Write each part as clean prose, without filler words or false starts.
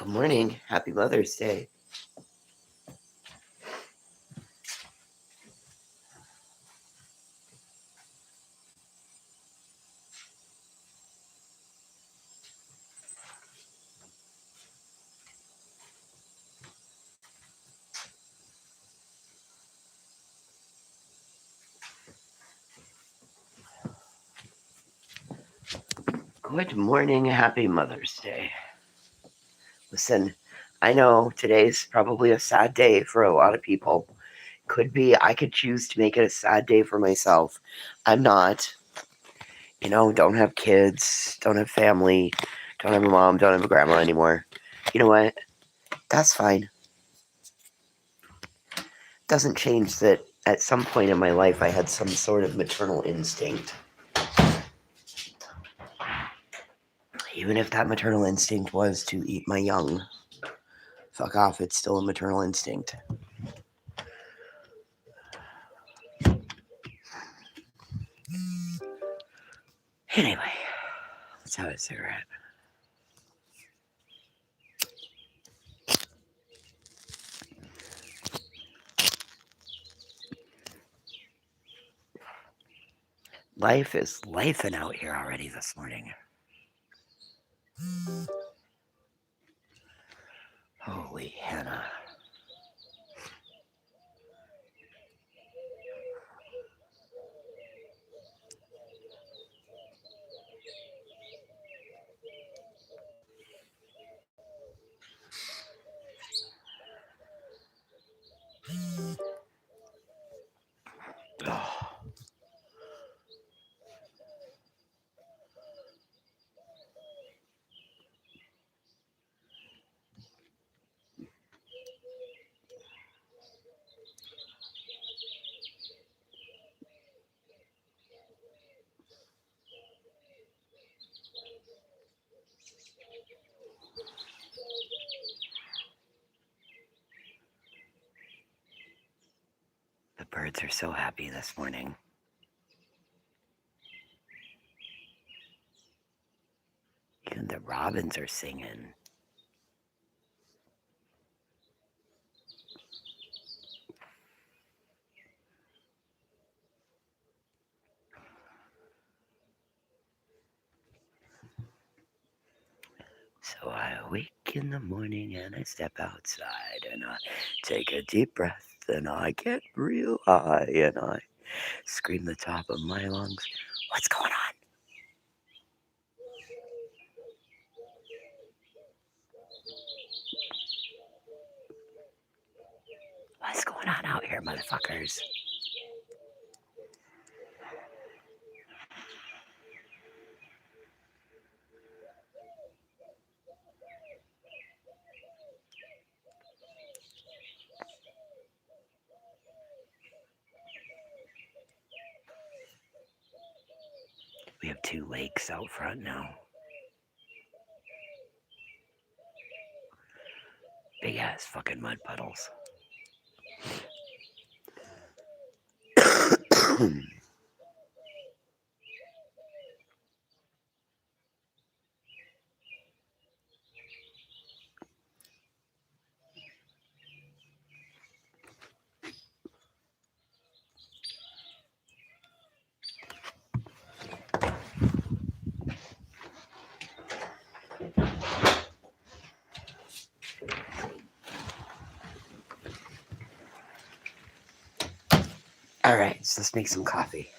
Good morning. Happy Mother's Day. Good morning. Happy Mother's Day. Listen, I know today's probably a sad day for a lot of people. Could be. I could choose to make it a sad day for myself. I'm not. Don't have kids, don't have family, don't have a mom, don't have a grandma anymore. You know what? That's fine. Doesn't change that at some point in my life I had some sort of maternal instinct. Even if that maternal instinct was to eat my young, fuck off, it's still a maternal instinct. Anyway, let's have a cigarette. Life is lifing out here already this morning. Holy Hannah. Oh. The birds are so happy this morning. Even the robins are singing. So I wake in the morning and I step outside and I take a deep breath and I get real high and I scream the top of my lungs. What's going on? What's going on out here, motherfuckers? We have 2 lakes out front now. Big ass fucking mud puddles. Alright, so let's make some coffee.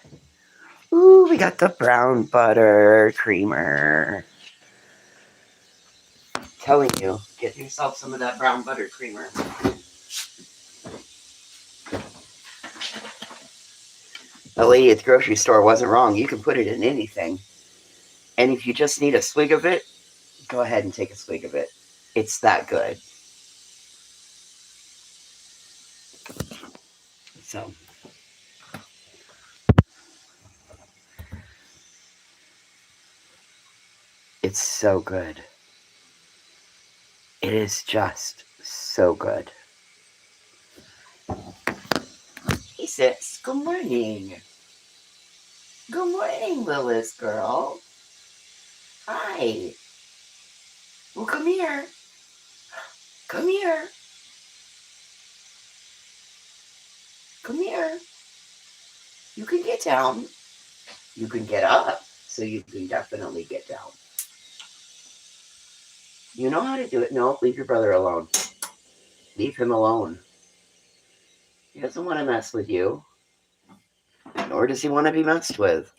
Ooh, we got the brown butter creamer. Telling you, get yourself some of that brown butter creamer. The lady at the grocery store wasn't wrong. You can put it in anything. And if you just need a swig of it, go ahead and take a swig of it. It's that good. So, it's so good. It is just so good. Hey, sis. Good morning. Good morning, Lilith girl. Hi. Well, come here. Come here. Come here. You can get down. You can get up. So you can definitely get down. You know how to do it. No, leave your brother alone. Leave him alone. He doesn't want to mess with you. Nor does he want to be messed with.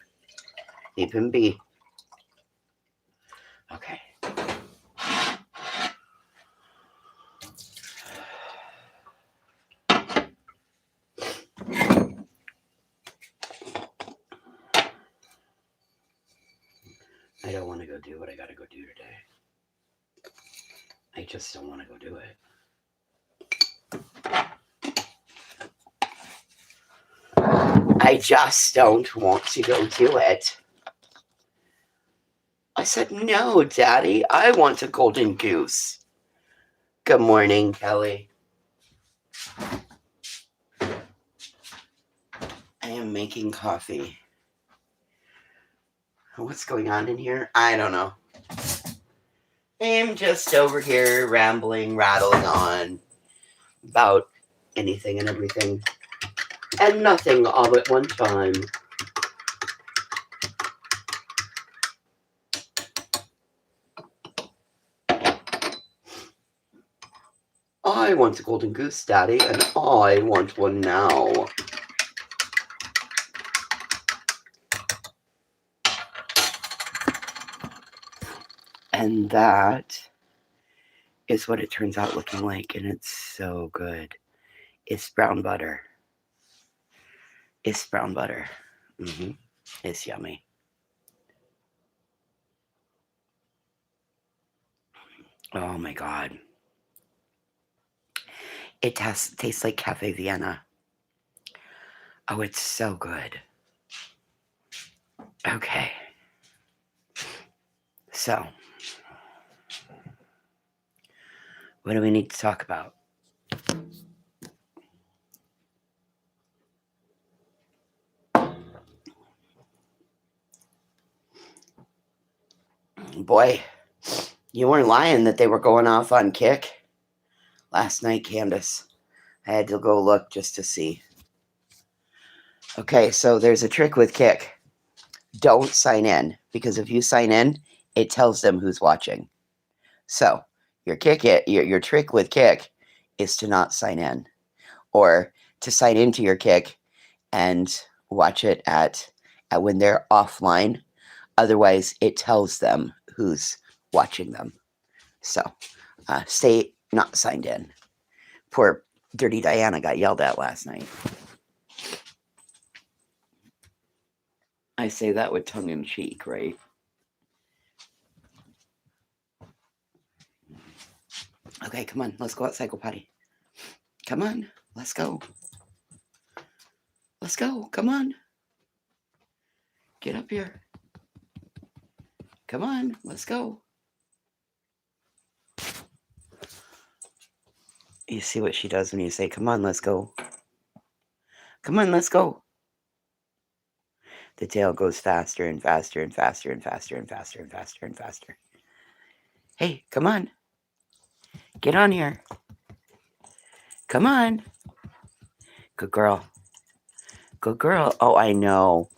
Leave him be. Okay. I don't want to go do what I got to go do today. I just don't want to go do it. I just don't want to go do it. I said, no, Daddy, I want a golden goose. Good morning, Kelly. I am making coffee. What's going on in here? I don't know. I'm just over here rambling, rattling on about anything and everything. And nothing all at one time. I want a golden goose, Daddy, and I want one now. And that is what it turns out looking like, and it's so good. It's brown butter. It's brown butter. Mm-hmm. It's yummy. Oh my God. It tastes like Cafe Vienna. Oh, it's so good. Okay. So, what do we need to talk about? Boy, you weren't lying that they were going off on Kick last night, Candace. I had to go look just to see. Okay, so there's a trick with Kick. Don't sign in, because if you sign in, it tells them who's watching. So your trick with Kick is to not sign in, or to sign into your Kick and watch it at when they're offline. Otherwise, it tells them who's watching them. So stay not signed in. Poor Dirty Diana got yelled at last night. I say that with tongue in cheek, right? Okay, come on. Let's go outside, go potty. Come on. Let's go. Let's go. Come on. Get up here. Come on. Let's go. You see what she does when you say, come on, let's go. Come on, let's go. The tail goes faster and faster and faster and faster and faster and faster and faster. Hey, come on. Get on here. Come on. Good girl. Good girl. Oh, I know.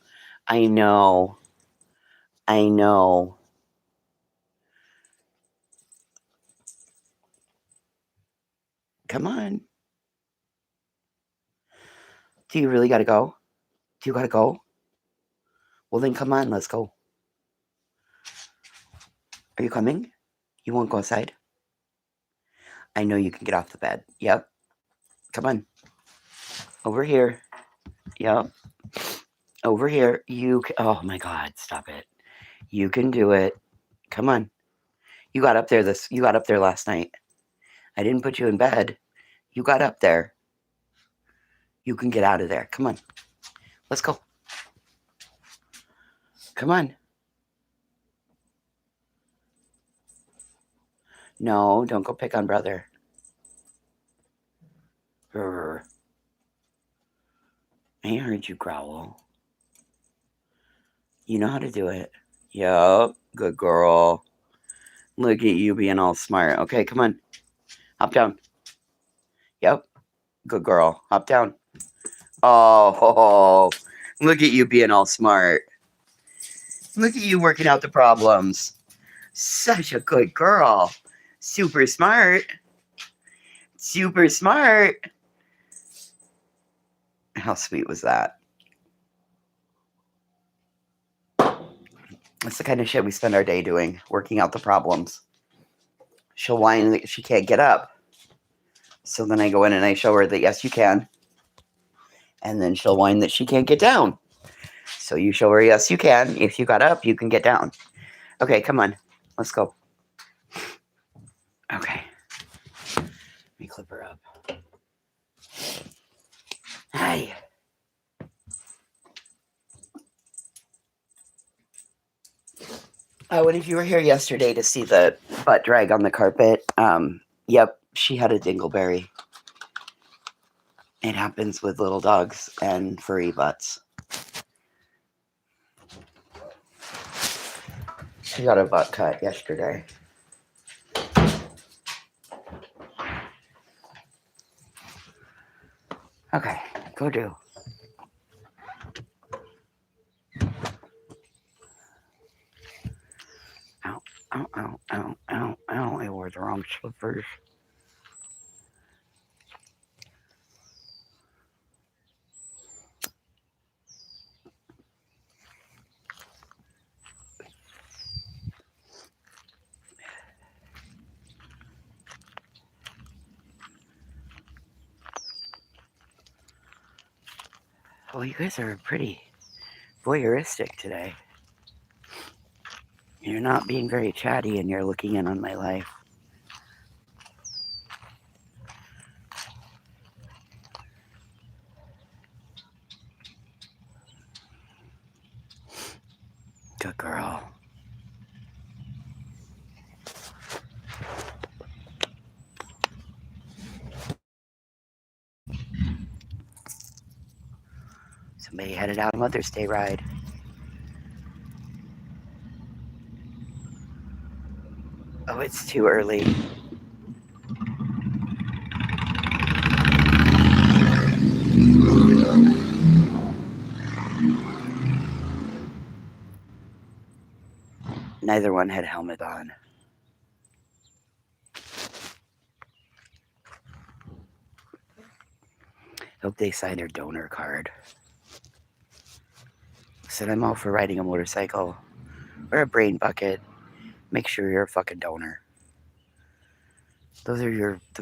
I know. I know. Come on. Do you really got to go? Do you got to go? Well, then come on. Let's go. Are you coming? You won't go outside? I know you can get off the bed. Yep. Come on. Over here. Yep. Over here. Oh my God. Stop it. You can do it. Come on. You got up there last night. I didn't put you in bed. You got up there. You can get out of there. Come on. Let's go. Come on. No, don't go pick on brother. Grr. I heard you growl. You know how to do it. Yup. Good girl. Look at you being all smart. Okay, come on. Hop down. Yep. Good girl. Hop down. Oh, look at you being all smart. Look at you working out the problems. Such a good girl. Super smart. Super smart. How sweet was that? That's the kind of shit we spend our day doing, working out the problems. She'll whine that she can't get up. So then I go in and I show her that, yes, you can. And then she'll whine that she can't get down. So you show her, yes, you can. If you got up, you can get down. Okay, come on. Let's go. Okay. Let me clip her up. Hi. Oh, and if you were here yesterday to see the butt drag on the carpet, yep, she had a dingleberry. It happens with little dogs and furry butts. She got a butt cut yesterday. Okay, go do. Ow, ow, ow, ow, ow, ow. I wore the wrong slippers. Well, you guys are pretty voyeuristic today. You're not being very chatty and you're looking in on my life. Good girl. Somebody headed out on Mother's Day ride. Oh, it's too early. Neither one had helmet on. Hope they signed their donor card. Said I'm all for riding a motorcycle or a brain bucket. Make sure you're a fucking donor. Those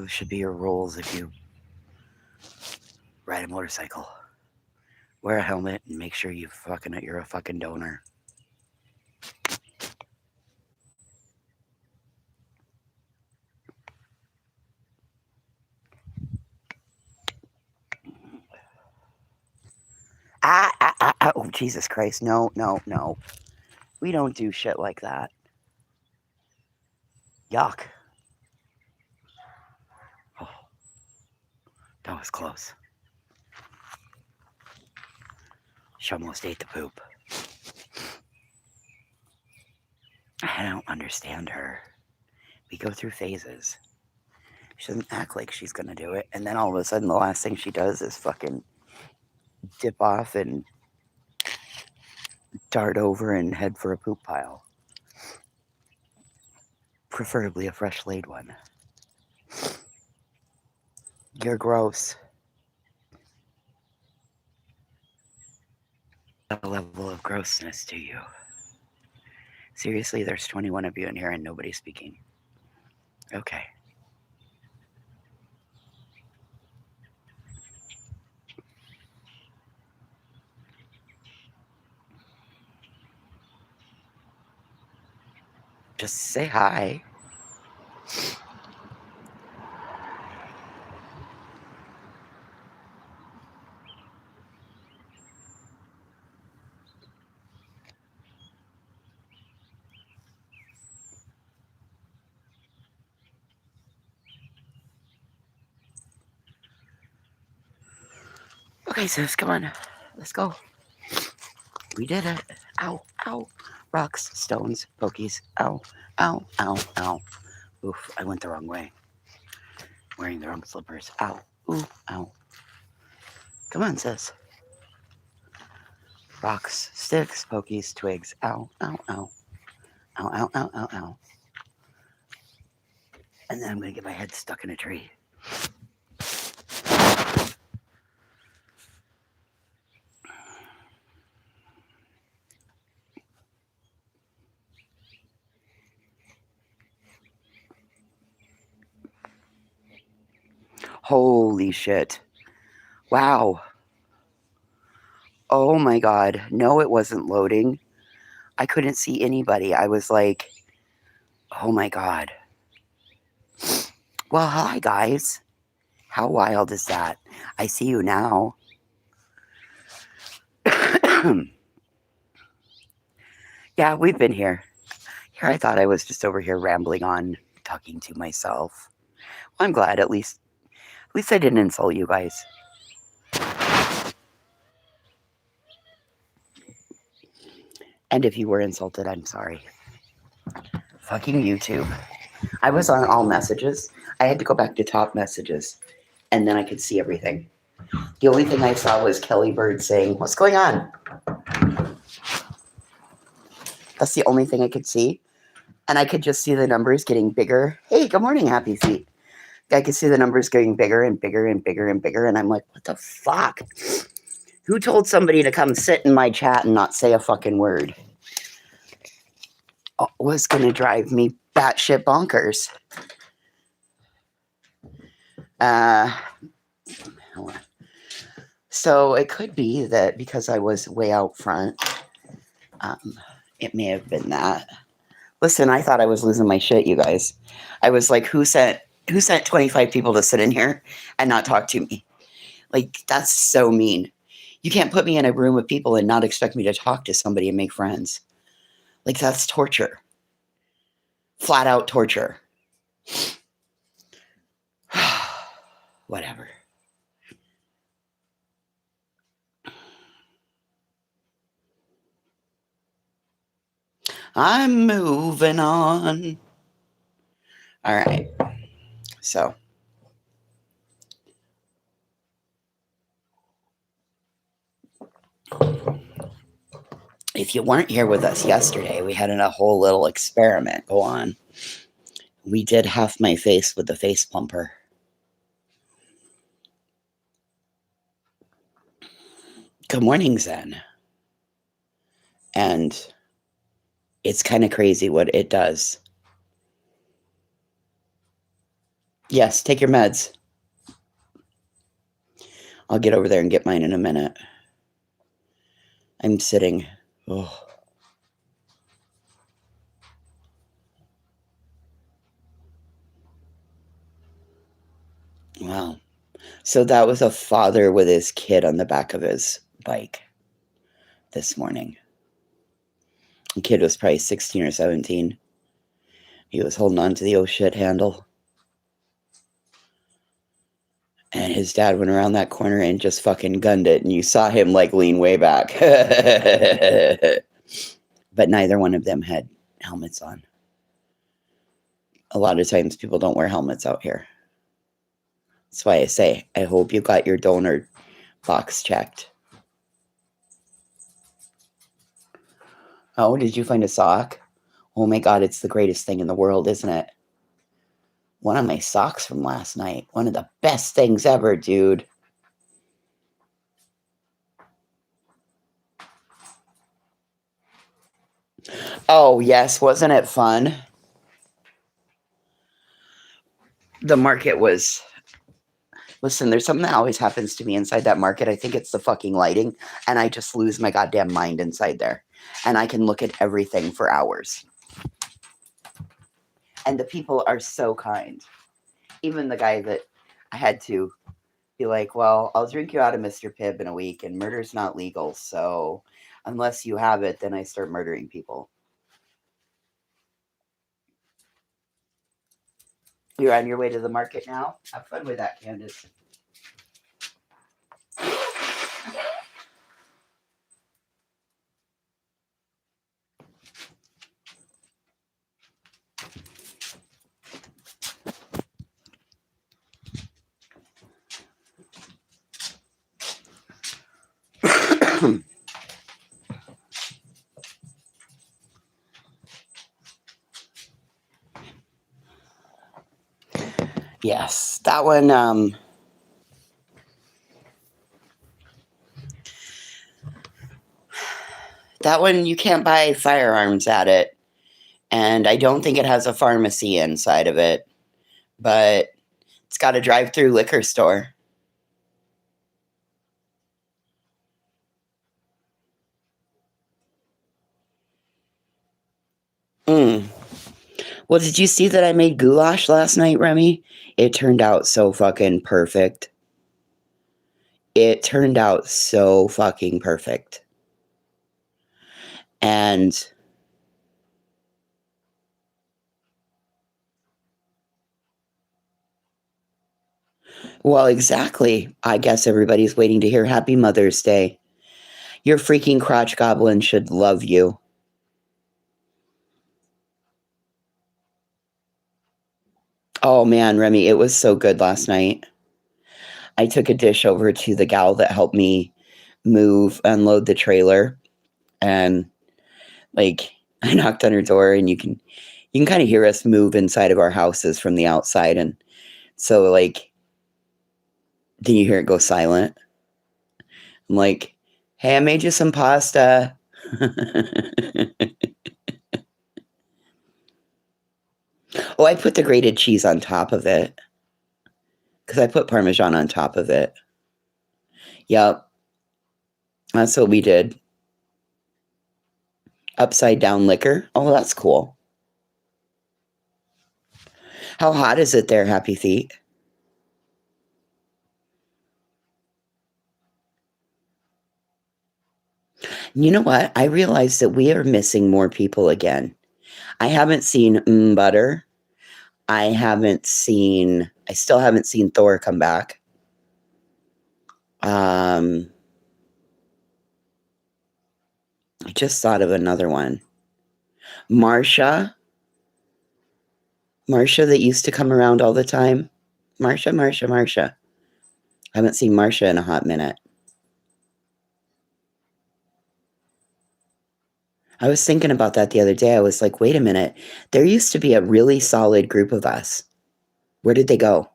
should be your rules if you ride a motorcycle. Wear a helmet and make sure you're a fucking donor. Oh, Jesus Christ. No. We don't do shit like that. Yuck. Oh, that was close. She almost ate the poop. I don't understand her. We go through phases. She doesn't act like she's gonna do it, and then all of a sudden the last thing she does is fucking dip off and dart over and head for a poop pile. Preferably a fresh laid one. You're gross. A level of grossness to you. Seriously, there's 21 of you in here and nobody's speaking. Okay. Just say hi. Okay, sis, come on. Let's go. We did it. Ow, ow. Rocks, stones, pokies. Ow, ow, ow, ow. Oof, I went the wrong way. wearing the wrong slippers. Ow. Ooh, ow. Come on, sis. Rocks, sticks, pokies, twigs. Ow, ow, ow. Ow, ow, ow, ow, ow. And then I'm going to get my head stuck in a tree. Holy shit. Wow. Oh my God. No, it wasn't loading. I couldn't see anybody. I was like, oh my God. Well, hi, guys. How wild is that? I see you now. Yeah, we've been here. Here, I thought I was just over here rambling on, talking to myself. Well, I'm glad at least I didn't insult you guys. And if you were insulted, I'm sorry. Fucking YouTube. I was on all messages. I had to go back to top messages, and then I could see everything. The only thing I saw was Kelly Bird saying, "What's going on?" That's the only thing I could see. And I could just see the numbers getting bigger. Hey, good morning, Happy Feet. I could see the numbers getting bigger and bigger and bigger and bigger. And I'm like, what the fuck? Who told somebody to come sit in my chat and not say a fucking word? Oh, was going to drive me batshit bonkers. So it could be that because I was way out front, it may have been that. Listen, I thought I was losing my shit, you guys. I was like, who sent 25 people to sit in here and not talk to me? Like, that's so mean. You can't put me in a room of people and not expect me to talk to somebody and make friends. Like, that's torture. Flat out torture. Whatever. I'm moving on. All right. So, if you weren't here with us yesterday, we had a whole little experiment go on. We did half my face with the face plumper. Good morning, Zen. And it's kind of crazy what it does. Yes, take your meds. I'll get over there and get mine in a minute. I'm sitting. Oh. Wow. So that was a father with his kid on the back of his bike this morning. The kid was probably 16 or 17. He was holding on to the oh shit handle. And his dad went around that corner and just fucking gunned it. And you saw him like lean way back. But neither one of them had helmets on. A lot of times people don't wear helmets out here. That's why I say, I hope you got your donor box checked. Oh, did you find a sock? Oh my God, it's the greatest thing in the world, isn't it? One of my socks from last night. One of the best things ever, dude. Oh, yes. Wasn't it fun? The market was... Listen, there's something that always happens to me inside that market. I think it's the fucking lighting. And I just lose my goddamn mind inside there. And I can look at everything for hours. And the people are so kind. Even the guy that I had to be like, well, I'll drink you out of Mr. Pibb in a week, and murder's not legal, so unless you have it, then I start murdering people. You're on your way to the market now? Have fun with that, Candace. Yes, that one. That one you can't buy firearms at it, and I don't think it has a pharmacy inside of it, but it's got a drive-through liquor store. Mm. Well, did you see that I made goulash last night, Remy? It turned out so fucking perfect. It turned out so fucking perfect. And, well, exactly. I guess everybody's waiting to hear Happy Mother's Day. Your freaking crotch goblin should love you. Oh man, Remy, it was so good last night. I took a dish over to the gal that helped me unload the trailer, and like I knocked on her door, and you can kind of hear us move inside of our houses from the outside, and so like then you hear it go silent. I'm like, "Hey, I made you some pasta." Oh, I put the grated cheese on top of it because I put Parmesan on top of it. Yep, that's what we did. Upside down liquor. Oh, that's cool. How hot is it there, Happy Feet? You know what? I realized that we are missing more people again. I haven't seen Butter. I still haven't seen Thor come back. I just thought of another one. Marsha. Marsha that used to come around all the time. Marsha. I haven't seen Marsha in a hot minute. I was thinking about that the other day. I was like, wait a minute. There used to be a really solid group of us. Where did they go?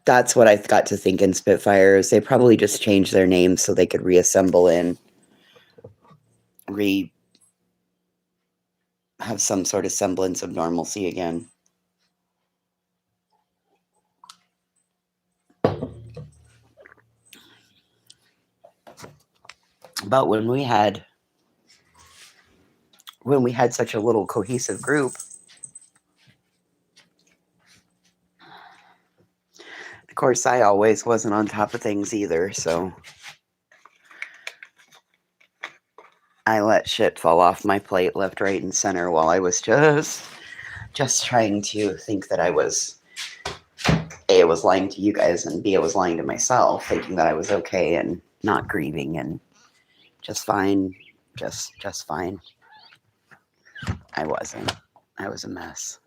That's what I got to think in Spitfires. They probably just changed their names so they could reassemble and have some sort of semblance of normalcy again. But when we had such a little cohesive group, of course I always wasn't on top of things either, so I let shit fall off my plate left, right, and center while I was just trying to think that I was lying to you guys, and B, I was lying to myself, thinking that I was okay and not grieving and just fine. Just fine. I wasn't. I was a mess.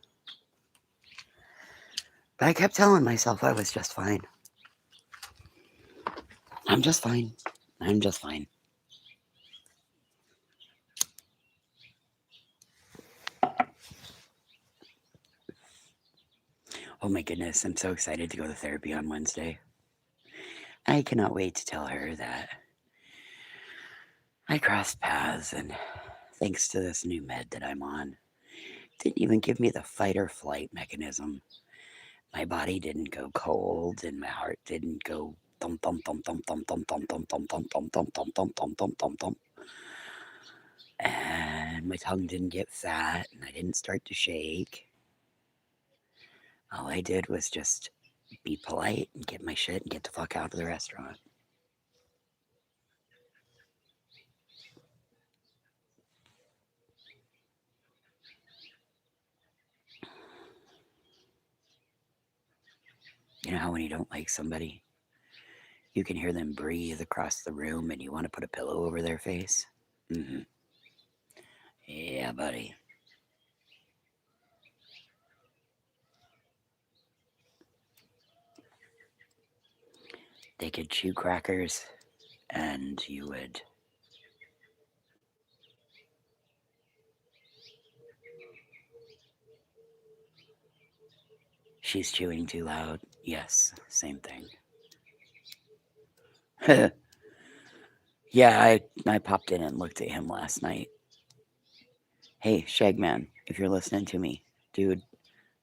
But I kept telling myself I was just fine. I'm just fine. I'm just fine. Oh my goodness, I'm so excited to go to therapy on Wednesday. I cannot wait to tell her that I crossed paths, and thanks to this new med that I'm on, didn't even give me the fight or flight mechanism. My body didn't go cold, and my heart didn't go thump thump thump thump thump thump thump thump thump thump thump thump thump thump thump thump thump thump. And my tongue didn't get fat, and I didn't start to shake. All I did was just be polite and get my shit and get the fuck out of the restaurant. You know how when you don't like somebody, you can hear them breathe across the room and you want to put a pillow over their face? Mm-hmm. Yeah, buddy. They could chew crackers and you would. She's chewing too loud. Yes, same thing. Yeah, I popped in and looked at him last night. Hey, Shagman, if you're listening to me, dude,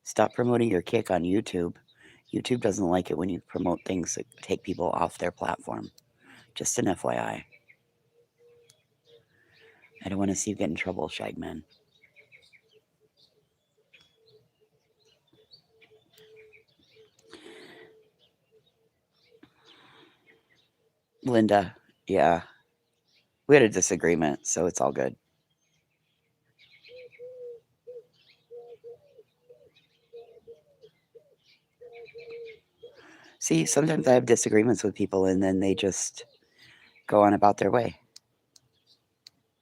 stop promoting your kick on YouTube. YouTube doesn't like it when you promote things that take people off their platform. Just an FYI. I don't want to see you get in trouble, Shagman. Linda, yeah. We had a disagreement, so it's all good. See, sometimes I have disagreements with people and then they just go on about their way.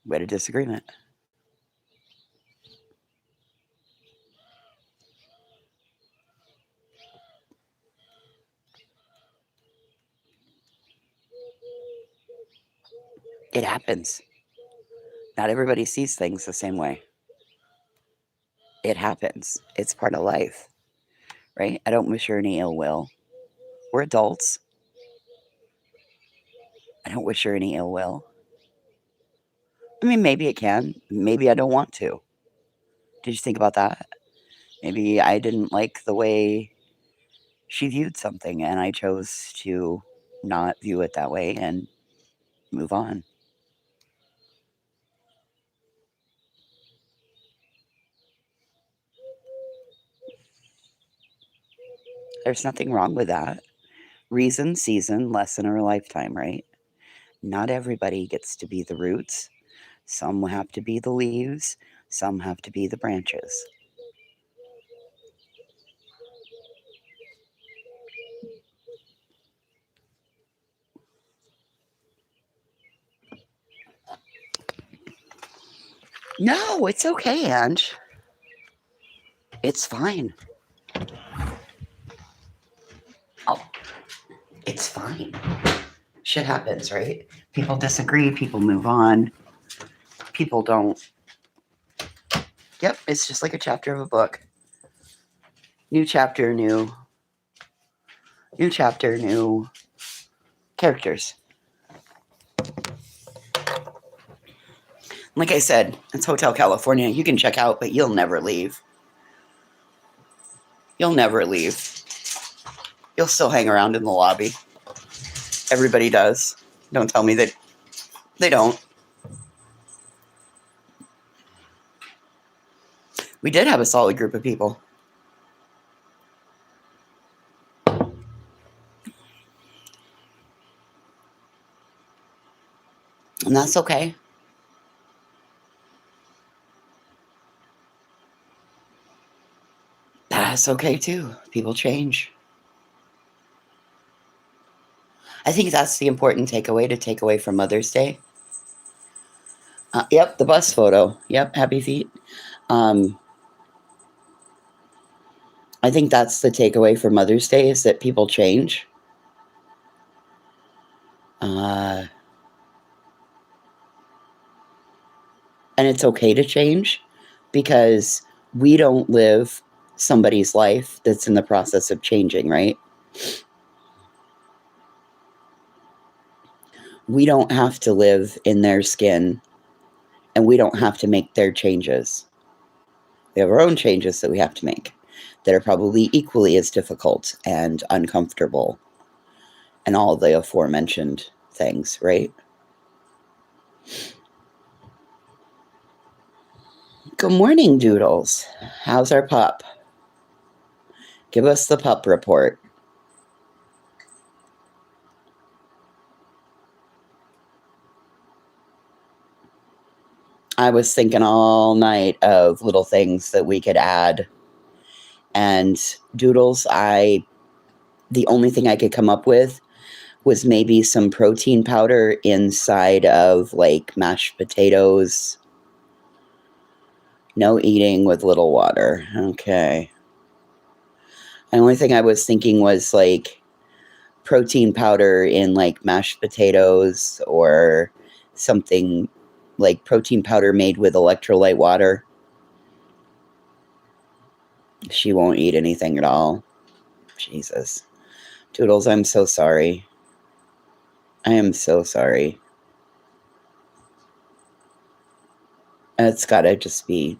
We had a disagreement. It happens. Not everybody sees things the same way. It happens. It's part of life, right? I don't wish her any ill will. We're adults. I don't wish her any ill will. I mean, maybe it can. Maybe I don't want to. Did you think about that? Maybe I didn't like the way she viewed something and I chose to not view it that way and move on. There's nothing wrong with that. Reason, season, lesson, or a lifetime, right? Not everybody gets to be the roots. Some have to be the leaves. Some have to be the branches. No, it's okay, Ange. It's fine. Oh, it's fine. Shit happens, right? People disagree, people move on, people don't. Yep, it's just like a chapter of a book. New chapter, new chapter, new characters. Like I said, it's Hotel California. You can check out, but you'll never leave. You'll never leave. You'll still hang around in the lobby. Everybody does. Don't tell me that they don't. We did have a solid group of people. And that's okay. That's okay too. People change. I think that's the important takeaway to take away from Mother's Day. Yep, the bus photo. Yep, happy feet. I think that's the takeaway for Mother's Day is that people change. And it's okay to change because we don't live somebody's life that's in the process of changing, right? We don't have to live in their skin and we don't have to make their changes. We have our own changes that we have to make that are probably equally as difficult and uncomfortable and all the aforementioned things, right? Good morning, Doodles. How's our pup? Give us the pup report. I was thinking all night of little things that we could add. And Doodles, the only thing I could come up with was maybe some protein powder inside of like mashed potatoes. No eating with little water. Okay. The only thing I was thinking was like protein powder in like mashed potatoes or something like protein powder made with electrolyte water. She won't eat anything at all. Jesus. Doodles, I'm so sorry. I am so sorry. It's gotta just be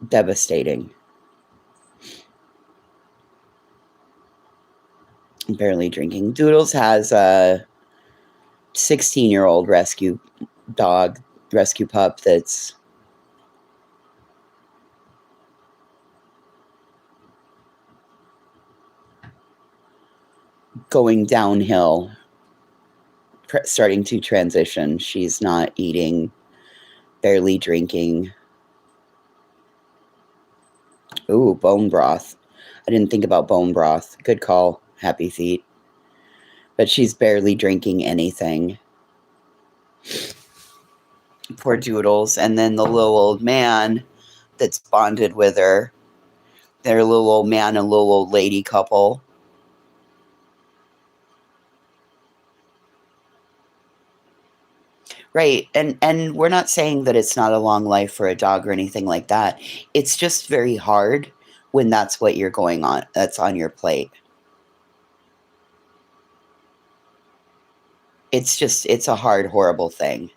devastating. Barely drinking. Doodles has a 16-year-old rescue pup that's going downhill, starting to transition. She's not eating, barely drinking. Ooh, bone broth. I didn't think about bone broth. Good call, Happy Feet. But she's barely drinking anything. Poor Doodles. And then the little old man that's bonded with her. They're a little old man and little old lady couple. Right. And we're not saying that it's not a long life for a dog or anything like that. It's just very hard when that's what you're going on. That's on your plate. It's a hard, horrible thing.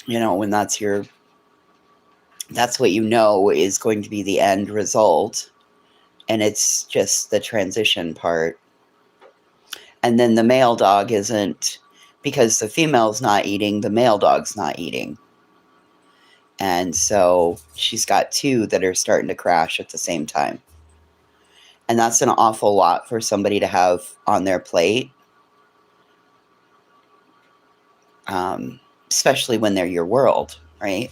You know, when that's what you know is going to be the end result. And it's just the transition part. And then the male dog isn't, because the female's not eating, the male dog's not eating. And so she's got two that are starting to crash at the same time. And that's an awful lot for somebody to have on their plate. Especially when they're your world, right?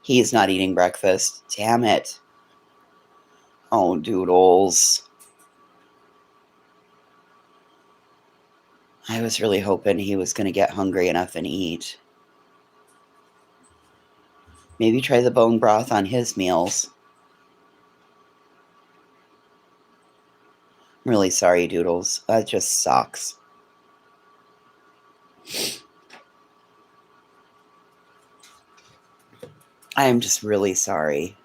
He is not eating breakfast. Damn it. Oh, Doodles. I was really hoping he was going to get hungry enough and eat. Maybe try the bone broth on his meals. I'm really sorry, Doodles. That just sucks. I am just really sorry.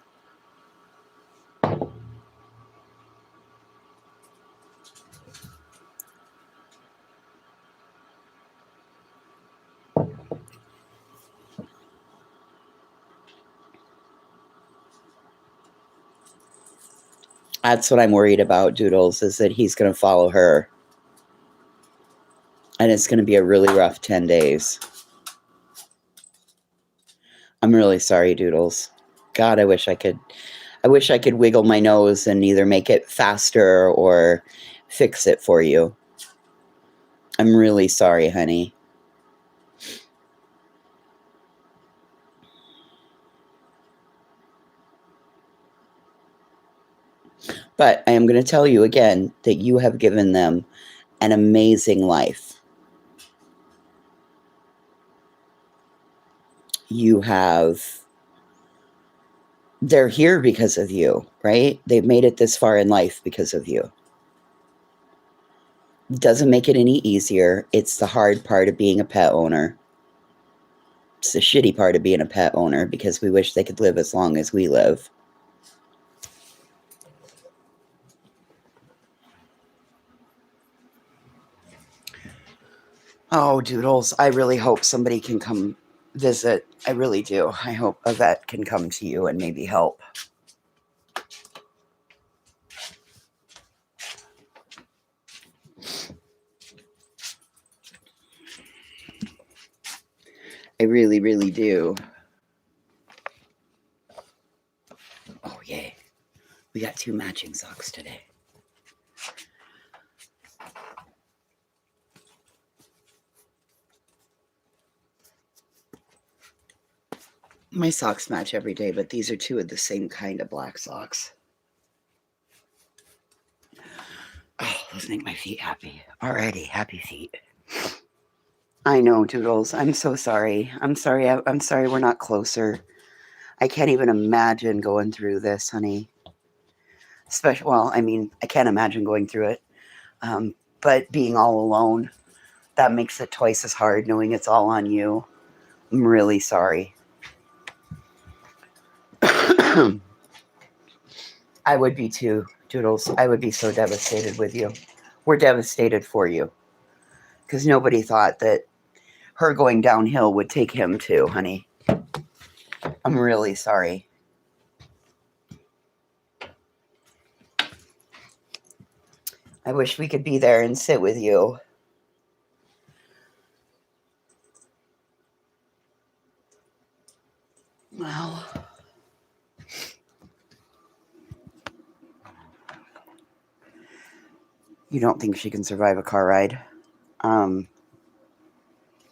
That's what I'm worried about, Doodles, is that he's going to follow her. And it's going to be a really rough 10 days. I'm really sorry, Doodles. God, I wish I could wiggle my nose and either make it faster or fix it for you. I'm really sorry, honey. But I am going to tell you again that you have given them an amazing life. They're here because of you, right? They've made it this far in life because of you. It doesn't make it any easier. It's the hard part of being a pet owner. It's the shitty part of being a pet owner because we wish they could live as long as we live. Oh, Doodles, I really hope somebody can come visit. I really do. I hope a vet can come to you and maybe help. I really, really do. Oh, yay. We got 2 matching socks today. My socks match every day, but these are 2 of the same kind of black socks. Oh, those make my feet happy. Alrighty, happy feet. I know, Doodles. I'm so sorry. I'm sorry. I'm sorry we're not closer. I can't even imagine going through this, honey. Especially, well, I mean, I can't imagine going through it. But being all alone, that makes it twice as hard knowing it's all on you. I'm really sorry. I would be too, Doodles. I would be so devastated with you. We're devastated for you because nobody thought that her going downhill would take him too, honey. I'm really sorry. I wish we could be there and sit with you. Well, you don't think she can survive a car ride? Um,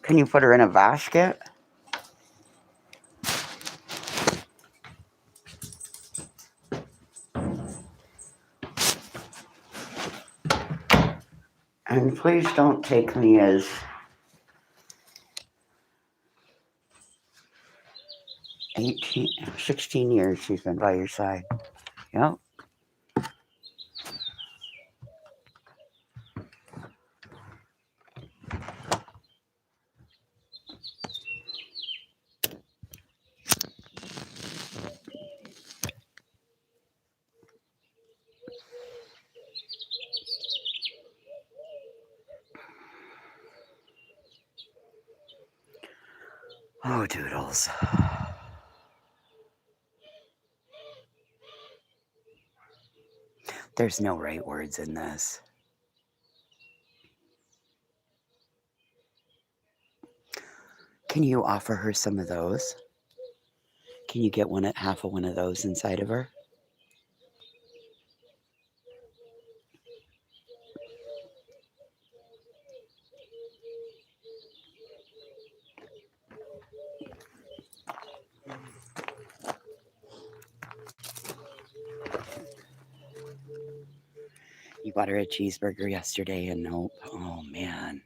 can you put her in a basket? And please don't take me as 18, 16 years she's been by your side. Yep. Oh, Doodles. There's no right words in this. Can you offer her some of those? Can you get half of one of those inside of her? You bought her a cheeseburger yesterday and nope. Oh man.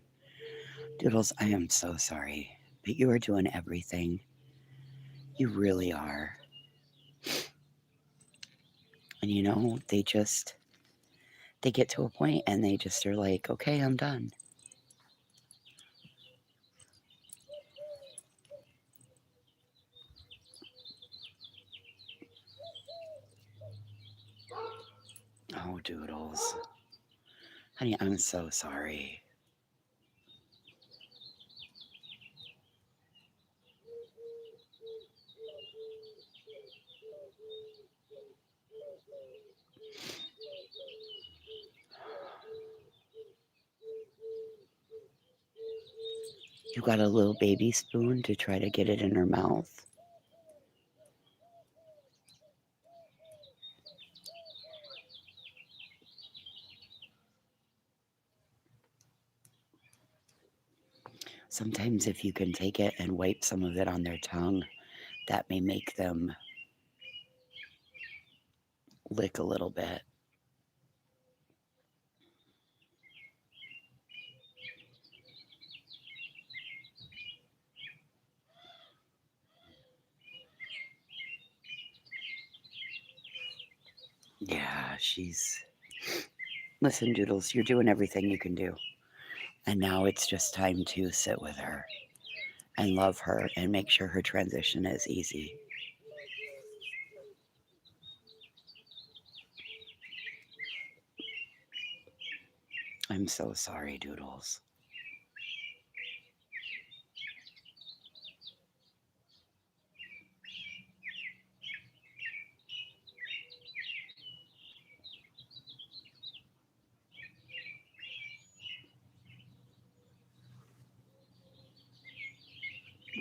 Doodles, I am so sorry. But you are doing everything. You really are. And they get to a point and they just are like, okay, I'm done. Oh, Doodles. Honey, I'm so sorry. You got a little baby spoon to try to get it in her mouth. Sometimes, if you can take it and wipe some of it on their tongue, that may make them lick a little bit. Yeah, she's. Listen, Doodles, you're doing everything you can do. And now it's just time to sit with her and love her and make sure her transition is easy. I'm so sorry, Doodles.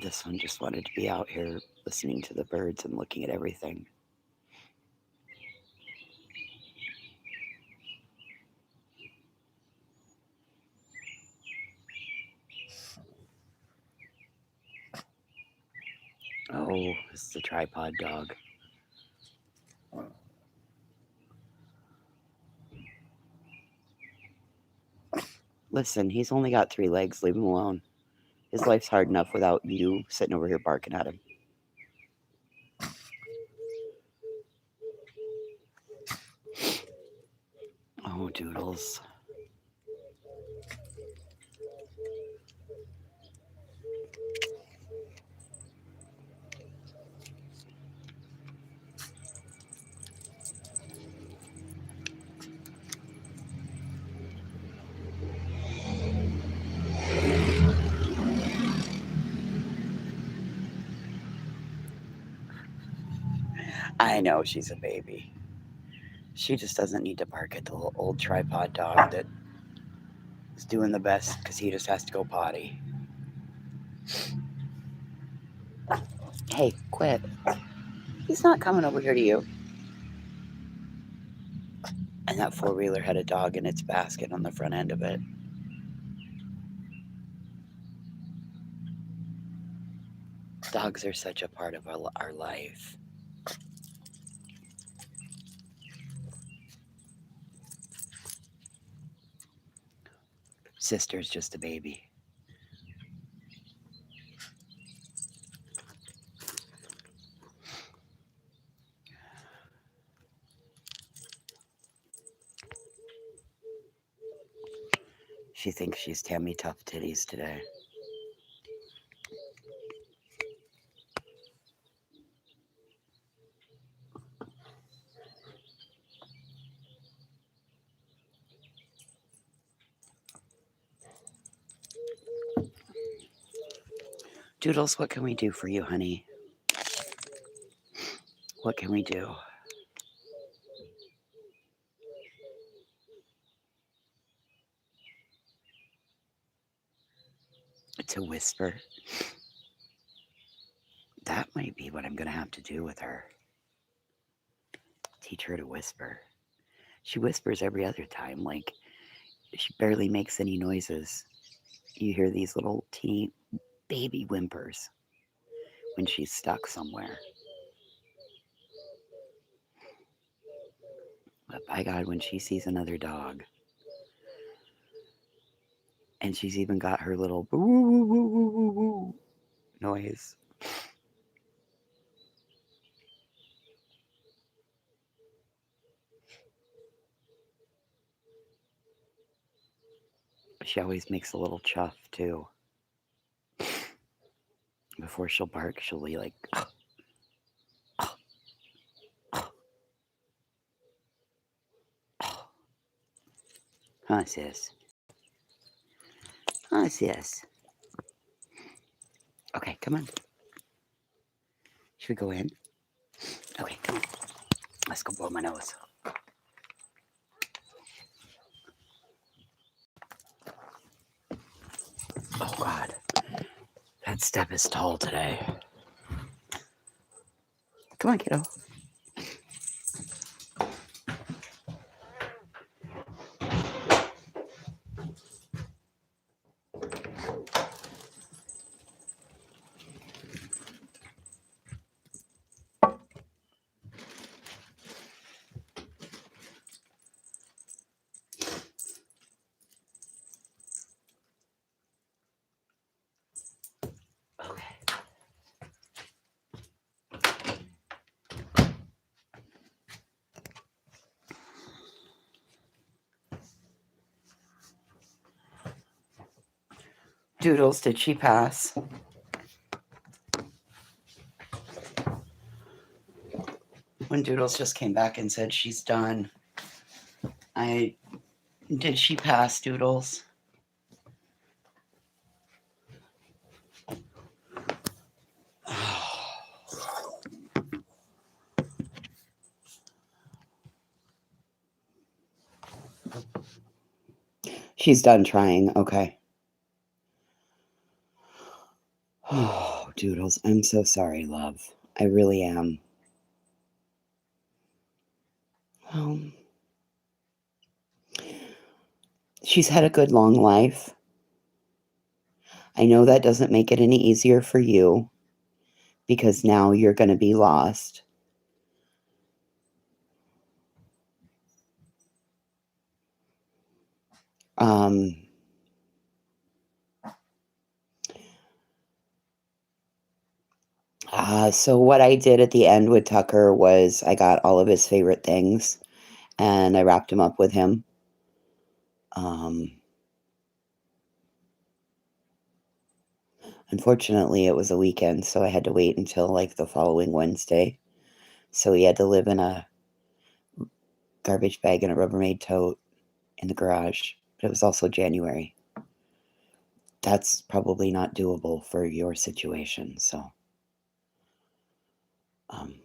This one just wanted to be out here listening to the birds and looking at everything. Oh, it's the tripod dog. Listen, he's only got 3 legs. Leave him alone. His life's hard enough without you sitting over here barking at him. Oh, Doodles. I know she's a baby. She just doesn't need to bark at the little old tripod dog that is doing the best because he just has to go potty. Hey, quit. He's not coming over here to you. And that four-wheeler had a dog in its basket on the front end of it. Dogs are such a part of our life. Sister's just a baby. She thinks she's Tammy Tough Titties today. Doodles, what can we do for you, honey? What can we do? To whisper. That might be what I'm going to have to do with her. Teach her to whisper. She whispers every other time, like she barely makes any noises. You hear these little teeny baby whimpers when she's stuck somewhere. But by God, when she sees another dog, and she's even got her little woo woo woo woo woo woo noise. She always makes a little chuff too. Before she'll bark, she'll be like, oh, oh, oh, oh. Huh, sis? Huh, sis? Okay, come on. Should we go in? Okay, come on. Let's go blow my nose. Oh, God. That step is tall today. Come on, kiddo. Okay. Doodles, did she pass? When Doodles just came back and said she's done, did she pass, Doodles? She's done trying. Okay. Oh, Doodles, I'm so sorry, love. I really am. She's had a good long life. I know that doesn't make it any easier for you because now you're going to be lost. Um, So what I did at the end with Tucker was I got all of his favorite things and I wrapped him up with him. Unfortunately, it was a weekend, so I had to wait until like the following Wednesday. So he had to live in a garbage bag and a Rubbermaid tote in the garage. But it was also January. That's probably not doable for your situation. So, um,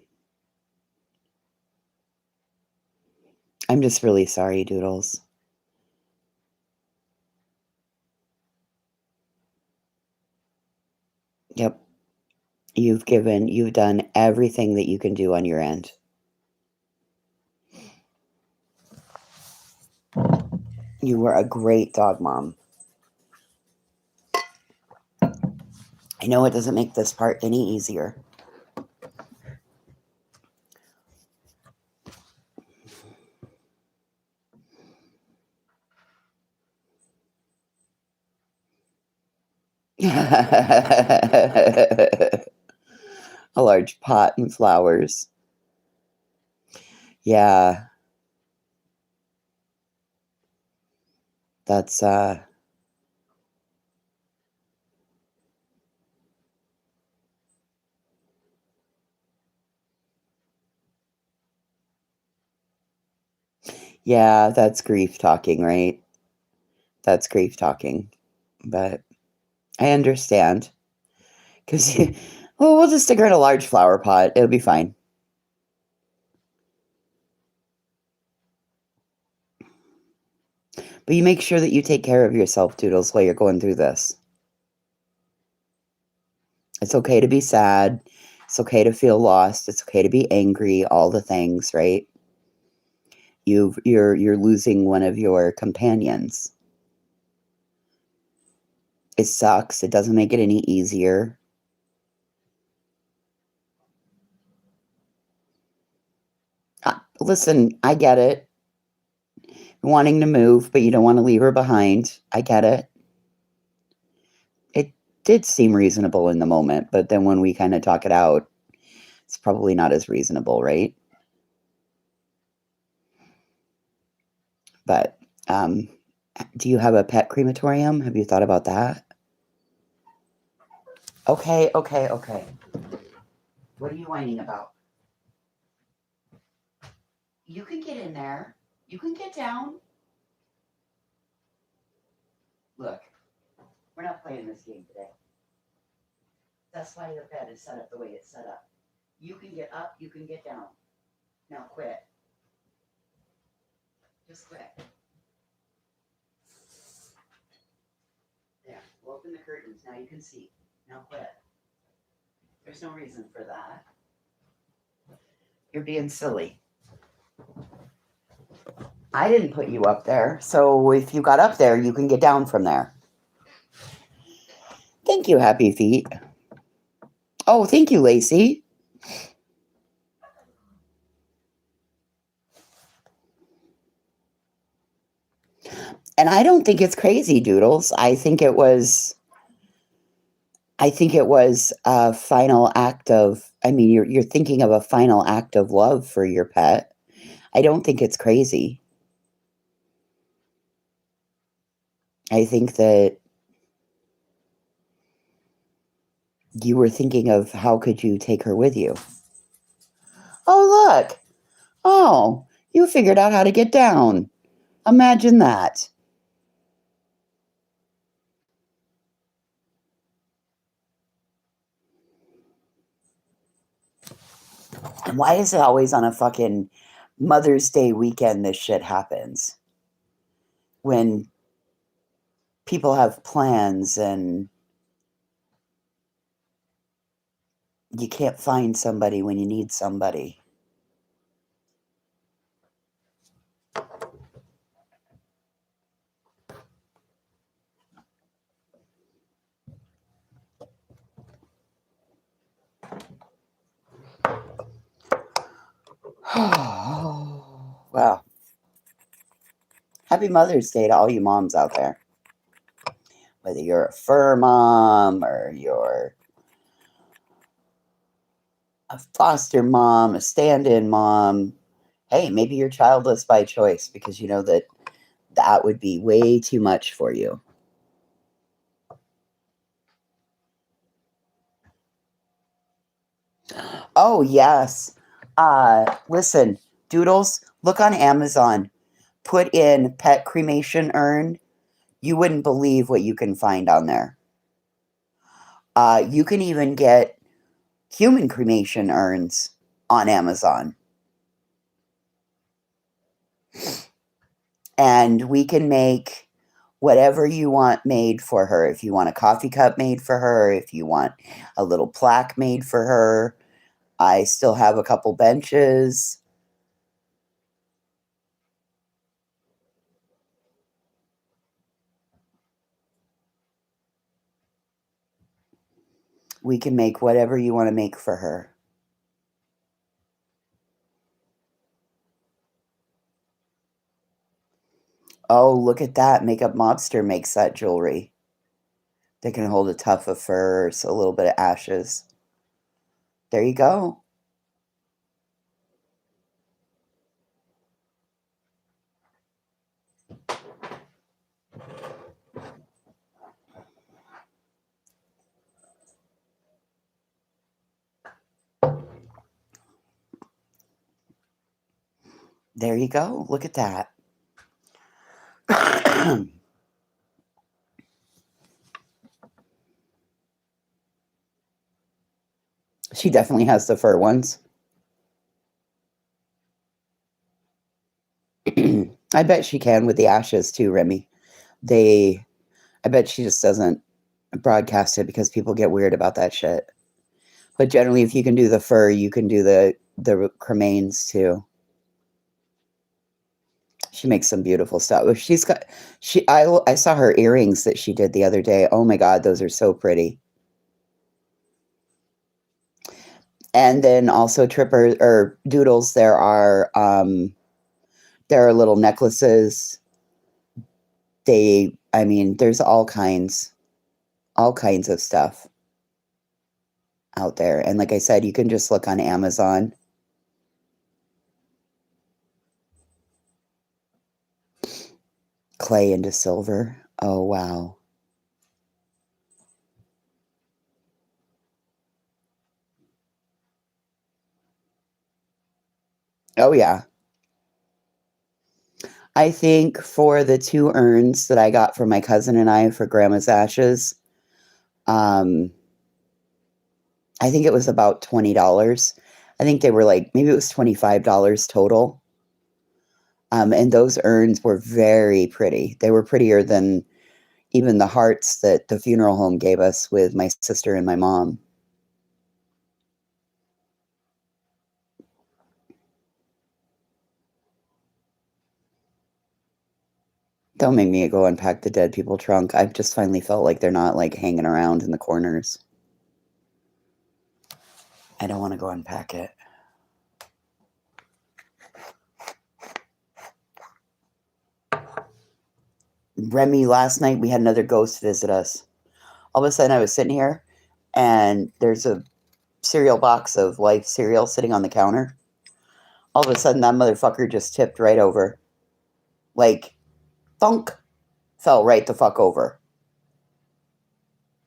I'm just really sorry, Doodles. Yep. You've done everything that you can do on your end. You were a great dog mom. I know it doesn't make this part any easier. A large pot and flowers. Yeah, that's yeah, that's grief talking, right? That's grief talking. But I understand. Because, well, we'll just stick her in a large flower pot. It'll be fine. But you make sure that you take care of yourself, Doodles, while you're going through this. It's okay to be sad. It's okay to feel lost. It's okay to be angry, all the things, right? You're losing one of your companions. It sucks. It doesn't make it any easier. Listen, I get it. Wanting to move, but you don't want to leave her behind. I get it. It did seem reasonable in the moment, but then when we kind of talk it out, it's probably not as reasonable, right? But do you have a pet crematorium? Have you thought about that? Okay, okay, okay. What are you whining about? You can get in there. You can get down. Look, we're not playing this game today. That's why the bed is set up the way it's set up. You can get up, you can get down. Now quit. Just quit. There, we'll open the curtains. Now you can see. Now quit. There's no reason for that. You're being silly. I didn't put you up there, so if you got up there, you can get down from there. Thank you, Happy Feet. Oh, thank you, Lacey. And I don't think it's crazy, Doodles. I think it was a final act of, I mean, you're thinking of a final act of love for your pet. I don't think it's crazy. I think that you were thinking of how could you take her with you. Oh, look. Oh, you figured out how to get down. Imagine that. And why is it always on a fucking Mother's Day weekend this shit happens? When people have plans and you can't find somebody when you need somebody. Well, happy Mother's Day to all you moms out there. Whether you're a fur mom or you're a foster mom, a stand-in mom. Hey, maybe you're childless by choice because you know that that would be way too much for you. Oh, yes. Listen, Doodles, look on Amazon. Put in pet cremation urn. You wouldn't believe what you can find on there. You can even get human cremation urns on Amazon. And we can make whatever you want made for her. If you want a coffee cup made for her, if you want a little plaque made for her, I still have a couple benches. We can make whatever you want to make for her. Oh, look at that. Makeup Mobster makes that jewelry. They can hold a tuft of fur, so a little bit of ashes. There you go. There you go. Look at that. She definitely has the fur ones. I bet she can with the ashes too, Remy. I bet she just doesn't broadcast it because people get weird about that shit. But generally, if you can do the fur, you can do the cremains too. She makes some beautiful stuff. She's got I saw her earrings that she did the other day. Oh my god, those are so pretty. And then also Tripper or Doodles, there are little necklaces. I mean, there's all kinds of stuff out there. And like I said, you can just look on Amazon. Clay into silver. Oh wow. Oh yeah. I think for the two urns that I got for my cousin and I for grandma's ashes, um, I think it was about $20. I think they were like maybe it was $25 total. And those urns were very pretty. They were prettier than even the hearts that the funeral home gave us with my sister and my mom. Don't make me go unpack the dead people trunk. I've just finally felt like they're not like hanging around in the corners. I don't want to go unpack it. Remy, last night we had another ghost visit us. All of a sudden I was sitting here and there's a cereal box of Life cereal sitting on the counter. All of a sudden that motherfucker just tipped right over. Like, thunk, fell right the fuck over.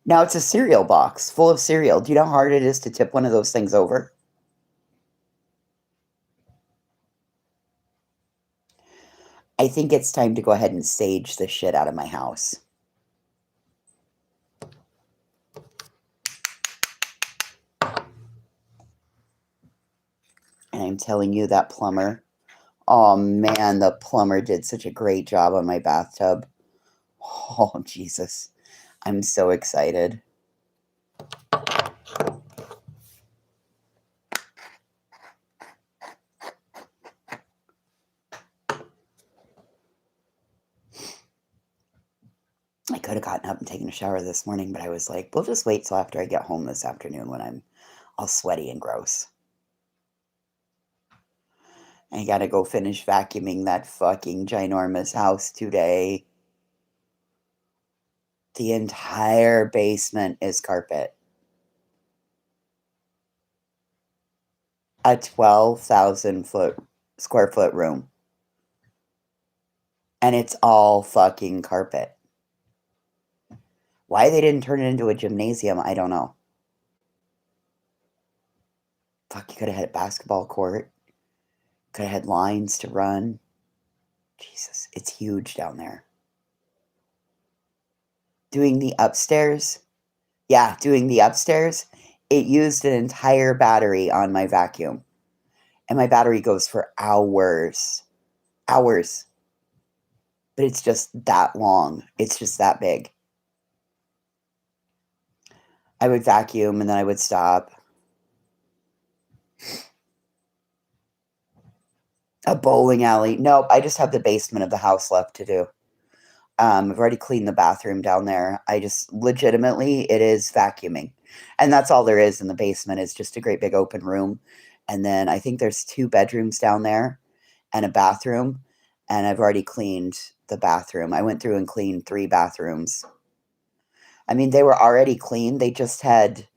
Now it's a cereal box full of cereal. Do you know how hard it is to tip one of those things over? I think it's time to go ahead and sage the shit out of my house. And I'm telling you, that plumber, oh man, the plumber did such a great job on my bathtub. Oh, Jesus. I'm so excited. I could have gotten up and taken a shower this morning, but I was like, we'll just wait till after I get home this afternoon when I'm all sweaty and gross. I gotta go finish vacuuming that fucking ginormous house today. The entire basement is carpet. a 12,000 square foot room, and it's all fucking carpet. Why they didn't turn it into a gymnasium, I don't know. Fuck, you could have had a basketball court. Could have had lines to run. Jesus, it's huge down there. Doing the upstairs, it used an entire battery on my vacuum. And my battery goes for hours. Hours. But it's just that long. It's just that big. I would vacuum and then I would stop. A bowling alley. Nope, I just have the basement of the house left to do. I've already cleaned the bathroom down there. I just legitimately, it is vacuuming. And that's all there is in the basement is just a great big open room. And then I think there's 2 bedrooms down there and a bathroom. And I've already cleaned the bathroom. I went through and cleaned 3 bathrooms. I mean, they were already clean. They just had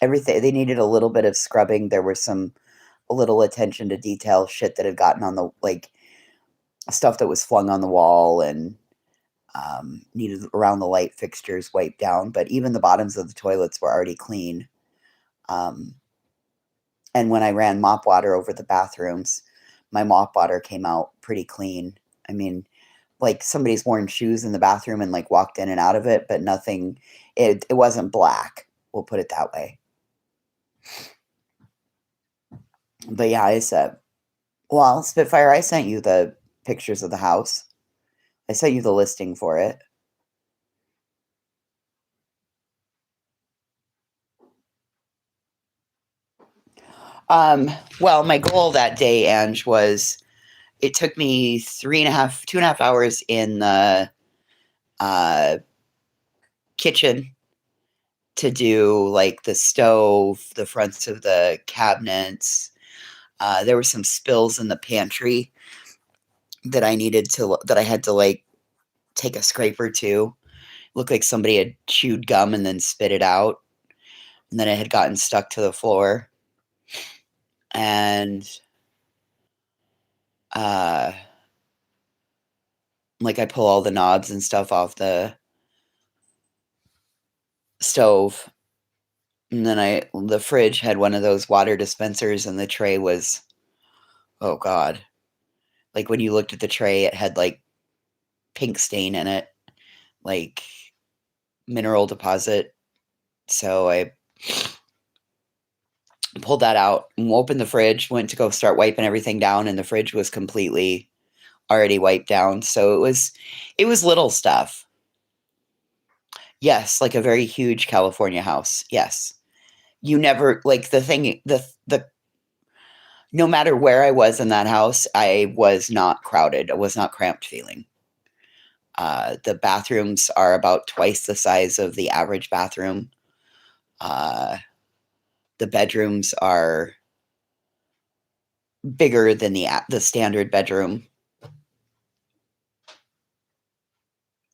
everything. They needed a little bit of scrubbing. There was some a little attention to detail shit that had gotten on the like stuff that was flung on the wall and needed around the light fixtures wiped down. But even the bottoms of the toilets were already clean. Um, and when I ran mop water over the bathrooms, my mop water came out pretty clean. I mean, like somebody's worn shoes in the bathroom and like walked in and out of it, but nothing. It wasn't black. We'll put it that way. But yeah, I said, well, Spitfire, I sent you the pictures of the house. I sent you the listing for it. Well, my goal that day, Ange, was it took me 2.5 hours in the uh, kitchen to do like the stove, the fronts of the cabinets. There were some spills in the pantry that I had to like take a scraper to. Looked like somebody had chewed gum and then spit it out. And then it had gotten stuck to the floor. And uh, like I pull all the knobs and stuff off the stove. And then the fridge had one of those water dispensers and the tray was, oh God. Like when you looked at the tray, it had like pink stain in it, like mineral deposit. So I pulled that out and opened the fridge, went to go start wiping everything down, and the fridge was completely already wiped down. So it was little stuff. Yes, like a very huge California house. Yes. You never like the no matter where I was in that house, I was not crowded. I was not cramped feeling. The bathrooms are about twice the size of the average bathroom. Uh, the bedrooms are bigger than the standard bedroom.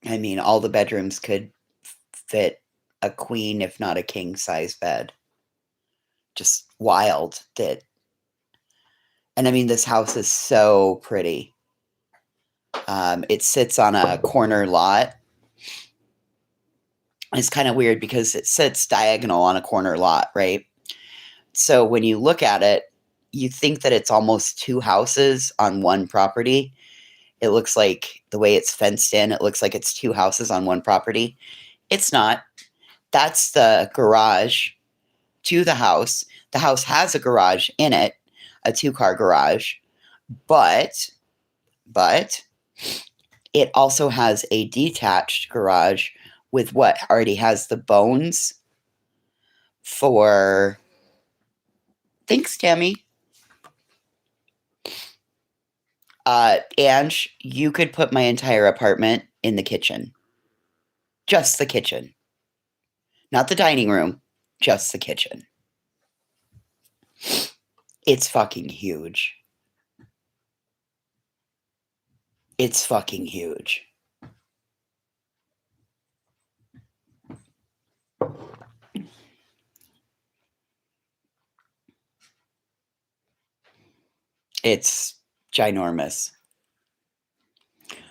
I mean, all the bedrooms could fit a queen, if not a king size bed. Just wild that. And I mean, this house is so pretty. It sits on a corner lot. It's kind of weird because it sits diagonal on a corner lot, right? So when you look at it, you think that it's almost 2 houses on one property. It looks like the way it's fenced in, it looks like it's 2 houses on one property. It's not. That's the garage to the house. The house has a garage in it, a 2-car garage, but it also has a detached garage with what already has the bones for. Thanks, Tammy. Ange, you could put my entire apartment in the kitchen. Just the kitchen. Not the dining room, just the kitchen. It's fucking huge. It's fucking huge. It's ginormous.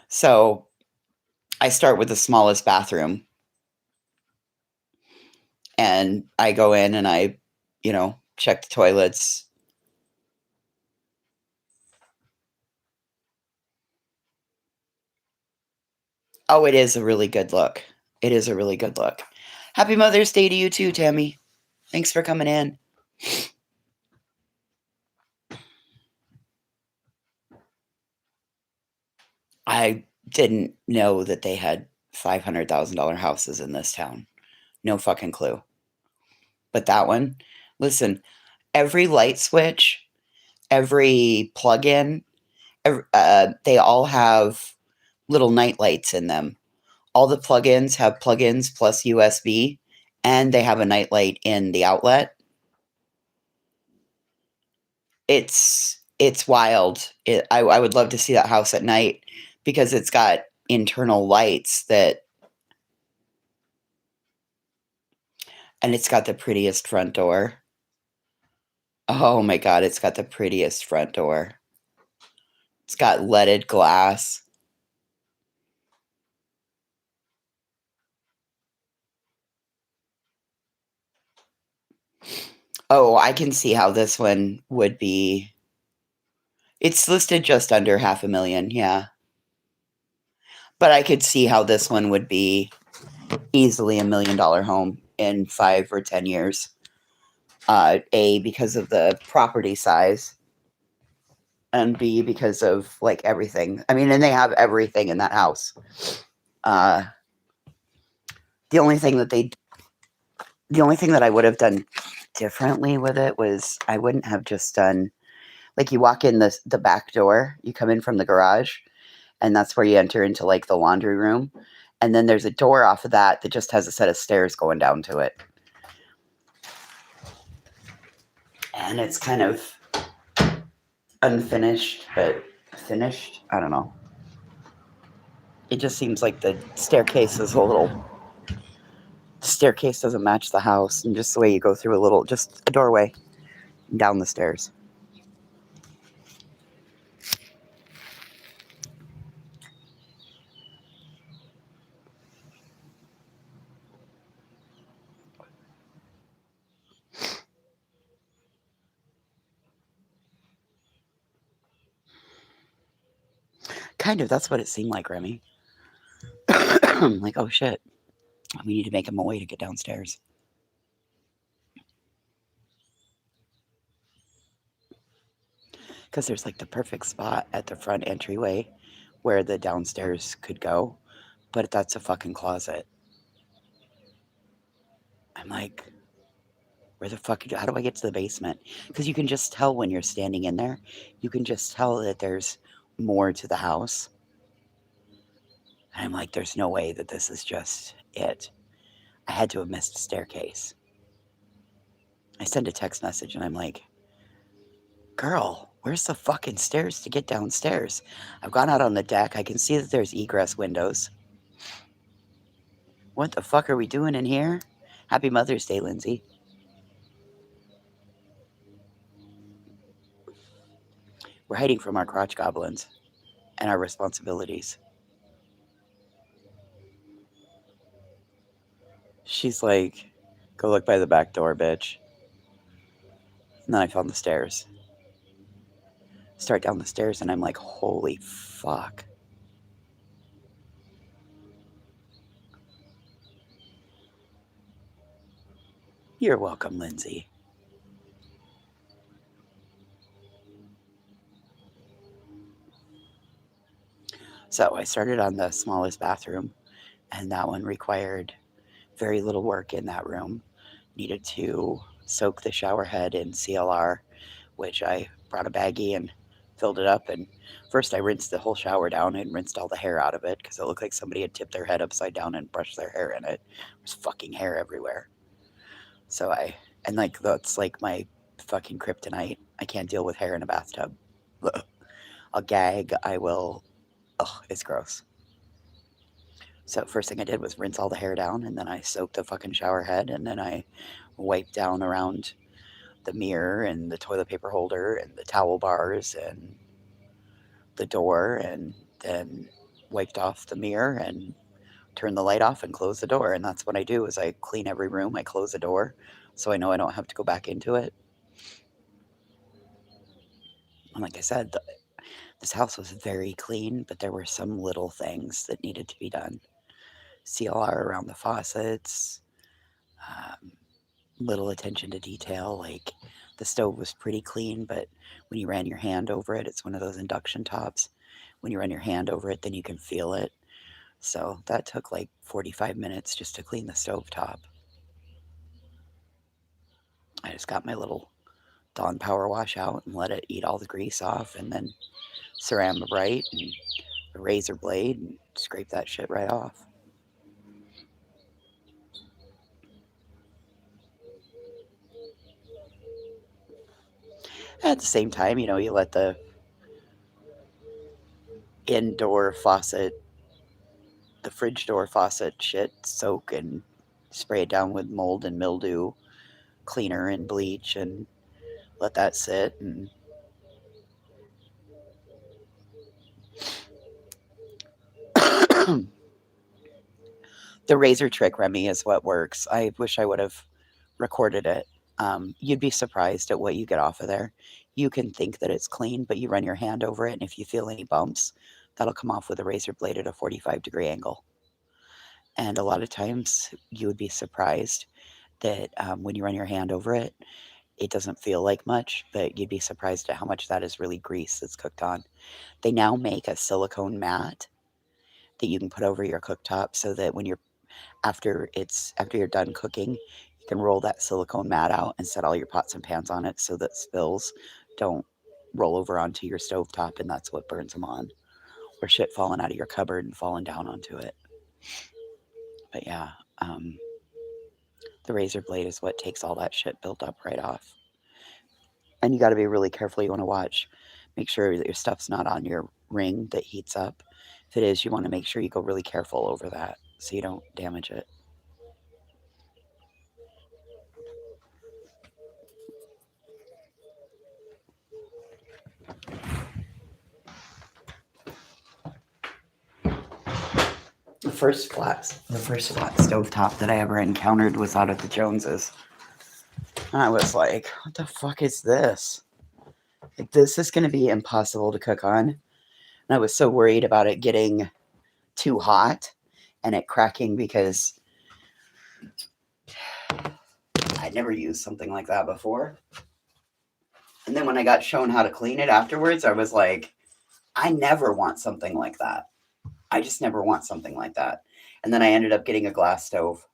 So I start with the smallest bathroom and I go in and I, check the toilets. Oh, it is a really good look. It is a really good look. Happy Mother's Day to you too, Tammy. Thanks for coming in. I didn't know that they had $500,000 houses in this town. No fucking clue. But that one, listen, every light switch, every plug-in, they all have little night lights in them. All the plugins have plugins plus USB, and they have a nightlight in the outlet. It's wild. I would love to see that house at night because it's got internal lights and it's got the prettiest front door. Oh my god, it's got the prettiest front door. It's got leaded glass. Oh, I can see how this one would be. It's listed just under 500,000, yeah. But I could see how this one would be easily $1 million home in 5 or 10 years. A, because of the property size, and B, because of like everything. I mean, and they have everything in that house. Uh, the only thing that I would have done differently with it was I wouldn't have just done like you walk in the back door, you come in from the garage, and that's where you enter into like the laundry room, and then there's a door off of that that just has a set of stairs going down to it, and it's kind of unfinished but finished. I don't know. It just seems like the staircase is a little. The staircase doesn't match the house, and just the way you go through just a doorway down the stairs. Kind of. That's what it seemed like, Remy. Like, oh shit, we need to make him a way to get downstairs. Because there's like the perfect spot at the front entryway where the downstairs could go, but that's a fucking closet. I'm like, where the fuck? How do I get to the basement? Because you can just tell when you're standing in there. You can just tell that there's more to the house. And I'm like, there's no way that this is just it. I had to have missed a staircase. I send a text message and I'm like, girl, where's the fucking stairs to get downstairs? I've gone out on the deck. I can see that there's egress windows. What the fuck are we doing in here? Happy Mother's Day, Lindsay. We're hiding from our crotch goblins and our responsibilities. She's like, go look by the back door, bitch. And then I found the stairs. Start down the stairs, and I'm like, holy fuck. You're welcome, Lindsay. So I started on the smallest bathroom, and that one required very little work in that room. Needed to soak the shower head in CLR, which I brought a baggie and filled it up. And first I rinsed the whole shower down and rinsed all the hair out of it because it looked like somebody had tipped their head upside down and brushed their hair in it. There was fucking hair everywhere. And like, that's like my fucking kryptonite. I can't deal with hair in a bathtub. I'll gag. I will. Ugh, it's gross. So first thing I did was rinse all the hair down, and then I soaked the fucking shower head, and then I wiped down around the mirror and the toilet paper holder and the towel bars and the door, and then wiped off the mirror and turn the light off and close the door. And that's what I do is I clean every room, I close the door so I know I don't have to go back into it. And like I said, this house was very clean, but there were some little things that needed to be done. CLR around the faucets, um, little attention to detail. Like the stove was pretty clean, but when you ran your hand over it, it's one of those induction tops. When you run your hand over it, then you can feel it. So that took like 45 minutes just to clean the stove top. I just got my little Dawn power wash out and let it eat all the grease off, and then Ceramic Bright and a razor blade and scrape that shit right off. At the same time, you let the indoor faucet, the fridge door faucet shit soak and spray it down with mold and mildew cleaner and bleach and let that sit. And the razor trick, Remy, is what works. I wish I would have recorded it. You'd be surprised at what you get off of there. You can think that it's clean, but you run your hand over it, and if you feel any bumps, that'll come off with a razor blade at a 45-degree angle. And a lot of times you would be surprised that when you run your hand over it, it doesn't feel like much, but you'd be surprised at how much that is really grease that's cooked on. They now make a silicone mat that you can put over your cooktop so that when you're after you're done cooking, you can roll that silicone mat out and set all your pots and pans on it so that spills don't roll over onto your stovetop, and that's what burns them on. Or shit falling out of your cupboard and falling down onto it. But yeah, the razor blade is what takes all that shit built up right off. And you got to be really careful. You want to watch, make sure that your stuff's not on your ring that heats up. If it is, you want to make sure you go really careful over that so you don't damage it. The first flat stovetop that I ever encountered was out at the Joneses. And I was like, what the fuck is this? Like, this is going to be impossible to cook on. And I was so worried about it getting too hot and it cracking because I'd never used something like that before. And then when I got shown how to clean it afterwards, I was like, I never want something like that. I just never want something like that. And then I ended up getting a glass stove.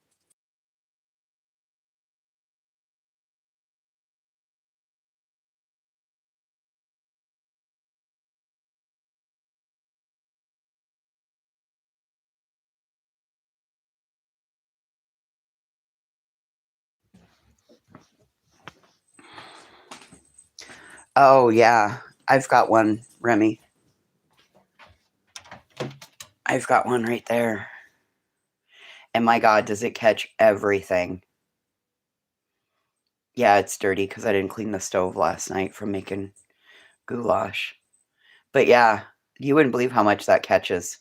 Oh, yeah. I've got one, Remy. I've got one right there. And my God, does it catch everything? Yeah, it's dirty because I didn't clean the stove last night from making goulash. But yeah, you wouldn't believe how much that catches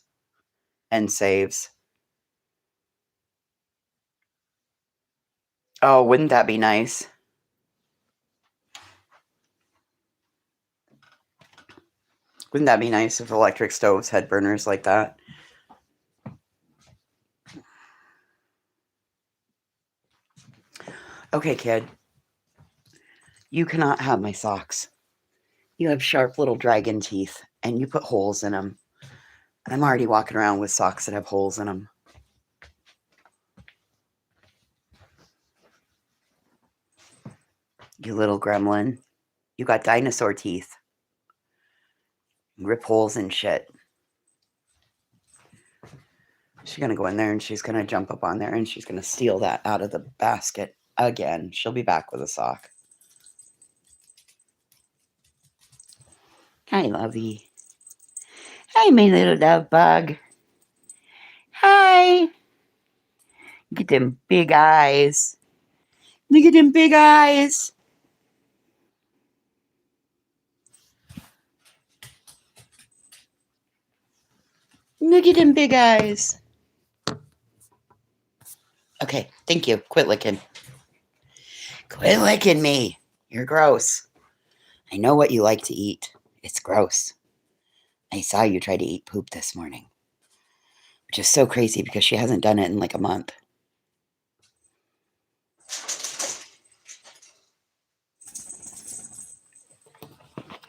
and saves. Oh, wouldn't that be nice? Wouldn't that be nice if electric stoves had burners like that? Okay, kid. You cannot have my socks. You have sharp little dragon teeth, and you put holes in them. And I'm already walking around with socks that have holes in them. You little gremlin. You got dinosaur teeth. Rip holes and shit. She's going to go in there and she's going to jump up on there and she's going to steal that out of the basket again. She'll be back with a sock. Hi, lovey. Hi, my little love bug. Hi. Look at them big eyes. Look at them big eyes. Look at them big eyes. Okay, thank you. Quit licking. Quit licking me. You're gross. I know what you like to eat. It's gross. I saw you try to eat poop this morning, which is so crazy because she hasn't done it in like a month.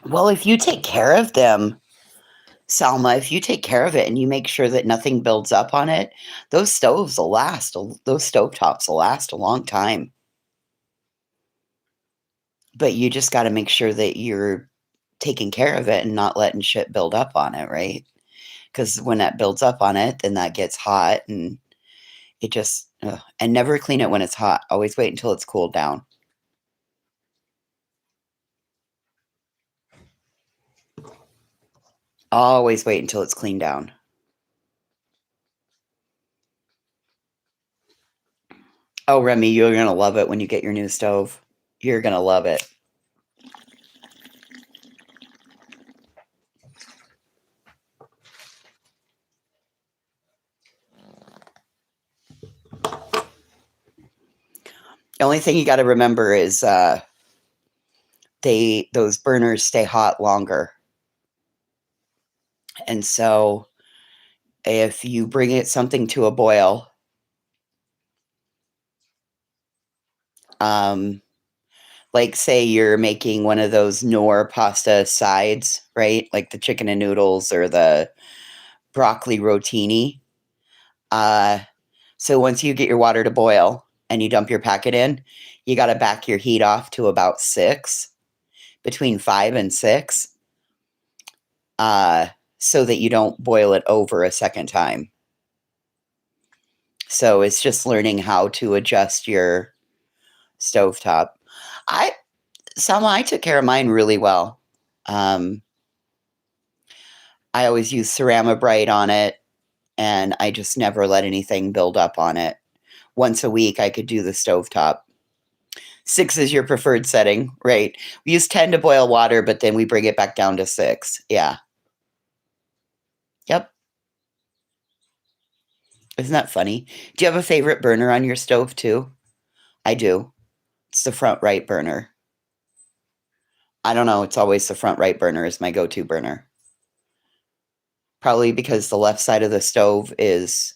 Well, if you take care of them, Salma, if you take care of it and you make sure that nothing builds up on it, those stoves will last. Those stovetops will last a long time. But you just got to make sure that you're taking care of it and not letting shit build up on it, right? Because when that builds up on it, then that gets hot and it just, and never clean it when it's hot. Always wait until it's cooled down. Always wait until it's cleaned down. Oh, Remy, you're going to love it when you get your new stove. You're going to love it. The only thing you got to remember is those burners stay hot longer. And so if you bring it something to a boil, like say you're making one of those Knorr pasta sides, right? Like the chicken and noodles or the broccoli rotini. So once you get your water to boil and you dump your packet in, you got to back your heat off to about 6, between 5 and 6, so that you don't boil it over a second time. So it's just learning how to adjust your stovetop. Selma, I took care of mine really well. I always use Ceramabrite on it, and I just never let anything build up on it. Once a week, I could do the stovetop. 6 is your preferred setting, right? We use 10 to boil water, but then we bring it back down to 6. Yeah. Yep. Isn't that funny? Do you have a favorite burner on your stove too? I do. It's the front right burner. I don't know. It's always the front right burner is my go-to burner. Probably because the left side of the stove is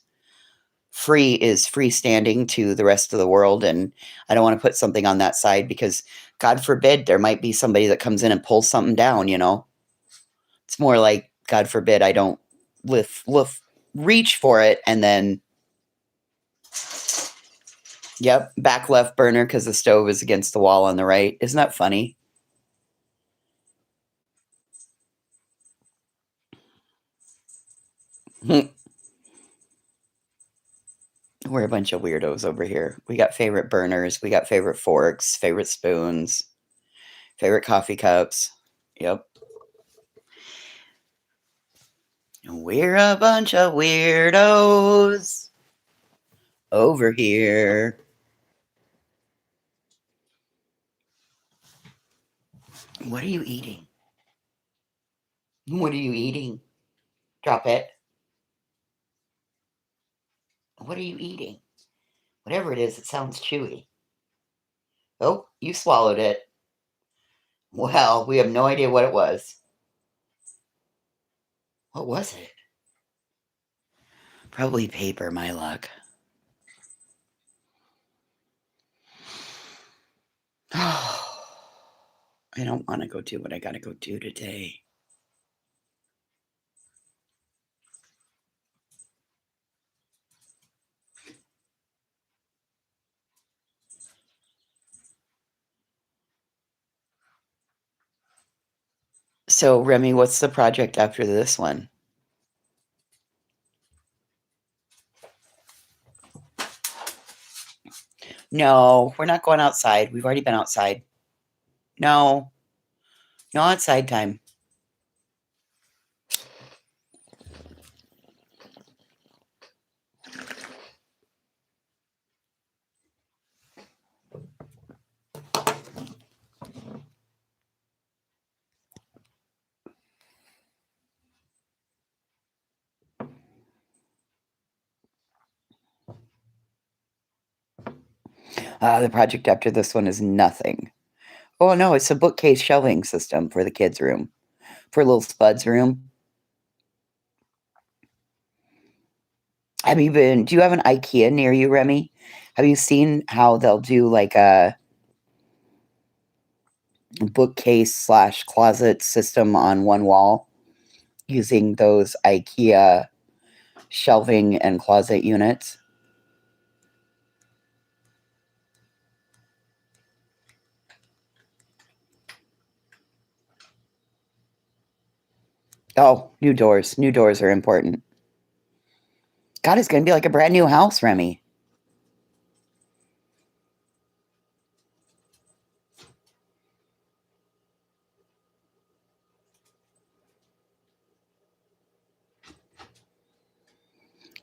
freestanding to the rest of the world, and I don't want to put something on that side because God forbid there might be somebody that comes in and pulls something down, you know. It's more like God forbid I don't reach for it and then yep, back left burner because the stove is against the wall on the right. Isn't that funny? We're a bunch of weirdos over here. We got favorite burners, we got favorite forks, favorite spoons, favorite coffee cups. Yep. We're a bunch of weirdos over here. What are you eating? What are you eating? Drop it. What are you eating? Whatever it is, it sounds chewy. Oh, you swallowed it. Well, we have no idea what it was. What was it? Probably paper, my luck. Oh, I don't want to go do what I got to go do today. So, Remy, what's the project after this one? No, we're not going outside. We've already been outside. No, no outside time. The project after this one is nothing. Oh no, it's a bookcase shelving system for the kids' room, for little Spud's room. Do you have an IKEA near you, Remy? Have you seen how they'll do like a bookcase slash closet system on one wall using those IKEA shelving and closet units? Oh, new doors. New doors are important. God, it's going to be like a brand new house, Remy.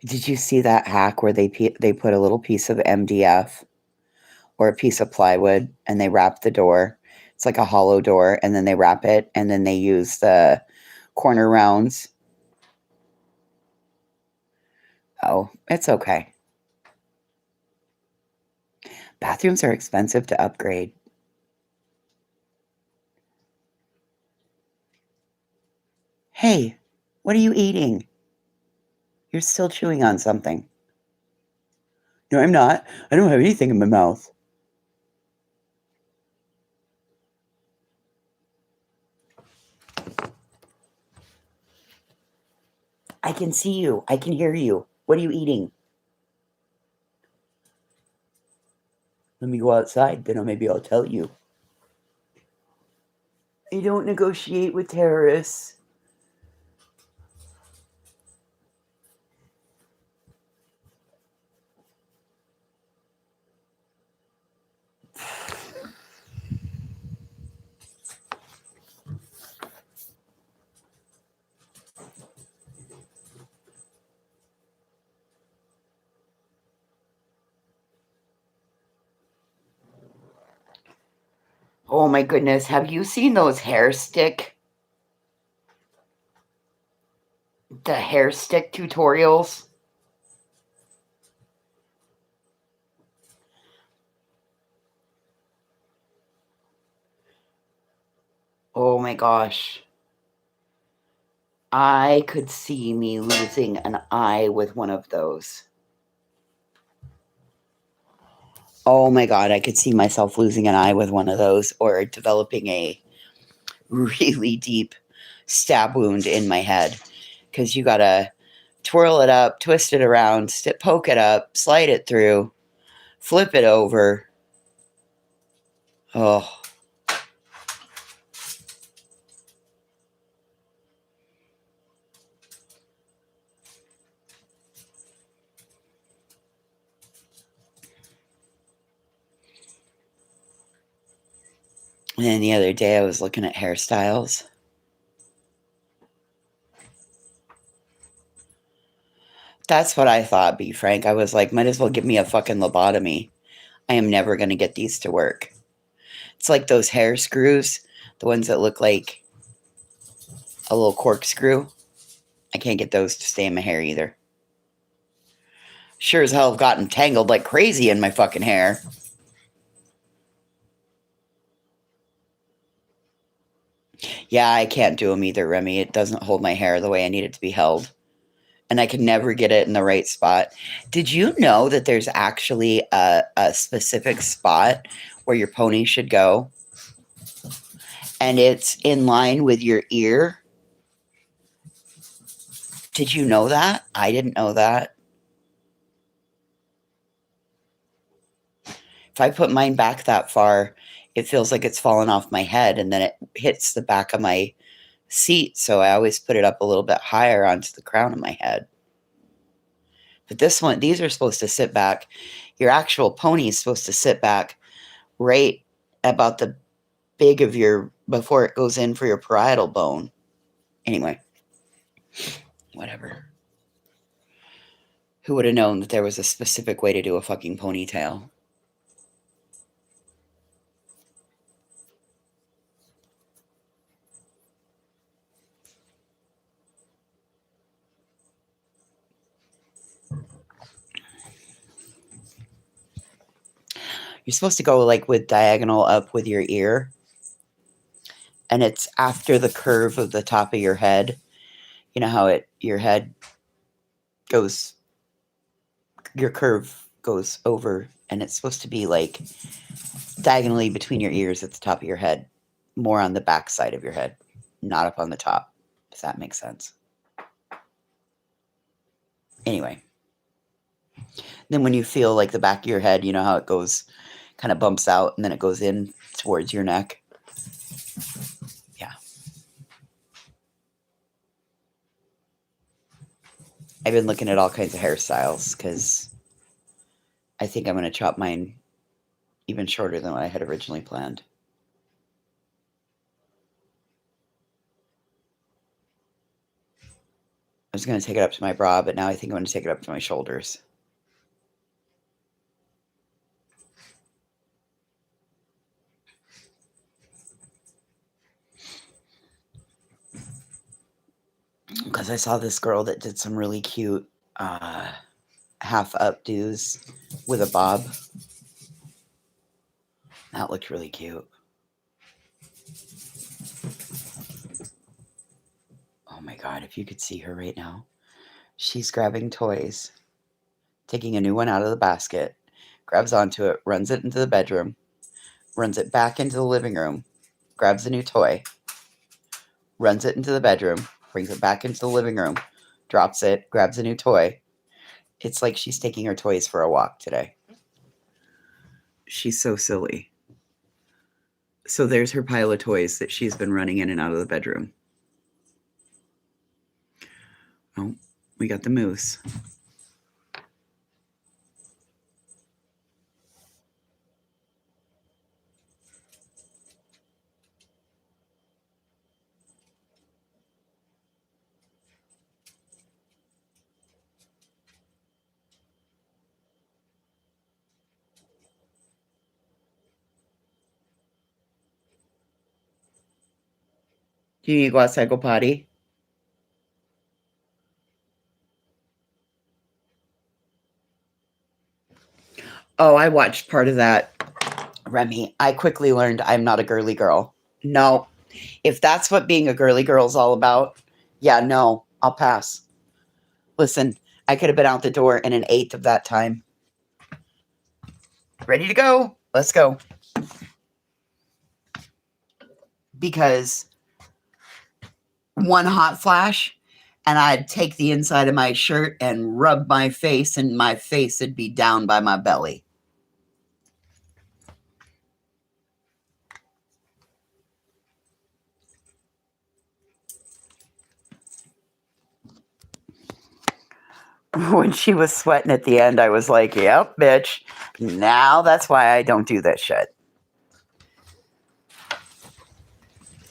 Did you see that hack where they put a little piece of MDF or a piece of plywood and they wrap the door? It's like a hollow door, and then they wrap it, and then they use the corner rounds. Oh, it's okay. Bathrooms are expensive to upgrade. Hey, what are you eating? You're still chewing on something. No, I'm not. I don't have anything in my mouth. I can see you. I can hear you. What are you eating? Let me go outside, then maybe I'll tell you. I don't negotiate with terrorists. Oh my goodness, have you seen those hair stick tutorials? Oh my gosh. I could see me losing an eye with one of those. Oh my God, I could see myself losing an eye with one of those or developing a really deep stab wound in my head because you gotta twirl it up, twist it around, poke it up, slide it through, flip it over. Oh. And then the other day I was looking at hairstyles. That's what I thought, be frank. I was like, might as well give me a fucking lobotomy. I am never going to get these to work. It's like those hair screws, the ones that look like a little corkscrew. I can't get those to stay in my hair either. Sure as hell have gotten tangled like crazy in my fucking hair. Yeah, I can't do them either, Remy. It doesn't hold my hair the way I need it to be held. And I can never get it in the right spot. Did you know that there's actually a specific spot where your pony should go? And it's in line with your ear? Did you know that? I didn't know that. If I put mine back that far, it feels like it's fallen off my head and then it hits the back of my seat. So I always put it up a little bit higher onto the crown of my head. But this one, these are supposed to sit back. Your actual pony is supposed to sit back right about the big of your, before it goes in for your parietal bone. Anyway, whatever. Who would have known that there was a specific way to do a fucking ponytail? You're supposed to go like with diagonal up with your ear, and it's after the curve of the top of your head. You know how your head goes, your curve goes over, and it's supposed to be like diagonally between your ears at the top of your head, more on the back side of your head, not up on the top. Does that make sense? Anyway, then when you feel like the back of your head, you know how it goes, kind of bumps out, and then it goes in towards your neck. Yeah. I've been looking at all kinds of hairstyles because I think I'm going to chop mine even shorter than what I had originally planned. I was going to take it up to my bra, but now I think I'm going to take it up to my shoulders. Because I saw this girl that did some really cute half updos with a bob. That looked really cute. Oh my god, if you could see her right now. She's grabbing toys, taking a new one out of the basket, grabs onto it, runs it into the bedroom, runs it back into the living room, grabs a new toy, runs it into the bedroom, brings it back into the living room, drops it, grabs a new toy. It's like she's taking her toys for a walk today. She's so silly. So there's her pile of toys that she's been running in and out of the bedroom. Oh, we got the moose. Do you need to go outside, go potty? Oh, I watched part of that, Remy. I quickly learned I'm not a girly girl. No. If that's what being a girly girl is all about, yeah, no, I'll pass. Listen, I could have been out the door in an eighth of that time. Ready to go. Let's go. Because one hot flash, and I'd take the inside of my shirt and rub my face, and my face would be down by my belly. When she was sweating at the end, I was like, yep, bitch. Now that's why I don't do that shit.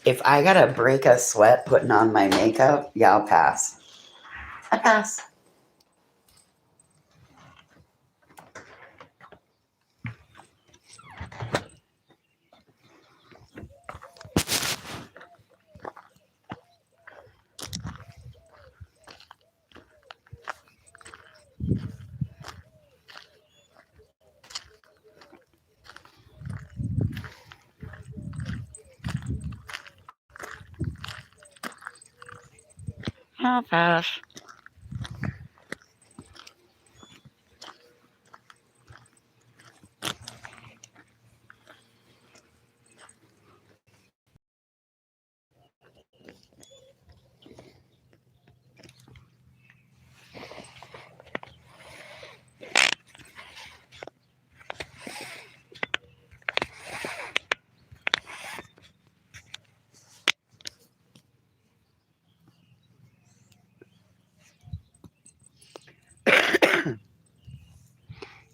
If I gotta break a sweat putting on my makeup, yeah, I'll pass. I pass. I'll pass.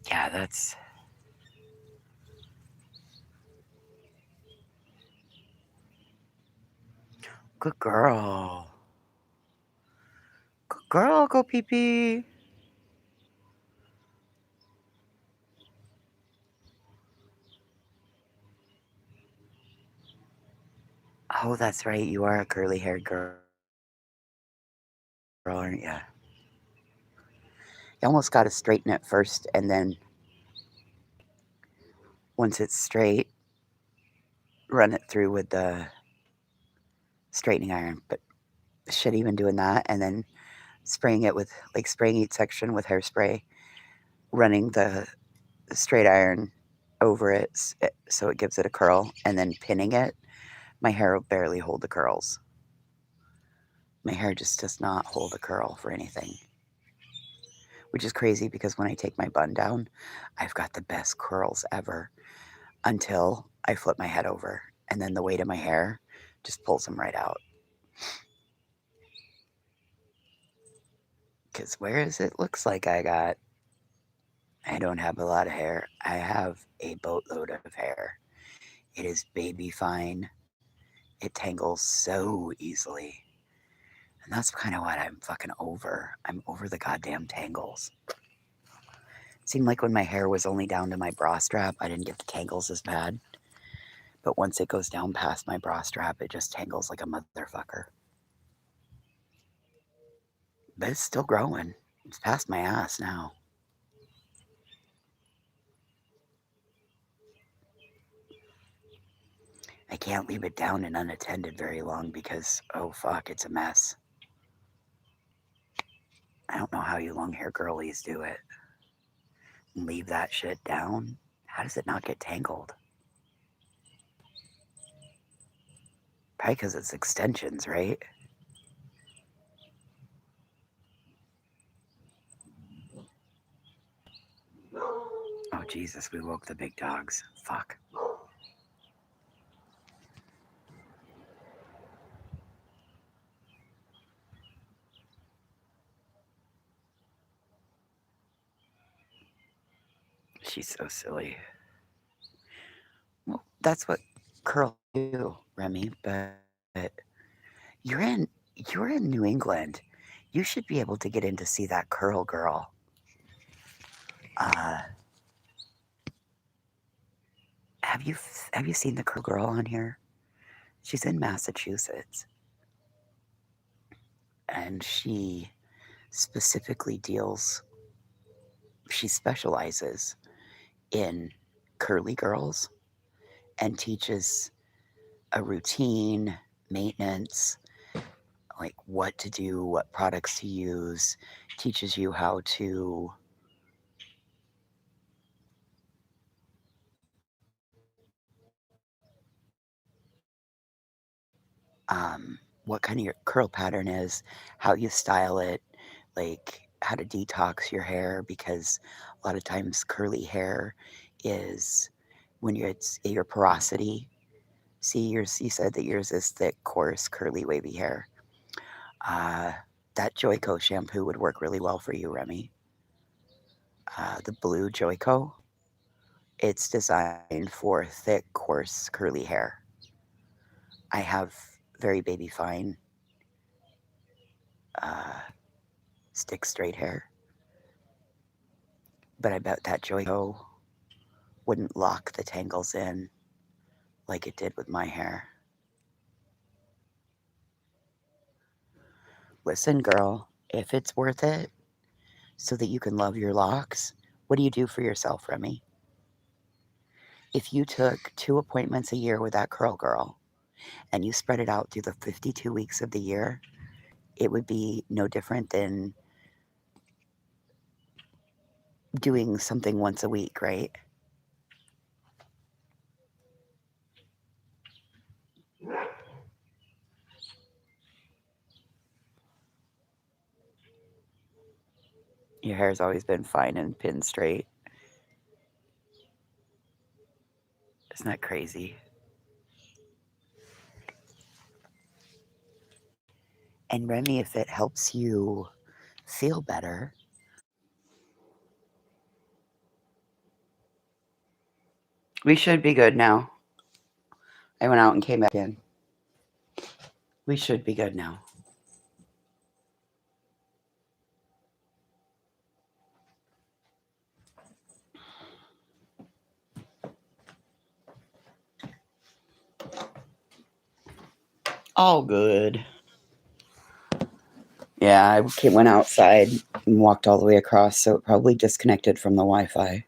Yeah, that's good girl. Good girl, go pee pee. Oh, that's right. You are a curly haired girl, aren't you? You almost got to straighten it first and then once it's straight, run it through with the straightening iron. But shit, even doing that and then spraying it with, like, spraying each section with hairspray, running the straight iron over it so it gives it a curl, and then pinning it, my hair will barely hold the curls. My hair just does not hold a curl for anything, which is crazy because when I take my bun down, I've got the best curls ever until I flip my head over, and then the weight of my hair just pulls them right out. Because whereas it looks like I don't have a lot of hair, I have a boatload of hair. It is baby fine. It tangles so easily. And that's kind of what I'm fucking over. I'm over the goddamn tangles. It seemed like when my hair was only down to my bra strap, I didn't get the tangles as bad. But once it goes down past my bra strap, it just tangles like a motherfucker. But it's still growing. It's past my ass now. I can't leave it down and unattended very long because, oh fuck, it's a mess. I don't know how you long hair girlies do it. Leave that shit down. How does it not get tangled? Probably because it's extensions, right? Oh, Jesus, we woke the big dogs. Fuck. She's so silly. Well, that's what curls do, Remy, but you're in you're in New England. You should be able to get in to see that curl girl. Uh, have you have you seen the curl girl on here? She's in Massachusetts, and she specifically deals. She specializes in curly girls and teaches a routine, maintenance, like what to do, what products to use, teaches you how to what kind of your curl pattern is, how you style it, like how to detox your hair because a lot of times curly hair is when you're it's your porosity. See, yours, you said that yours is thick, coarse, curly, wavy hair. Uh, that Joico shampoo would work really well for you, Remy. The blue Joico, it's designed for thick, coarse, curly hair. I have very baby fine uh, stick straight hair, but I bet that Joico wouldn't lock the tangles in like it did with my hair. Listen, girl, if it's worth it so that you can love your locks, what do you do for yourself, Remy? If you took 2 appointments a year with that curl girl and you spread it out through the 52 weeks of the year, it would be no different than doing something once a week, right? Your hair's always been fine and pinned straight. Isn't that crazy? And Remy, if it helps you feel better, we should be good now. I went out and came back in. We should be good now. All good. Yeah, I went outside and walked all the way across, so it probably disconnected from the Wi Fi.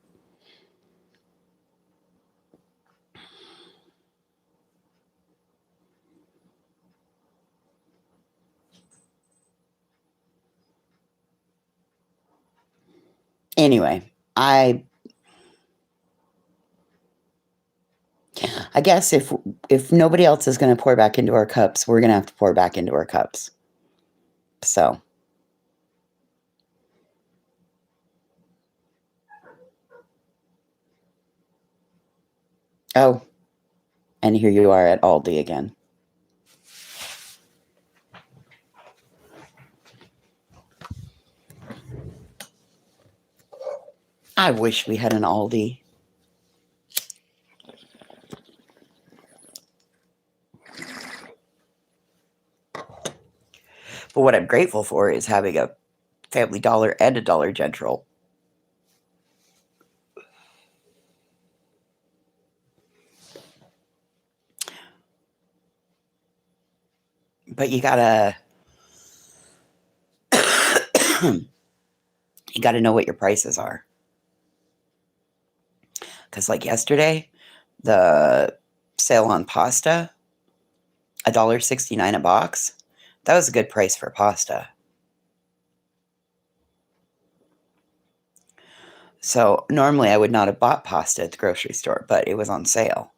Anyway, I guess if nobody else is going to pour back into our cups, we're going to have to pour back into our cups. So, oh, and here you are at Aldi again. I wish we had an Aldi. But what I'm grateful for is having a Family Dollar and a Dollar General. But you gotta you gotta know what your prices are. Because like yesterday, the sale on pasta, $1.69 a box. That was a good price for pasta. So normally I would not have bought pasta at the grocery store, but it was on sale.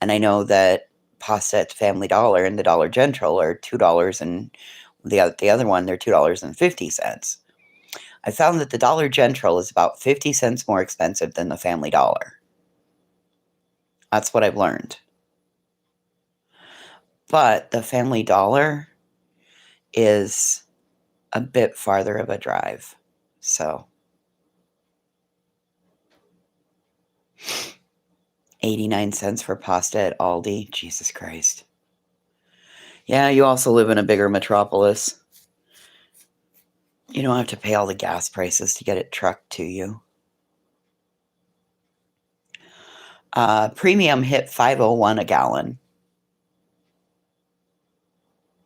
And I know that pasta at the Family Dollar and the Dollar General are $2, and the other one they're $2.50. I found that the Dollar General is about 50 cents more expensive than the Family Dollar. That's what I've learned. But the Family Dollar is a bit farther of a drive. So 89 cents for pasta at Aldi. Jesus Christ. Yeah, you also live in a bigger metropolis. You don't have to pay all the gas prices to get it trucked to you. Premium hit $5.01 a gallon.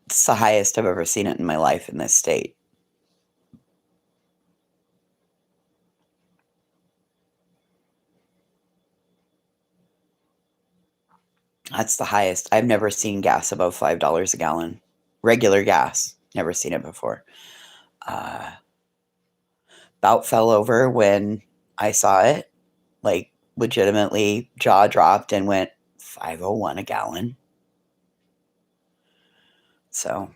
It's the highest I've ever seen it in my life in this state. That's the highest. I've never seen gas above $5 a gallon. Regular gas. Never seen it before. About fell over when I saw it. Like, legitimately, jaw dropped and went, 5.01 a gallon. So,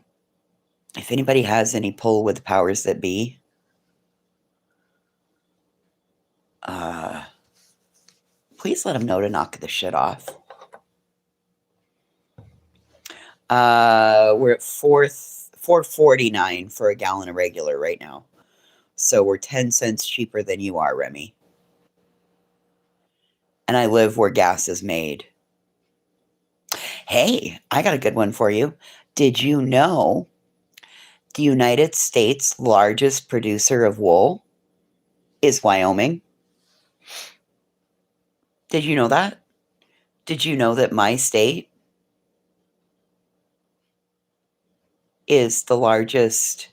if anybody has any pull with the powers that be, please let them know to knock this shit off. We're at $4.49 for a gallon of regular right now. So we're 10 cents cheaper than you are, Remy. And I live where gas is made. Hey, I got a good one for you. Did you know the United States' largest producer of wool is Wyoming? Did you know that? Did you know that my state is the largest?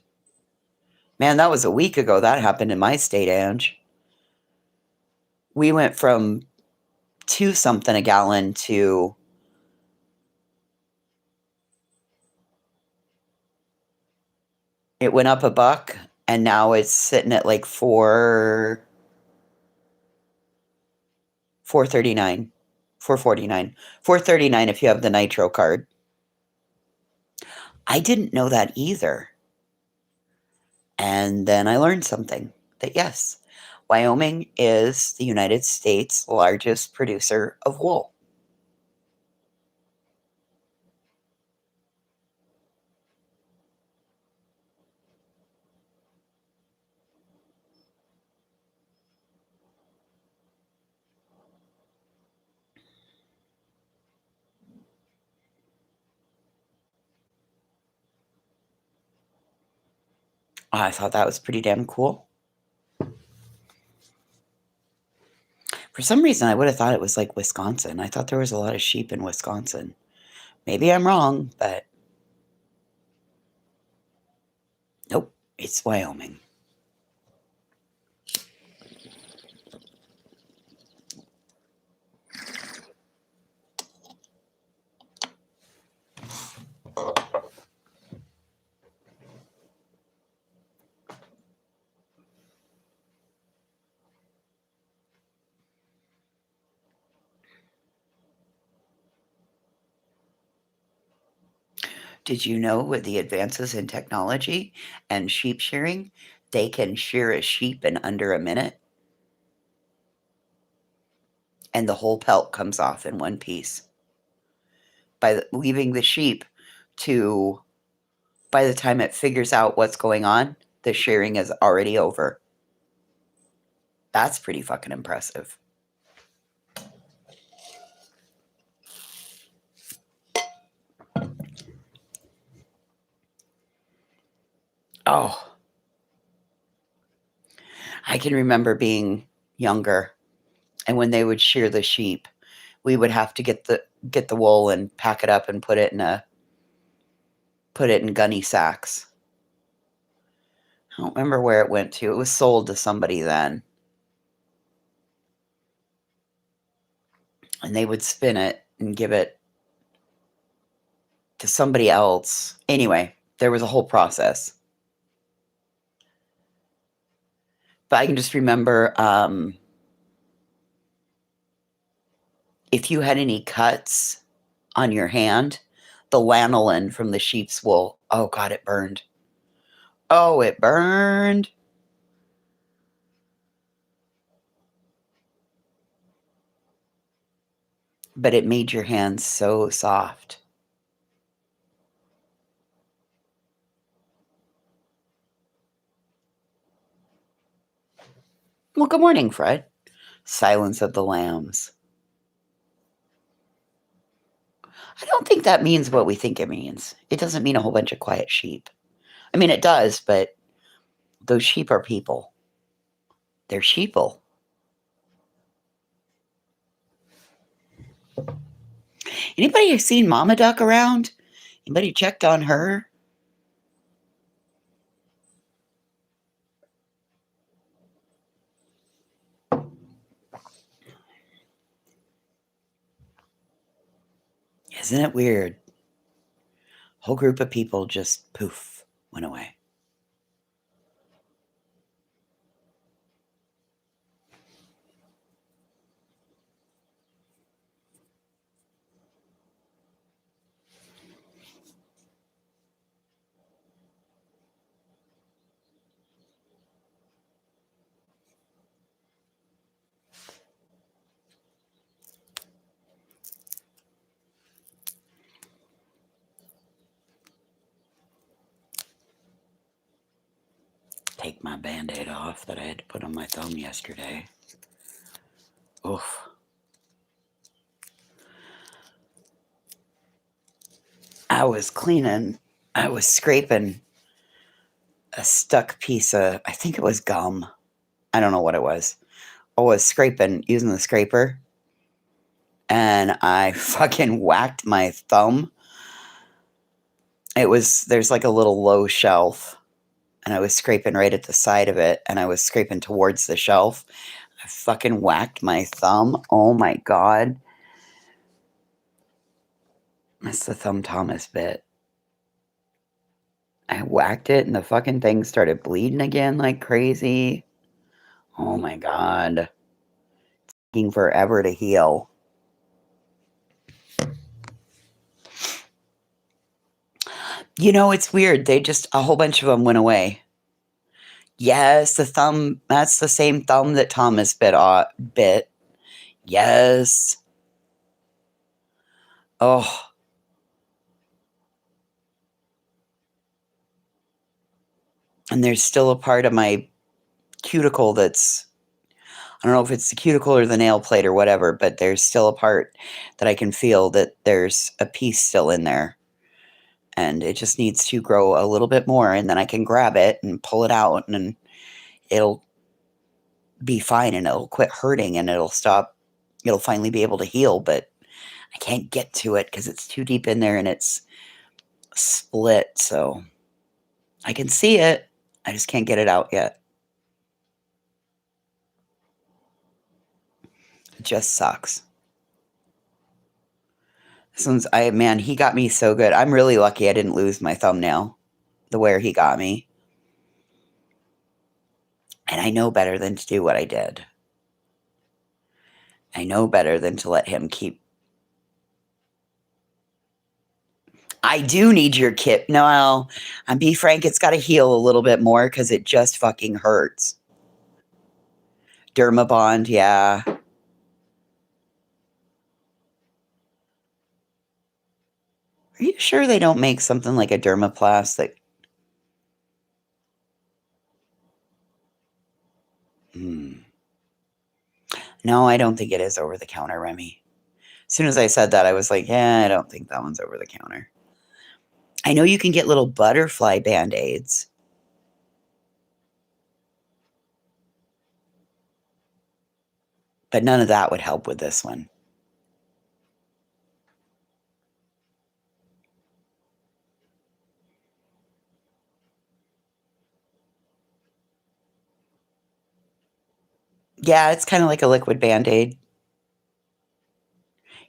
Man, that was a week ago. That happened in my state, Ange. We went from 2 something a gallon to it went up a buck, and now it's sitting at like 439, 449, 439 if you have the nitro card. I didn't know that either. And then I learned something that yes, Wyoming is the United States' largest producer of wool. I thought that was pretty damn cool. For some reason, I would have thought it was like Wisconsin. I thought there was a lot of sheep in Wisconsin. Maybe I'm wrong, but nope, it's Wyoming. Did you know with the advances in technology and sheep shearing, they can shear a sheep in under a minute and the whole pelt comes off in one piece? Leaving the sheep to, by the time it figures out what's going on, the shearing is already over. That's pretty fucking impressive. Oh, I can remember being younger, and when they would shear the sheep, we would have to get the wool and pack it up and put it in gunny sacks. I don't remember where it went to. It was sold to somebody then. And they would spin it and give it to somebody else. Anyway, there was a whole process. But I can just remember if you had any cuts on your hand, the lanolin from the sheep's wool, oh God, it burned. Oh, it burned. But it made your hands so soft. Well, good morning, Fred. Silence of the Lambs. I don't think that means what we think it means. It doesn't mean a whole bunch of quiet sheep. I mean, it does, but those sheep are people. They're sheeple. Anybody seen Mama Duck around? Anybody checked on her? Isn't it weird? Whole group of people just poof, went away. Take my Band-Aid off that I had to put on my thumb yesterday. Oof. I was scraping a stuck piece of, I think it was gum. I don't know what it was. I was scraping using the scraper, and I fucking whacked my thumb. There's like a little low shelf, and I was scraping right at the side of it, and I was scraping towards the shelf. I fucking whacked my thumb. Oh my God. That's the thumb Thomas bit. I whacked it and the fucking thing started bleeding again like crazy. Oh my God. It's taking forever to heal. You know, it's weird. A whole bunch of them went away. Yes, that's the same thumb that Thomas bit. Yes. Oh. And there's still a part of my cuticle that's, I don't know if it's the cuticle or the nail plate or whatever, but there's still a part that I can feel that there's a piece still in there. And it just needs to grow a little bit more, and then I can grab it and pull it out, and it'll be fine, and it'll quit hurting, and it'll finally be able to heal, but I can't get to it because it's too deep in there and it's split. So I can see it. I just can't get it out yet. It just sucks. Man, he got me so good. I'm really lucky I didn't lose my thumbnail the way he got me. And I know better than to do what I did. I know better than to let him keep. I do need your kit. No, I'll be frank, it's got to heal a little bit more because it just fucking hurts. Dermabond, yeah. Are you sure they don't make something like a Dermaplast that... No, I don't think it is over the counter, Remy. As soon as I said that, I was like, yeah, I don't think that one's over the counter. I know you can get little butterfly Band-Aids. But none of that would help with this one. Yeah, it's kind of like a liquid Band-Aid.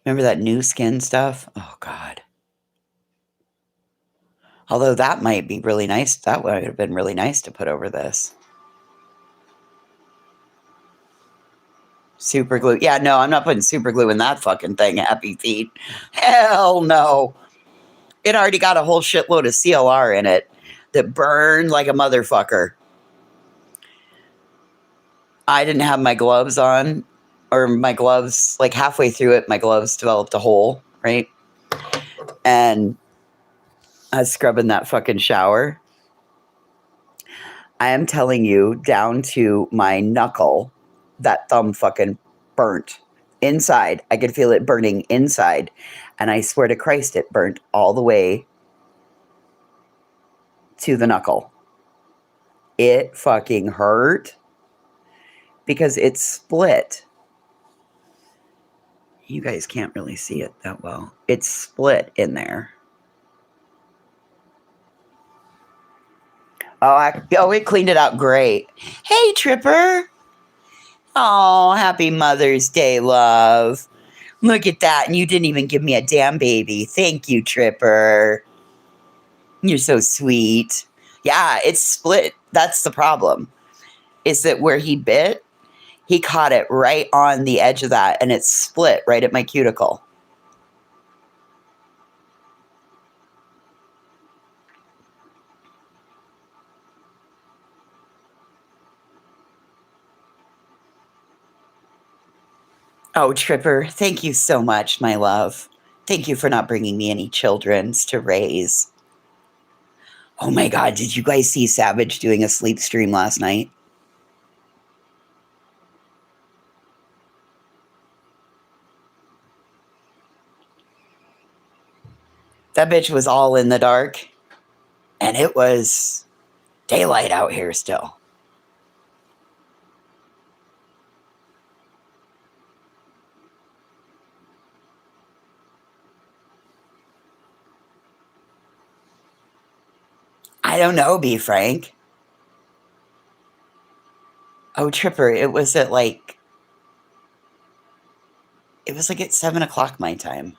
Remember that new skin stuff? Oh, God. Although that might be really nice. That would have been really nice to put over this. Super glue. Yeah, no, I'm not putting super glue in that fucking thing, Happy Feet. Hell no. It already got a whole shitload of CLR in it that burned like a motherfucker. I didn't have my gloves on, or my gloves, like halfway through it, my gloves developed a hole, right? And I was scrubbing that fucking shower. I am telling you, down to my knuckle, that thumb fucking burnt inside. I could feel it burning inside. And I swear to Christ, it burnt all the way to the knuckle. It fucking hurt because it's split. You guys can't really see it that well. It's split in there. Oh, it cleaned it out great. Hey, Tripper. Oh, happy Mother's Day, love. Look at that. And you didn't even give me a damn baby. Thank you, Tripper. You're so sweet. Yeah, it's split. That's the problem. Is that where he bit? He caught it right on the edge of that, and it's split right at my cuticle. Oh, Tripper, thank you so much, my love. Thank you for not bringing me any childrens to raise. Oh my God, did you guys see Savage doing a sleep stream last night? That bitch was all in the dark, and it was daylight out here still. I don't know, be frank. Oh, Tripper, it was at 7 o'clock my time.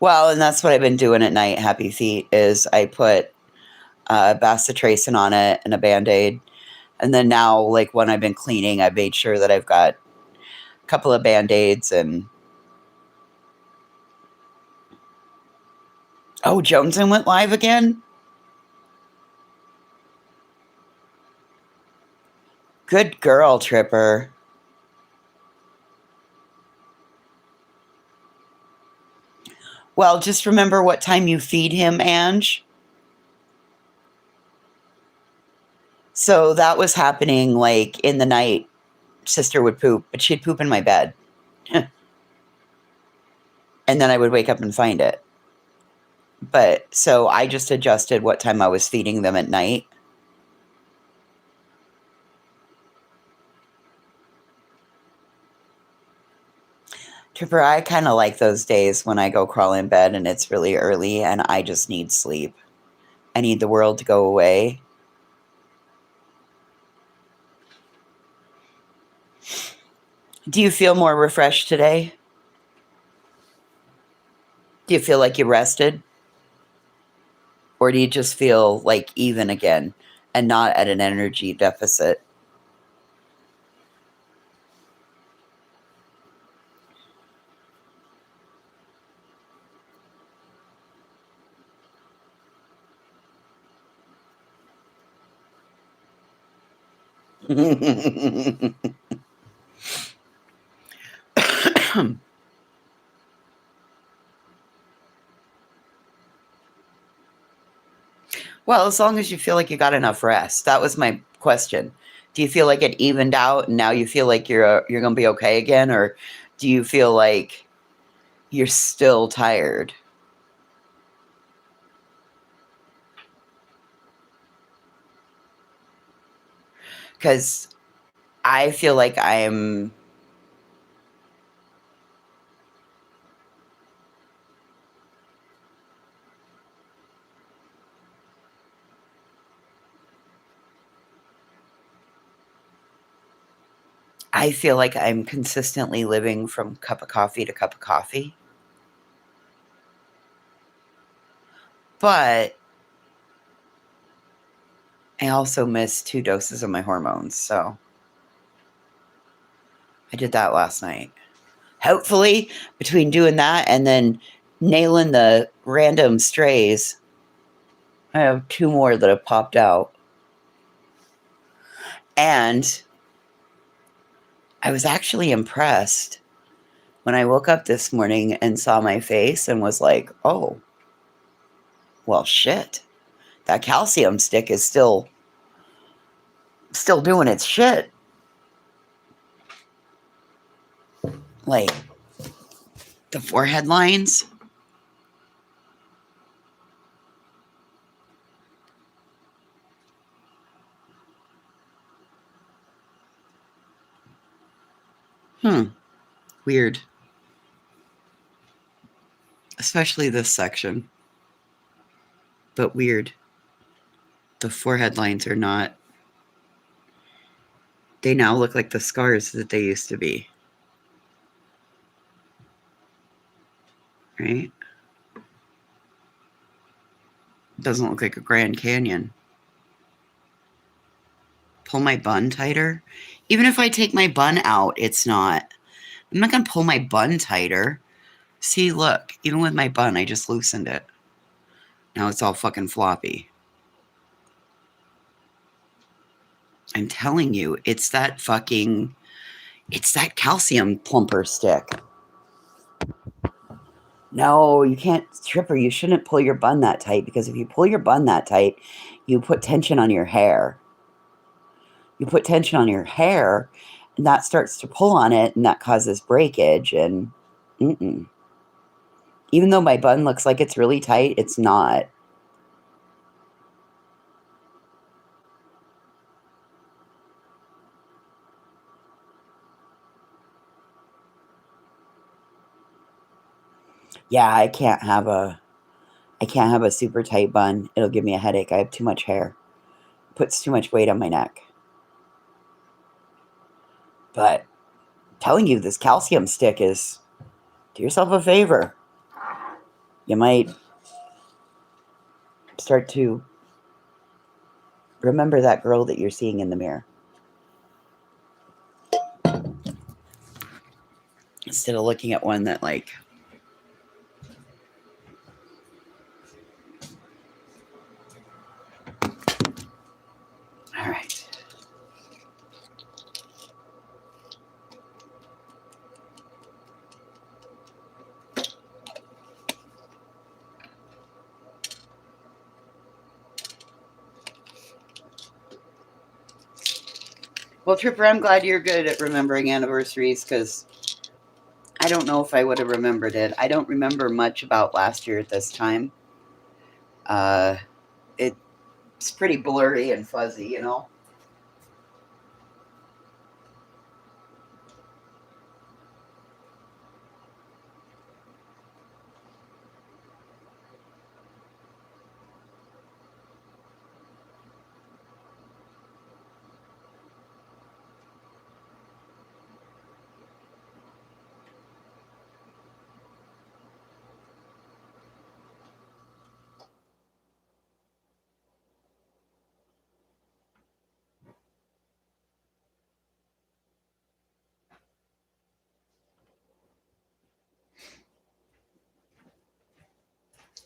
Well, and that's what I've been doing at night, Happy Feet, is I put bacitracin on it and a Band-Aid. And then now, like, when I've been cleaning, I've made sure that I've got a couple of Band-Aids and... Oh, Joneson went live again? Good girl, Tripper. Well, just remember what time you feed him, Ange. So that was happening, like, in the night. Sister would poop, but she'd poop in my bed. And then I would wake up and find it. But, so I just adjusted what time I was feeding them at night. Tripper, I kind of like those days when I go crawl in bed and it's really early and I just need sleep. I need the world to go away. Do you feel more refreshed today? Do you feel like you rested? Or do you just feel like even again and not at an energy deficit? Well, as long as you feel like you got enough rest. That was my question. Do you feel like it evened out and now you feel like you're going to be okay again, or do you feel like you're still tired? Cuz I feel like I feel like I'm consistently living from cup of coffee to cup of coffee. But I also missed 2 doses of my hormones, so I did that last night. Hopefully, between doing that and then nailing the random strays, I have 2 more that have popped out. And I was actually impressed when I woke up this morning and saw my face and was like, oh, well, shit. That calcium stick is still doing its shit. Like the forehead lines. Weird. Especially this section. But weird. The forehead lines are not. They now look like the scars that they used to be. Right? Doesn't look like a Grand Canyon. Pull my bun tighter. Even if I take my bun out, it's not. I'm not going to pull my bun tighter. See, look, even with my bun, I just loosened it. Now it's all fucking floppy. I'm telling you, it's that calcium plumper stick. No, you can't, Tripper, you shouldn't pull your bun that tight, because if you pull your bun that tight, you put tension on your hair. You put tension on your hair, and that starts to pull on it, and that causes breakage, and even though my bun looks like it's really tight, it's not. Yeah, I can't have a super tight bun. It'll give me a headache. I have too much hair. It puts too much weight on my neck. But I'm telling you, this calcium stick is, do yourself a favor. You might start to remember that girl that you're seeing in the mirror. Instead of looking at one that, like, all right. Well, Tripper, I'm glad you're good at remembering anniversaries, because I don't know if I would have remembered it. I don't remember much about last year at this time. It's pretty blurry and fuzzy, you know?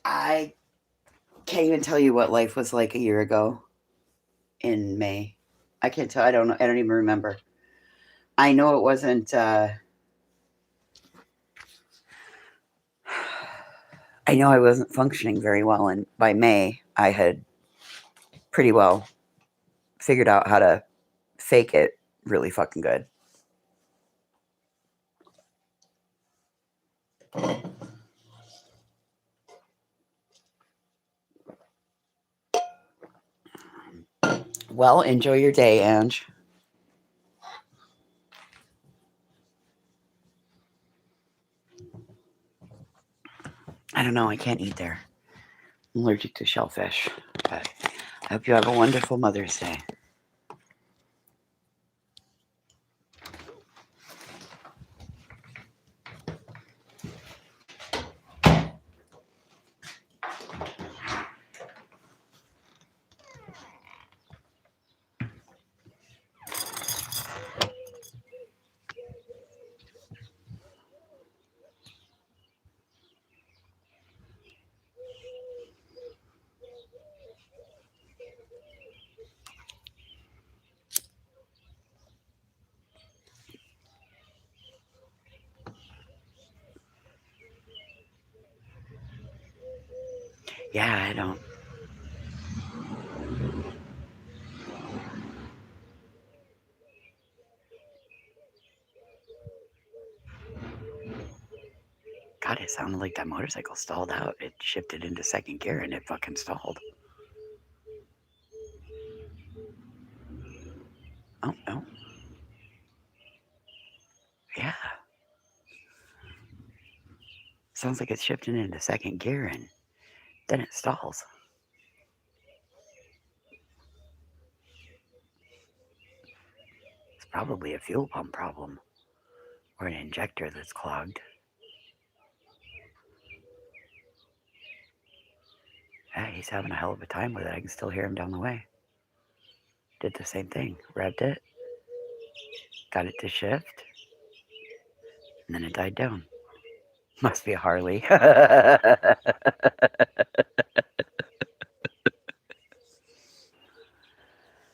I can't even tell you what life was like a year ago in May. I can't tell. I don't know. I don't even remember. I know it wasn't. I know I wasn't functioning very well, and by May, I had pretty well figured out how to fake it really fucking good. Well, enjoy your day, Ange. I don't know. I can't eat there. I'm allergic to shellfish. But I hope you have a wonderful Mother's Day. Yeah, I don't. God, it sounded like that motorcycle stalled out. It shifted into second gear and it fucking stalled. Oh, no. Yeah. Sounds like it's shifting into second gear and then it stalls. It's probably a fuel pump problem or an injector that's clogged. Yeah, he's having a hell of a time with it. I can still hear him down the way. Did the same thing. Revved it, got it to shift, and then it died down. Must be a Harley.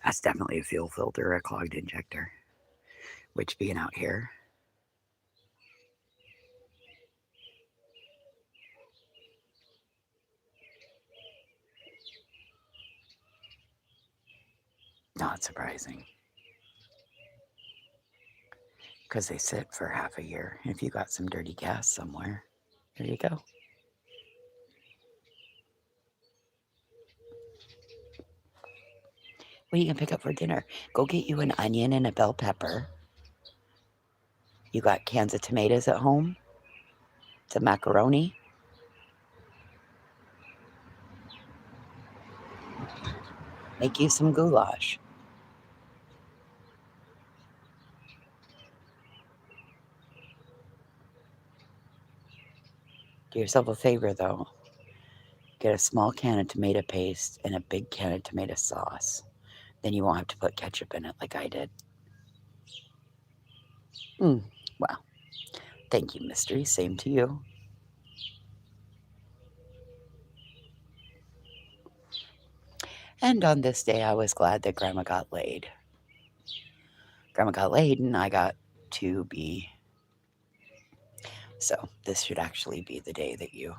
That's definitely a fuel filter, a clogged injector. Which, being out here, not surprising. Because they sit for half a year. If you got some dirty gas somewhere, there you go. What are you going to pick up for dinner? Go get you an onion and a bell pepper. You got cans of tomatoes at home? Some macaroni? Make you some goulash. Do yourself a favor, though. Get a small can of tomato paste and a big can of tomato sauce. Then you won't have to put ketchup in it like I did. Well, thank you, mystery. Same to you. And on this day, I was glad that Grandma got laid. Grandma got laid, and I got to be. So, this should actually be the day that you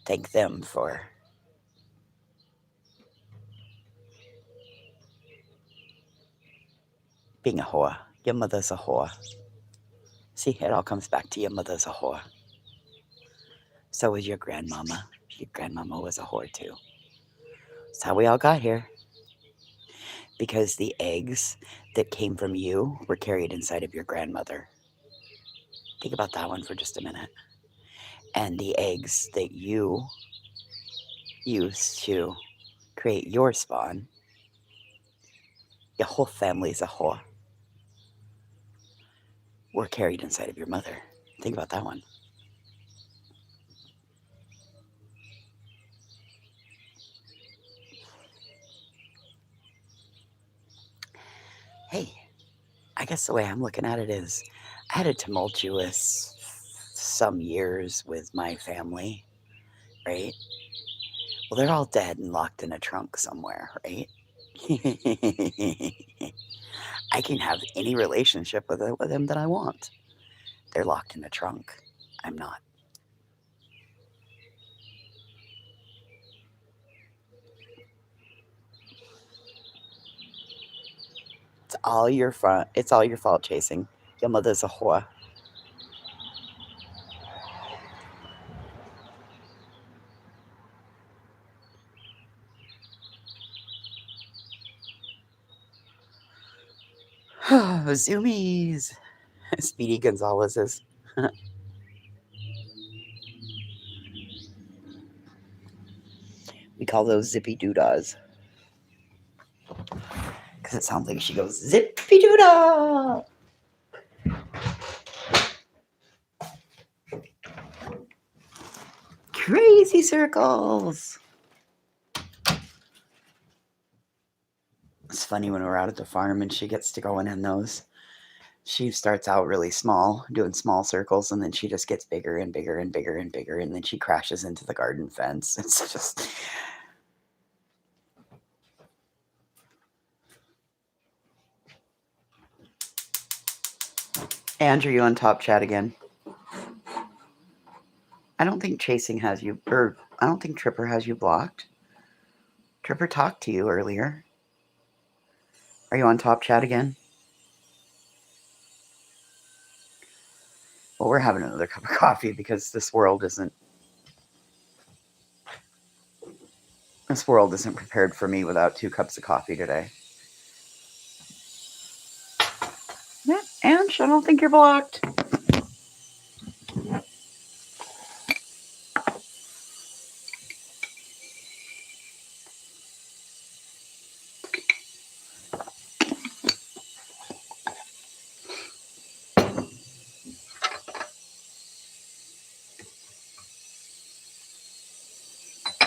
thank them for being a whore. Your mother's a whore. See, it all comes back to your mother's a whore. So was your grandmama. Your grandmama was a whore too. That's how we all got here. Because the eggs that came from you were carried inside of your grandmother. Think about that one for just a minute. And the eggs that you used to create your spawn, your whole family's a whore, were carried inside of your mother. Think about that one. Hey, I guess the way I'm looking at it is I had a tumultuous some years with my family, right? Well, they're all dead and locked in a trunk somewhere, right? I can have any relationship with him that I want. They're locked in a trunk. I'm not. It's all your fault. It's all your fault, Chasing. Your mother's a whore. Zoomies. Speedy Gonzalez's. We call those zippy doodah because it sounds like she goes zippy doodah. Crazy circles. It's funny when we're out at the farm and she gets to going in those. She starts out really small, doing small circles, and then she just gets bigger and bigger and bigger and bigger, and then she crashes into the garden fence. It's just. Andrew, you on Top Chat again? I don't think Chasing has you, or I don't think Tripper has you blocked. Tripper talked to you earlier. Are you on Top Chat again? Well, we're having another cup of coffee because this world isn't prepared for me without 2 cups of coffee today. Yeah, Ange, I don't think you're blocked.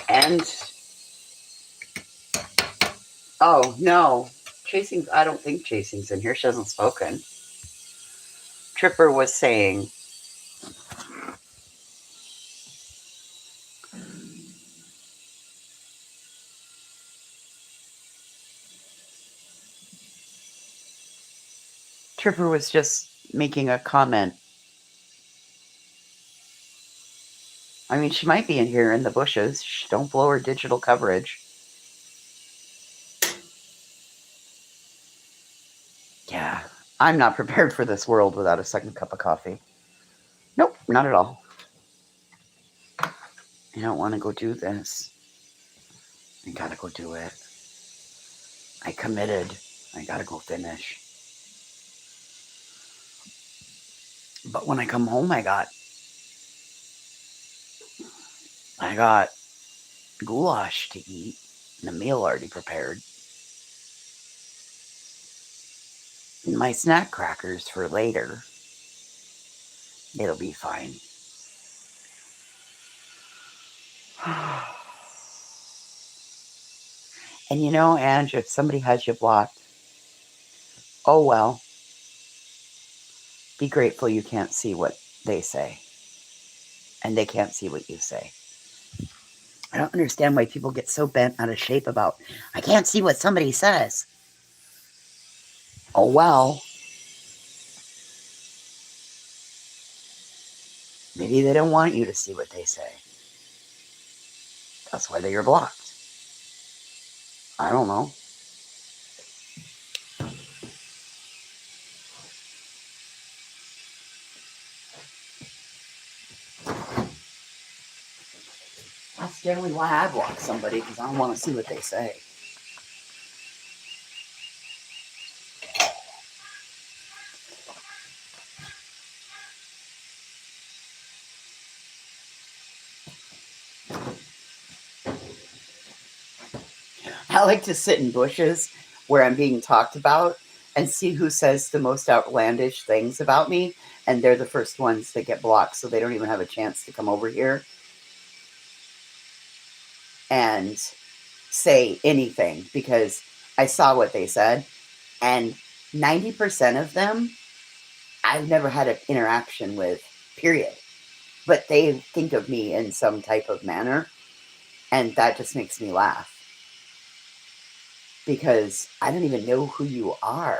And oh no, Chasing. I don't think Chasing's in here. She hasn't spoken. Tripper was saying. Tripper was just making a comment. I mean, she might be in here in the bushes. Shh, don't blow her digital coverage. Yeah, I'm not prepared for this world without a second cup of coffee. Nope, not at all. I don't want to go do this. I gotta go do it. I committed. I gotta go finish. But when I come home, I got goulash to eat and a meal already prepared. And my snack crackers for later. It'll be fine. And you know, Ange, if somebody has you blocked, oh well. Be grateful you can't see what they say. And they can't see what you say. I don't understand why people get so bent out of shape about, I can't see what somebody says. Oh well. Maybe they don't want you to see what they say. That's why they are blocked. I don't know. That's generally why I block somebody, because I don't want to see what they say. I like to sit in bushes where I'm being talked about and see who says the most outlandish things about me, and they're the first ones that get blocked, so they don't even have a chance to come over here and say anything, because I saw what they said, and 90% of them I've never had an interaction with, period. But they think of me in some type of manner, and that just makes me laugh. because I don't even know who you are.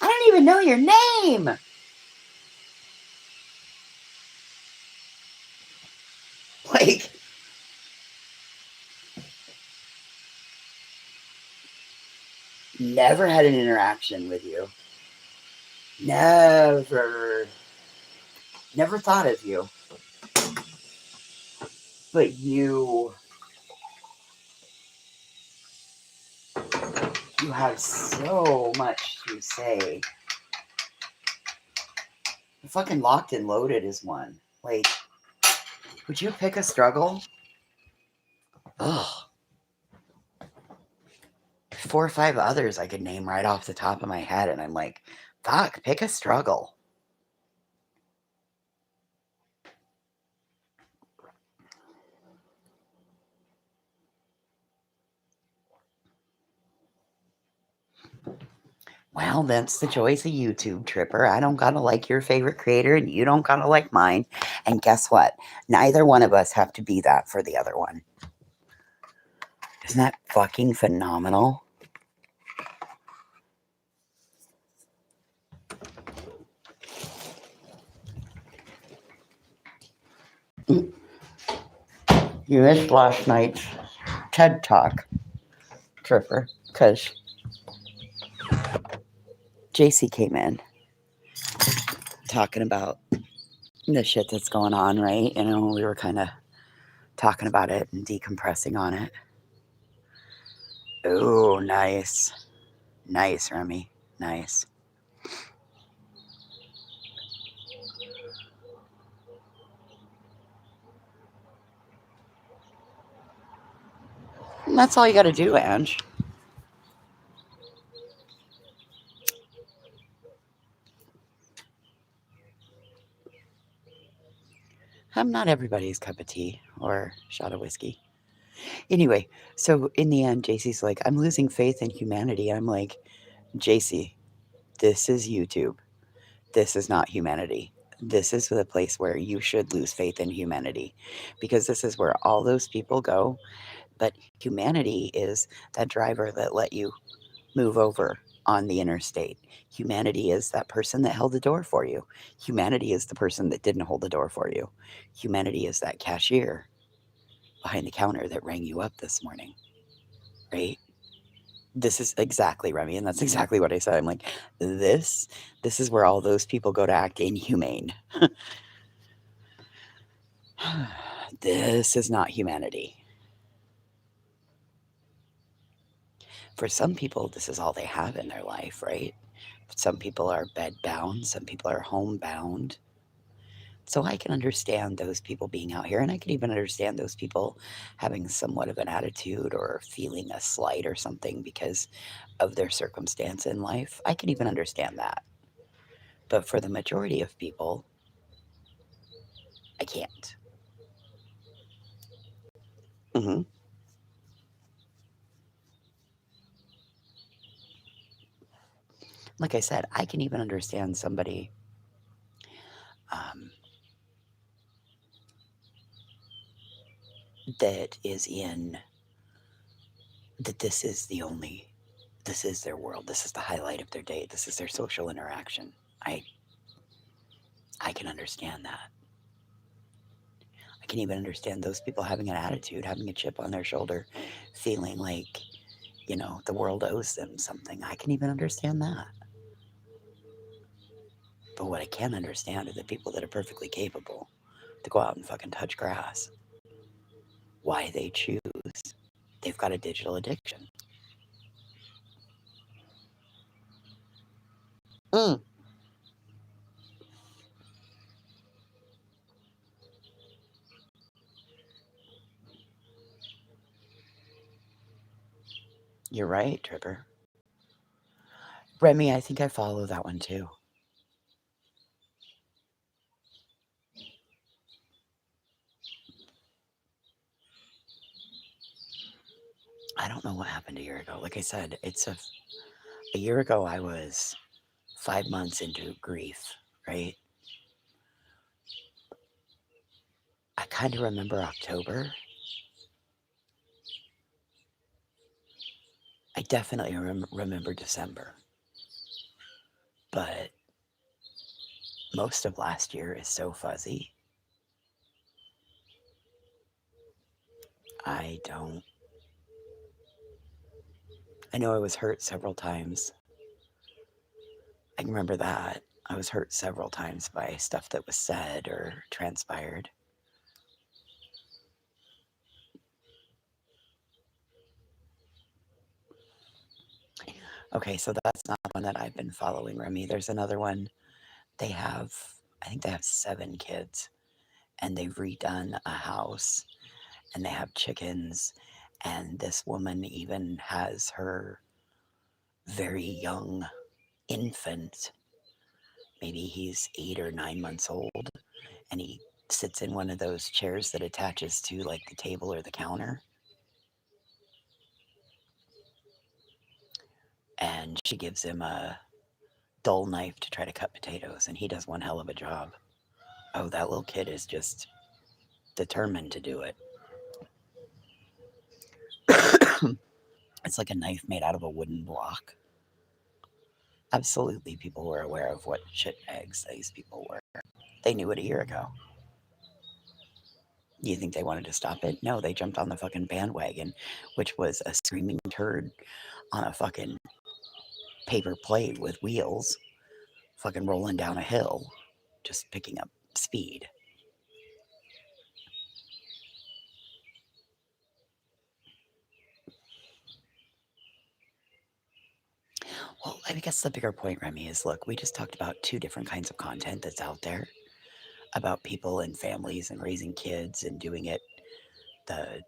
I don't even know your name. Like, never had an interaction with you. Never thought of you. But you have so much to say. Fucking Locked and Loaded is one. Like, would you pick a struggle? Ugh. 4 or 5 others I could name right off the top of my head, and I'm like, fuck, pick a struggle. Well, that's the joys of YouTube, Tripper. I don't gotta like your favorite creator, and you don't gotta like mine. And guess what? Neither one of us have to be that for the other one. Isn't that fucking phenomenal? You missed last night's TED Talk, Tripper, because JC came in talking about the shit that's going on, right? You know, we were kind of talking about it and decompressing on it. Oh, nice. Nice, Remy. Nice. And that's all you got to do, Ange. I'm not everybody's cup of tea or shot of whiskey. Anyway, so in the end, JC's like, I'm losing faith in humanity. I'm like, JC, this is YouTube. This is not humanity. This is the place where you should lose faith in humanity because this is where all those people go. But humanity is that driver that let you move over on the interstate. Humanity is that person that held the door for you. Humanity is the person that didn't hold the door for you. Humanity is that cashier behind the counter that rang you up this morning, right? This is exactly, Remy, and that's exactly what I said. I'm like, this is where all those people go to act inhumane. This is not humanity. For some people, this is all they have in their life, right? Some people are bed bound, some people are homebound. So I can understand those people being out here, and I can even understand those people having somewhat of an attitude or feeling a slight or something because of their circumstance in life. I can even understand that. But for the majority of people, I can't. Hmm. Like I said, I can even understand somebody um, that is in that this is their world. This is the highlight of their day. This is their social interaction. I I can understand that. I can even understand those people having an attitude, having a chip on their shoulder, feeling like, the world owes them something. I can even understand that. But what I can understand are the people that are perfectly capable to go out and fucking touch grass. Why they choose. They've got a digital addiction. Mm, you're right, Tripper. Remy, I think I follow that one too. I don't know what happened a year ago. Like I said, a year ago I was 5 months into grief, right? I kind of remember October. definitely remember December, but most of last year is so fuzzy. I don't. I know I was hurt several times. I can remember that. I was hurt several times by stuff that was said or transpired. Okay, so that's not one that I've been following, Remy. There's another one. They have, I think they have 7 kids, and they've redone a house, and they have chickens, and this woman even has her very young infant. Maybe he's 8 or 9 months old, and he sits in one of those chairs that attaches to like the table or the counter. And she gives him a dull knife to try to cut potatoes, and he does one hell of a job. Oh, that little kid is just determined to do it. It's like a knife made out of a wooden block. Absolutely, people were aware of what shitbags these people were. They knew it a year ago. You think they wanted to stop it? No, they jumped on the fucking bandwagon, which was a screaming turd on a fucking paper plate with wheels, fucking rolling down a hill, just picking up speed. Well, I guess the bigger point, Remy, is look, we just talked about 2 different kinds of content that's out there about people and families and raising kids and doing it the,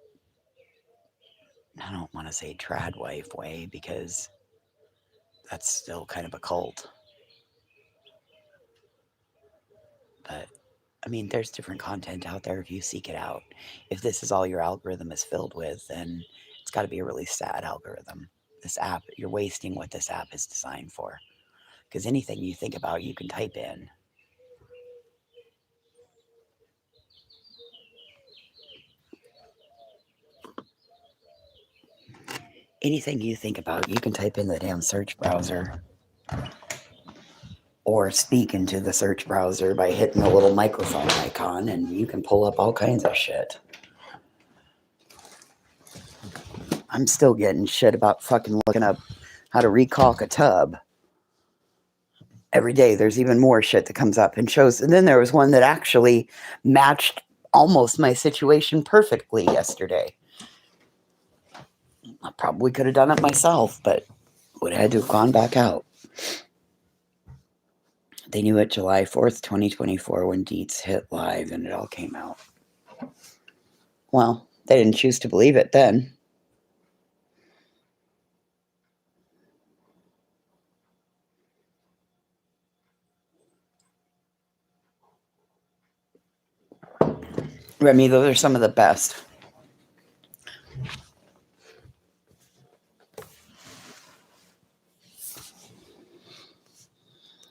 I don't want to say trad wife way because that's still kind of a cult. But I mean, there's different content out there if you seek it out. If this is all your algorithm is filled with, then it's got to be a really sad algorithm. This app, you're wasting what this app is designed for. Because anything you think about, you can type in. Anything you think about, you can type in the damn search browser or speak into the search browser by hitting the little microphone icon, and you can pull up all kinds of shit. I'm still getting shit about fucking looking up how to recaulk a tub. Every day there's even more shit that comes up and shows. And then there was one that actually matched almost my situation perfectly yesterday. I probably could have done it myself, but would have had to have gone back out. They knew it July 4th, 2024 when Deets hit live and it all came out. Well, they didn't choose to believe it then. Remy, those are some of the best.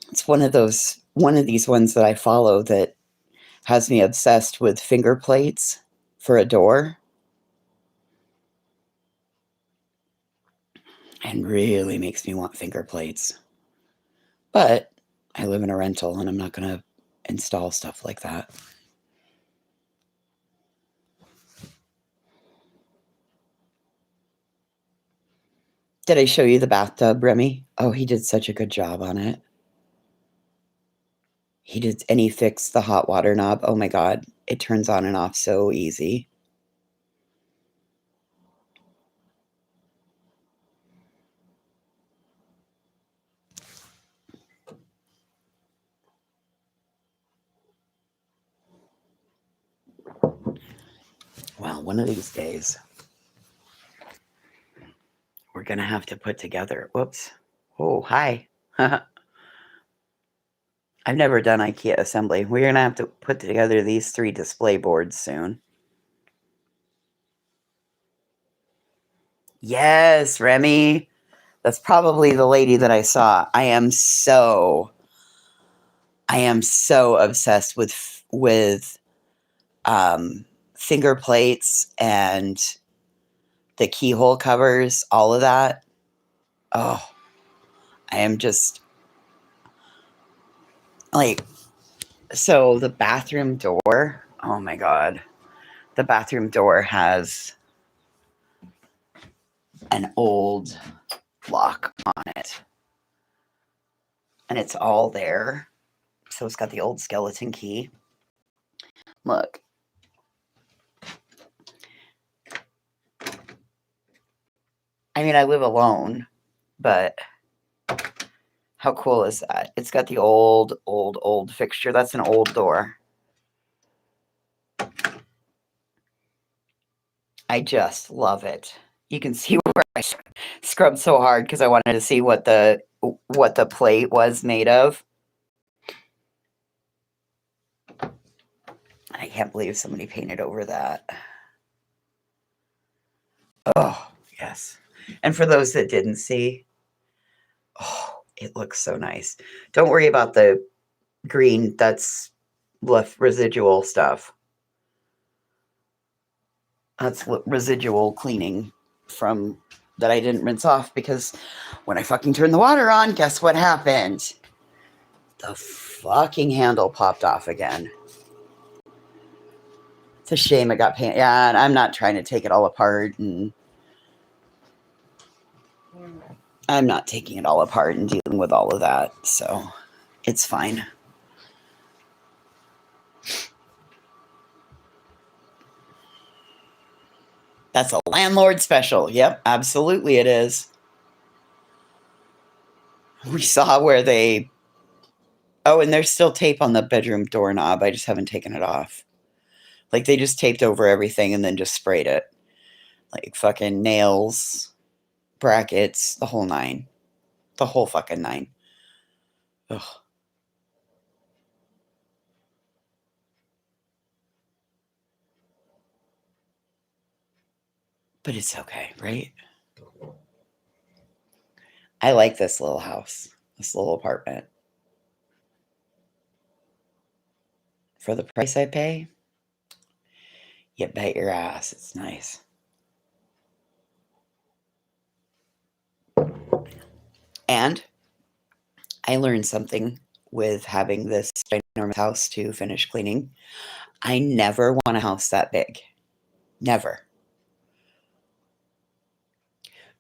It's one of these ones that I follow that has me obsessed with finger plates for a door. And really makes me want finger plates. But I live in a rental and I'm not going to install stuff like that. Did I show you the bathtub, Remy? Oh, he did such a good job on it. He did, and he fixed the hot water knob. Oh my God, it turns on and off so easy. Well, one of these days, we're going to have to put together, whoops. Oh, hi. I've never done IKEA assembly. We're going to have to put together these 3 display boards soon. Yes, Remy. That's probably the lady that I saw. I am so obsessed with finger plates and the keyhole covers, all of that. Oh, I am just like, so the bathroom door, oh my God. The bathroom door has an old lock on it, and it's all there. So it's got the old skeleton key. Look. I mean, I live alone, but how cool is that? It's got the old fixture. That's an old door. I just love it. You can see where I scrubbed so hard because I wanted to see what the plate was made of. I can't believe somebody painted over that. Oh, yes. And for those that didn't see, oh, it looks so nice. Don't worry about the green. That's left residual stuff. That's residual cleaning from that I didn't rinse off because when I fucking turned the water on, guess what happened? The fucking handle popped off again. It's a shame it got painted. Yeah, and I'm not trying to take it all apart, and I'm not taking it all apart and dealing with all of that, so it's fine. That's a landlord special. Yep, absolutely it is. We saw where they... Oh, and there's still tape on the bedroom doorknob. I just haven't taken it off. Like, they just taped over everything and then just sprayed it. Like, fucking nails, brackets, the whole nine. The whole fucking nine. Ugh. But it's okay, right? I like this little house, this little apartment. For the price I pay, you bet your ass it's nice. And I learned something with having this ginormous house to finish cleaning. I never want a house that big. Never.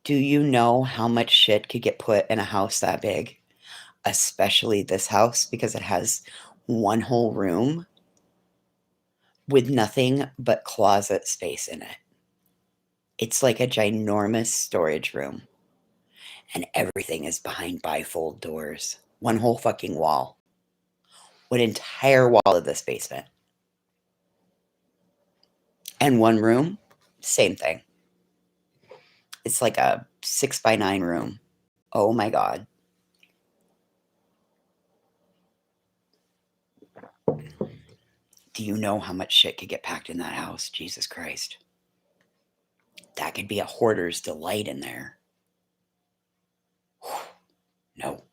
Do you know how much shit could get put in a house that big? Especially this house, because it has one whole room with nothing but closet space in it. It's like a ginormous storage room, and everything is behind bifold doors. One whole fucking wall. One entire wall of this basement. And one room, same thing. It's like a 6x9 room. Oh my God. Do you know how much shit could get packed in that house? Jesus Christ. That could be a hoarder's delight in there. No.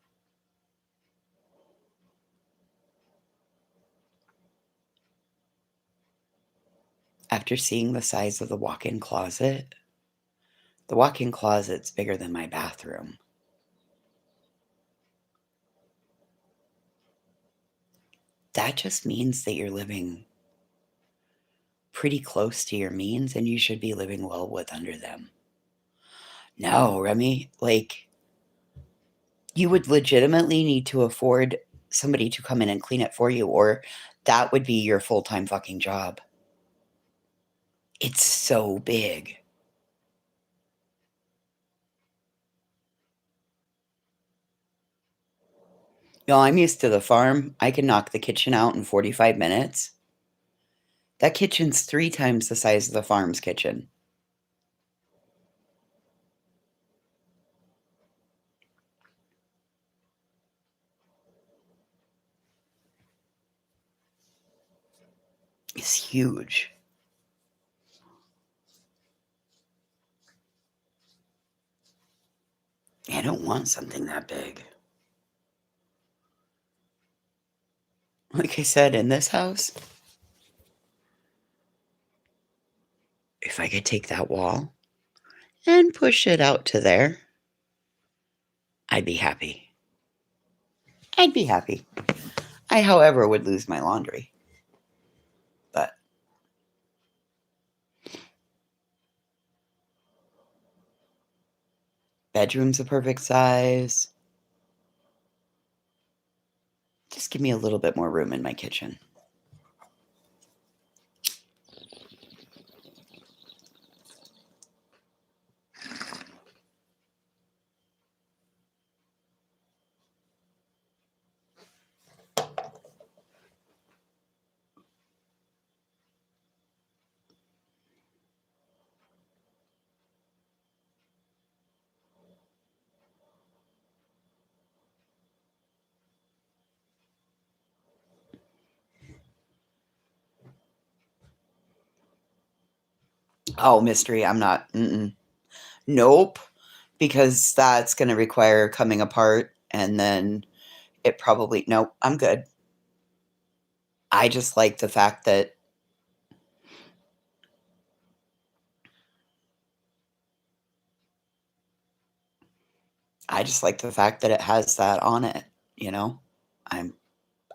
After seeing the size of the walk-in closet's bigger than my bathroom. That just means that you're living pretty close to your means and you should be living well with under them. No, Remy, like, you would legitimately need to afford somebody to come in and clean it for you, or that would be your full-time fucking job. It's so big. You know, I'm used to the farm. I can knock the kitchen out in 45 minutes. That kitchen's 3 times the size of the farm's kitchen. It's huge. I don't want something that big. Like I said, in this house, if I could take that wall and push it out to there, I'd be happy. I'd be happy. I, however, would lose my laundry. But bedroom's a perfect size. Just give me a little bit more room in my kitchen. Oh, mystery. I'm not. Nope. Because that's going to require coming apart and then it probably. Nope. I'm good. I just like the fact that it has that on it, you know? I'm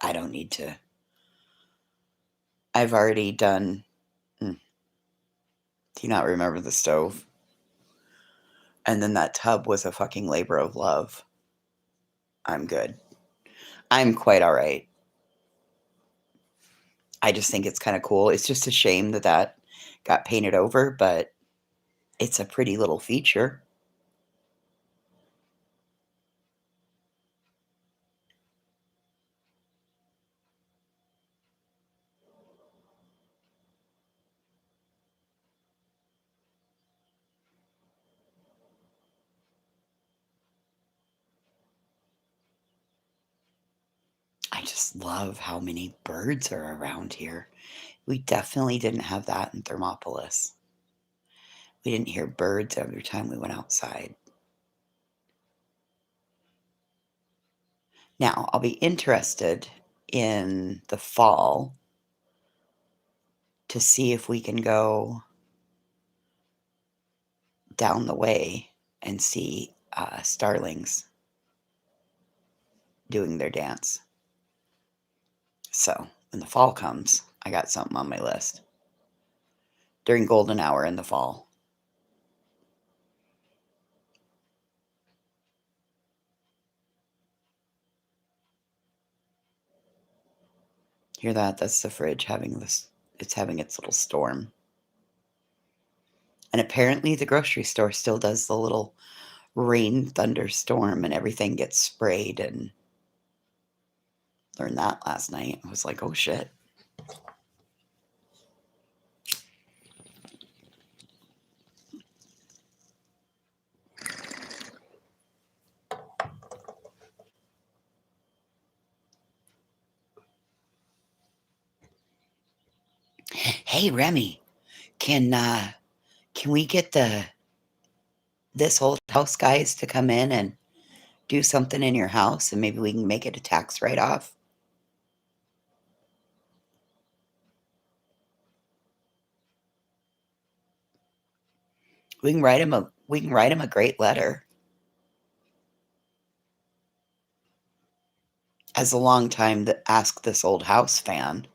I don't need to. I've already done. Do you not remember the stove? And then that tub was a fucking labor of love. I'm good. I'm quite all right. I just think it's kind of cool. It's just a shame that that got painted over, but it's a pretty little feature. I just love how many birds are around here. We definitely didn't have that in Thermopolis. We didn't hear birds every time we went outside. Now, I'll be interested in the fall to see if we can go down the way and see starlings doing their dance. So, when the fall comes, I got something on my list. During golden hour in the fall. Hear that? That's the fridge having this. It's having its little storm. And apparently, the grocery store still does the little rain thunderstorm and everything gets sprayed. And learned that last night. I was like, oh shit. Hey Remy, can we get this old house guys to come in and do something in your house and maybe we can make it a tax write off? We can write him a great letter. As a long time the Ask This Old House fan,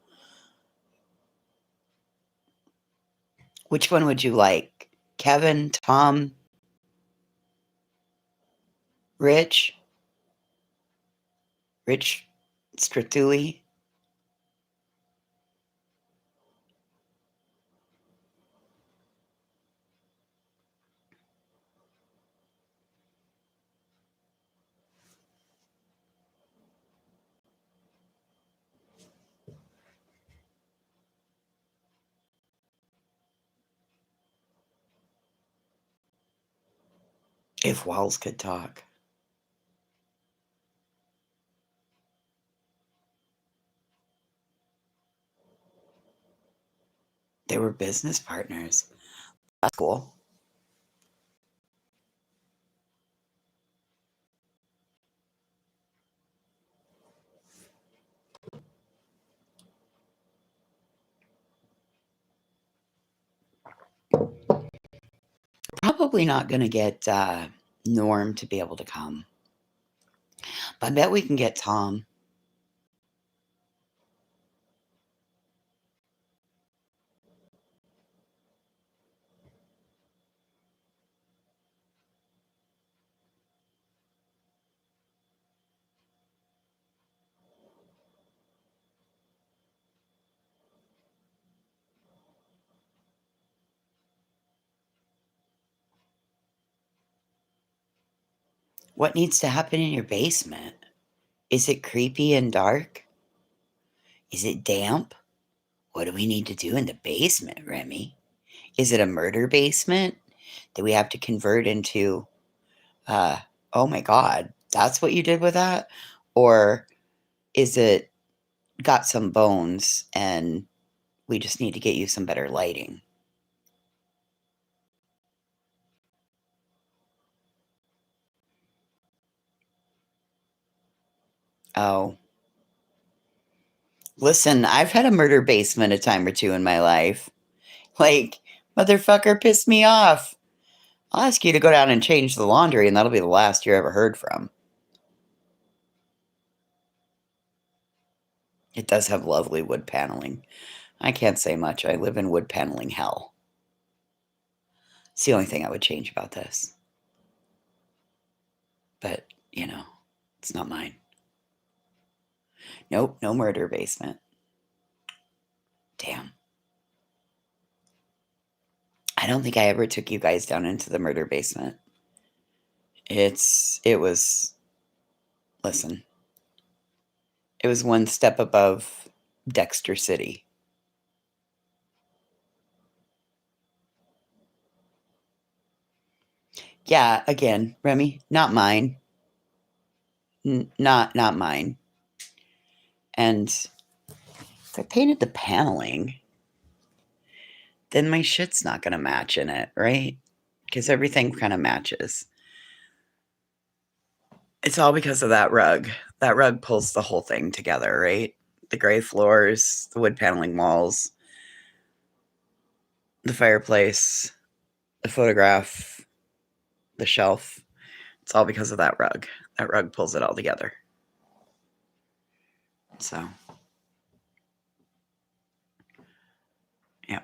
which one would you like? Kevin, Tom, Rich, Rich Stratuli? If walls could talk. They were business partners. That's cool. Probably not going to get Norm to be able to come. I bet we can get Tom. What needs to happen in your basement? Is it creepy and dark? Is it damp? What do we need to do in the basement, Remy? Is it a murder basement that we have to convert into, uh, oh my God, that's what you did with that? Or is it got some bones and we just need to get you some better lighting? Oh, listen, I've had a murder basement a time or two in my life. Like, motherfucker pissed me off. I'll ask you to go down and change the laundry, and that'll be the last you ever heard from. It does have lovely wood paneling. I can't say much. I live in wood paneling hell. It's the only thing I would change about this. But, it's not mine. Nope, no murder basement. Damn. I don't think I ever took you guys down into the murder basement. It was, listen, it was one step above Dexter City. Yeah, again, Remy, not mine. Not mine. And if I painted the paneling, then my shit's not going to match in it, right? Because everything kind of matches. It's all because of that rug. That rug pulls the whole thing together, right? The gray floors, the wood paneling walls, the fireplace, the photograph, the shelf. It's all because of that rug. That rug pulls it all together. So, yeah,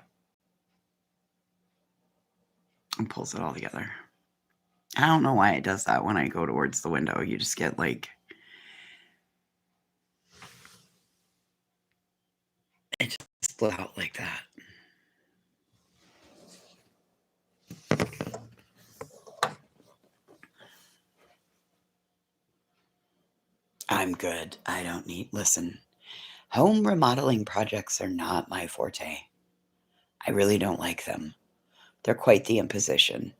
it pulls it all together. I don't know why it does that when I go towards the window. You just get like, it just split out like that. I'm good. I don't need, listen, home remodeling projects are not my forte. I really don't like them. They're quite the imposition.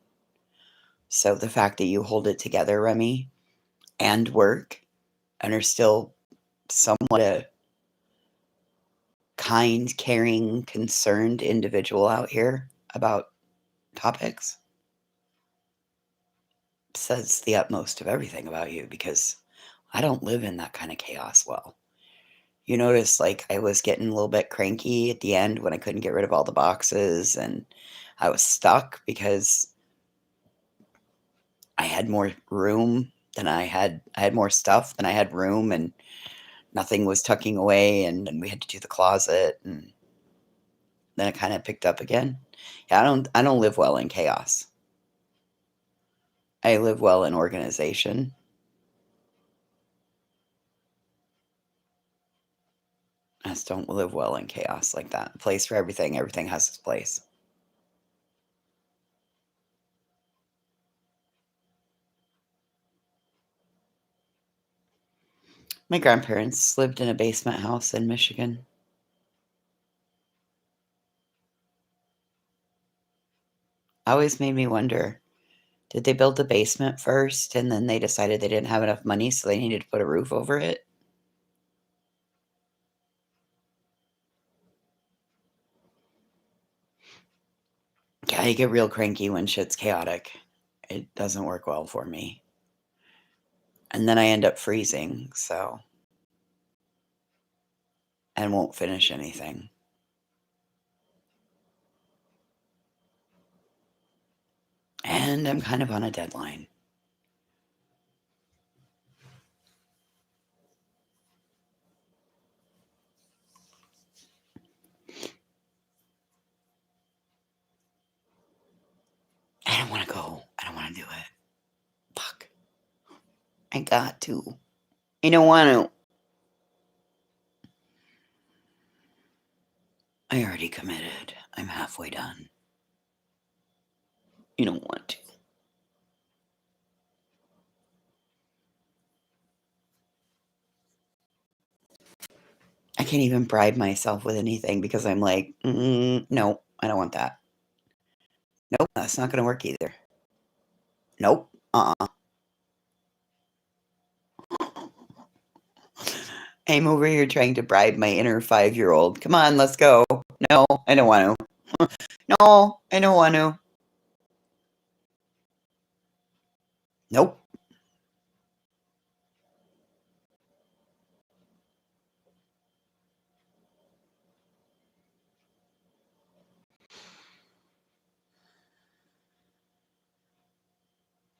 So the fact that you hold it together, Remy, and work and are still somewhat a kind, caring, concerned individual out here about topics says the utmost of everything about you because I don't live in that kind of chaos well. You notice, like, I was getting a little bit cranky at the end when I couldn't get rid of all the boxes and I was stuck because I had more room than I had more stuff than I had room and nothing was tucking away and we had to do the closet and then it kind of picked up again. Yeah, I don't live well in chaos. I live well in organization. I just don't live well in chaos like that. A place for everything. Everything has its place. My grandparents lived in a basement house in Michigan. Always made me wonder, did they build the basement first and then they decided they didn't have enough money so they needed to put a roof over it? Yeah, I get real cranky when shit's chaotic. It doesn't work well for me. And then I end up freezing, so, and won't finish anything. And I'm kind of on a deadline. don't want to go. I don't want to do it. Fuck. I got to. I don't want to. I already committed. I'm halfway done. You don't want to. I can't even bribe myself with anything because I'm like, no, I don't want that. Nope, that's not going to work either. Nope. I'm over here trying to bribe my inner 5-year-old. Come on, let's go. No, I don't want to. No, I don't want to. Nope.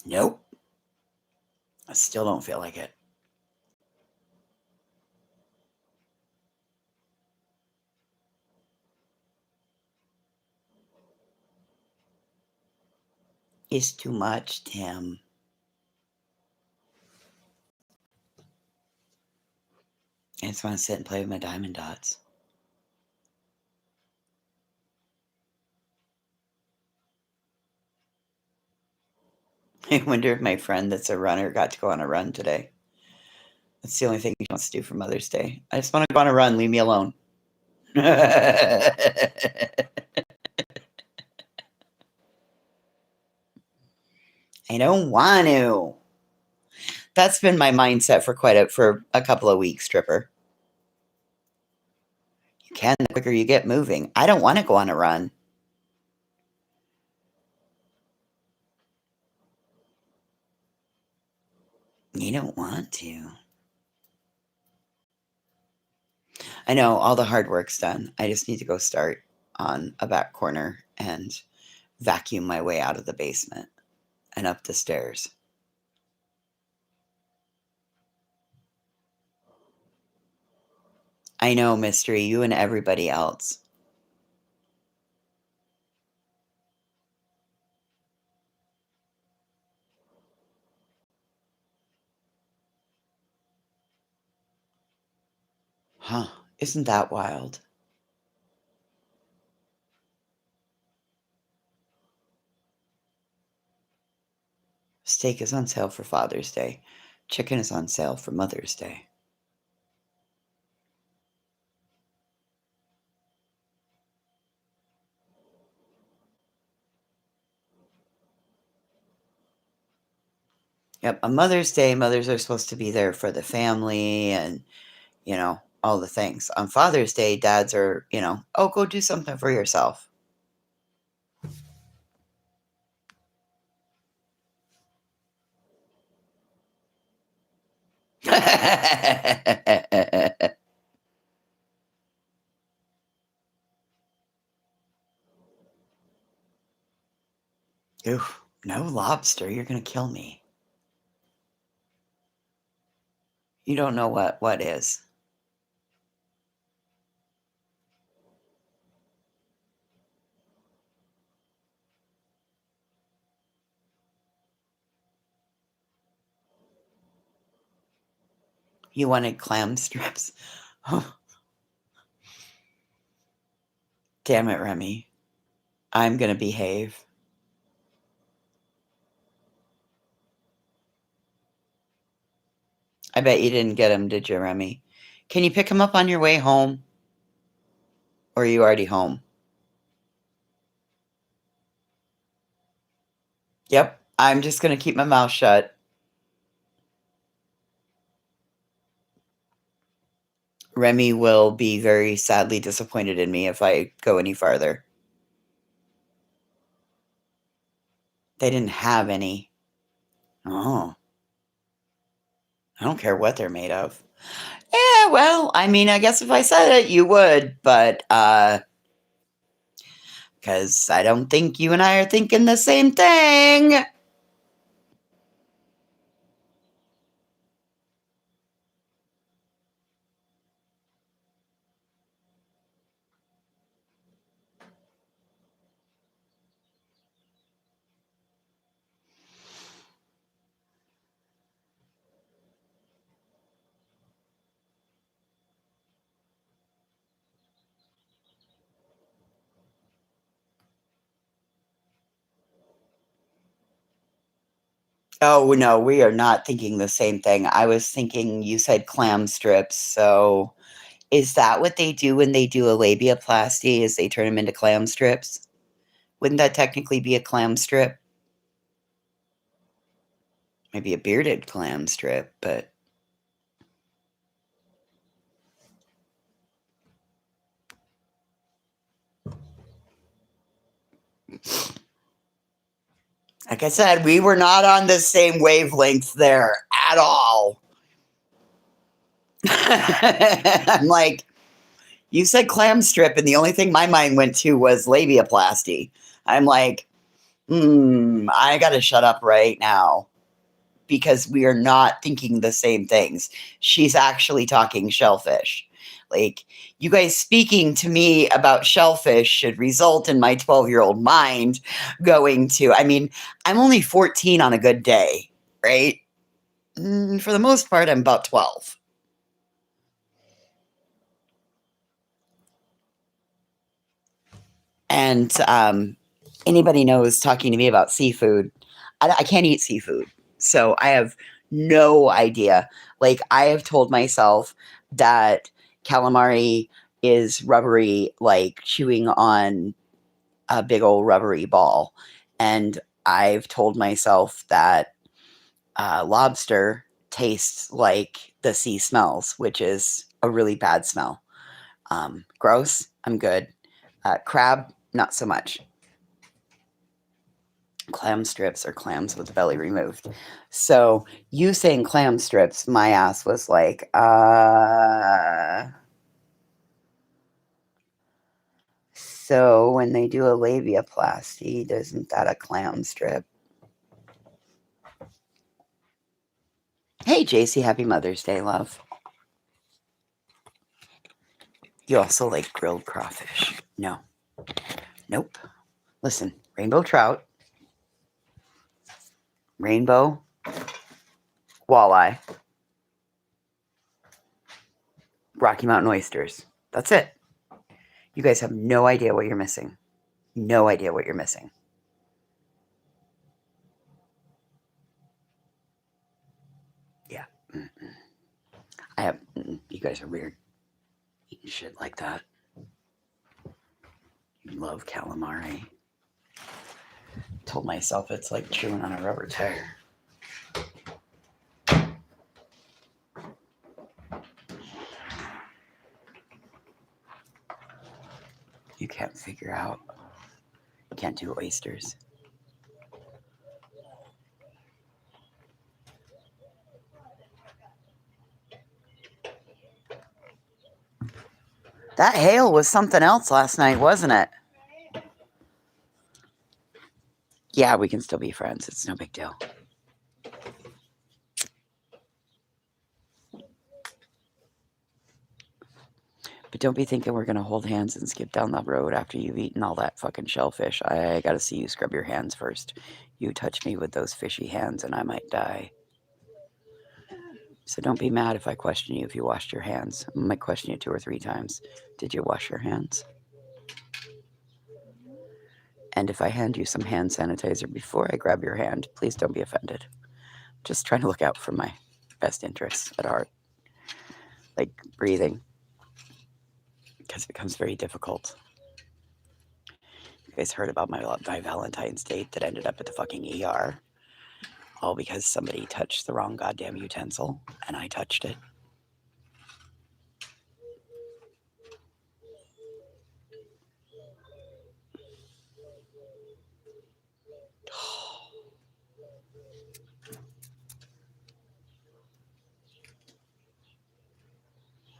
Nope. I still don't feel like it. It's too much, Tim. I just want to sit and play with my diamond dots. I wonder if my friend that's a runner got to go on a run today. That's the only thing he wants to do for Mother's Day. I just want to go on a run. Leave me alone. I don't want to. That's been my mindset for a couple of weeks, Tripper. You can, the quicker you get moving. I don't want to go on a run. You don't want to. I know all the hard work's done. I just need to go start on a back corner and vacuum my way out of the basement and up the stairs. I know, Mystery, you and everybody else. Huh, isn't that wild? Steak is on sale for Father's Day. Chicken is on sale for Mother's Day. Yep, on Mother's Day, mothers are supposed to be there for the family and, all the things. On Father's Day, dads are, oh, go do something for yourself. Ooh, no lobster. You're going to kill me. You don't know what is. You wanted clam strips. Oh, damn it, Remy. I'm going to behave. I bet you didn't get them, did you, Remy? Can you pick them up on your way home? Or are you already home? Yep. I'm just going to keep my mouth shut. Remy will be very sadly disappointed in me if I go any farther. They didn't have any. Oh. I don't care what they're made of. Yeah, well, I mean, I guess if I said it, you would, but, because I don't think you and I are thinking the same thing. Oh, no, we are not thinking the same thing. I was thinking you said clam strips. So is that what they do when they do a labiaplasty? Is they turn them into clam strips? Wouldn't that technically be a clam strip? Maybe a bearded clam strip, but like I said, we were not on the same wavelength there at all. I'm like, you said clam strip, and the only thing my mind went to was labiaplasty. I'm like, I gotta shut up right now because we are not thinking the same things. She's actually talking shellfish. Like, you guys speaking to me about shellfish should result in my 12-year-old mind going to, I mean, I'm only 14 on a good day, right? For the most part, I'm about 12. And anybody knows talking to me about seafood, I can't eat seafood. So I have no idea. Like, I have told myself that calamari is rubbery, like chewing on a big old rubbery ball. And I've told myself that lobster tastes like the sea smells, which is a really bad smell. Gross, I'm good. Crab, not so much. Clam strips or clams with the belly removed. So you saying clam strips, my ass was like, so when they do a labiaplasty, isn't that a clam strip? Hey, JC, happy Mother's Day, love. You also like grilled crawfish? No. Nope. Listen, rainbow trout, rainbow walleye, Rocky Mountain oysters. That's it. You guys have no idea what you're missing. No idea what you're missing. Yeah. I have. You guys are weird. Eating shit like that. You love calamari. Told myself it's like chewing on a rubber tire. You can't figure out. You can't do oysters. That hail was something else last night, wasn't it? Yeah, we can still be friends. It's no big deal. But don't be thinking we're going to hold hands and skip down the road after you've eaten all that fucking shellfish. I got to see you scrub your hands first. You touch me with those fishy hands and I might die. So don't be mad if I question you if you washed your hands. I might question you 2 or 3 times. Did you wash your hands? And if I hand you some hand sanitizer before I grab your hand, please don't be offended. Just trying to look out for my best interests at heart. Like breathing. Because it becomes very difficult. You guys heard about my Valentine's date that ended up at the fucking ER. All because somebody touched the wrong goddamn utensil and I touched it.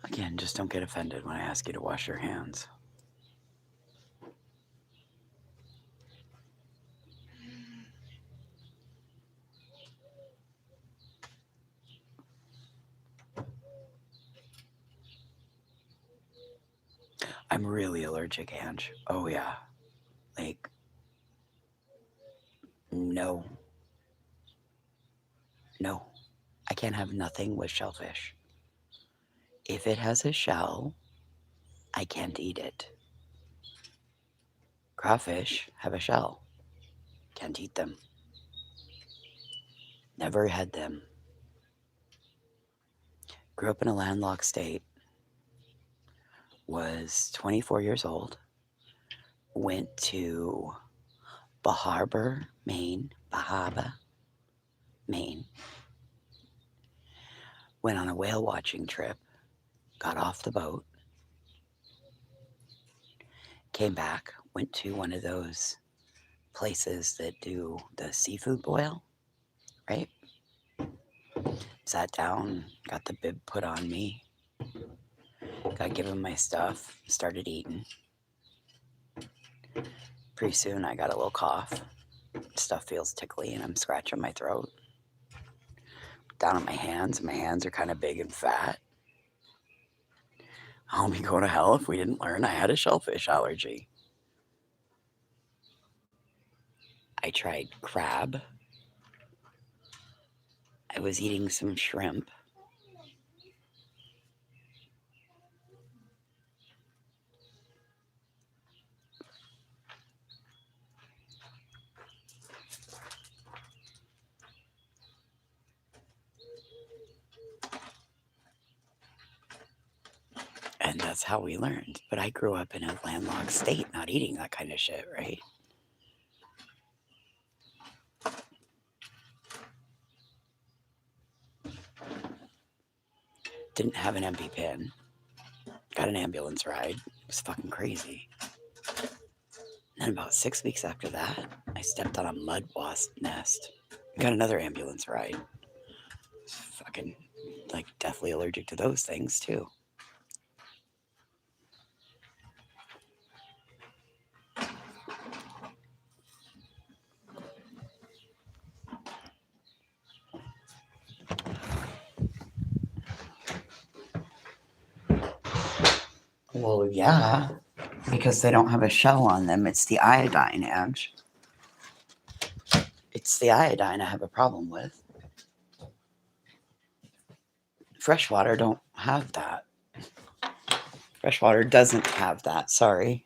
Again, just don't get offended when I ask you to wash your hands. I'm really allergic, Ange. Oh, yeah. Like, no. No. I can't have nothing with shellfish. If it has a shell, I can't eat it. Crawfish have a shell. Can't eat them. Never had them. Grew up in a landlocked state. Was 24 years old. Went to Baharbor, Maine. Bahaba, Maine. Went on a whale watching trip. Got off the boat. Came back. Went to one of those places that do the seafood boil, right? Sat down, got the bib put on me, got given my stuff, started eating. Pretty soon I got a little cough. Stuff feels tickly and I'm scratching my throat. Down at my hands are kind of big and fat. I'll be going to hell if we didn't learn I had a shellfish allergy. I tried crab. I was eating some shrimp. And that's how we learned. But I grew up in a landlocked state, not eating that kind of shit, right? Didn't have an EpiPen. Got an ambulance ride. It was fucking crazy. And then about 6 weeks after that, I stepped on a mud wasp nest. Got another ambulance ride. Fucking, like, deathly allergic to those things, too. Well, yeah, because they don't have a shell on them. It's the iodine, Edge. It's the iodine I have a problem with. Freshwater don't have that. Freshwater doesn't have that, sorry.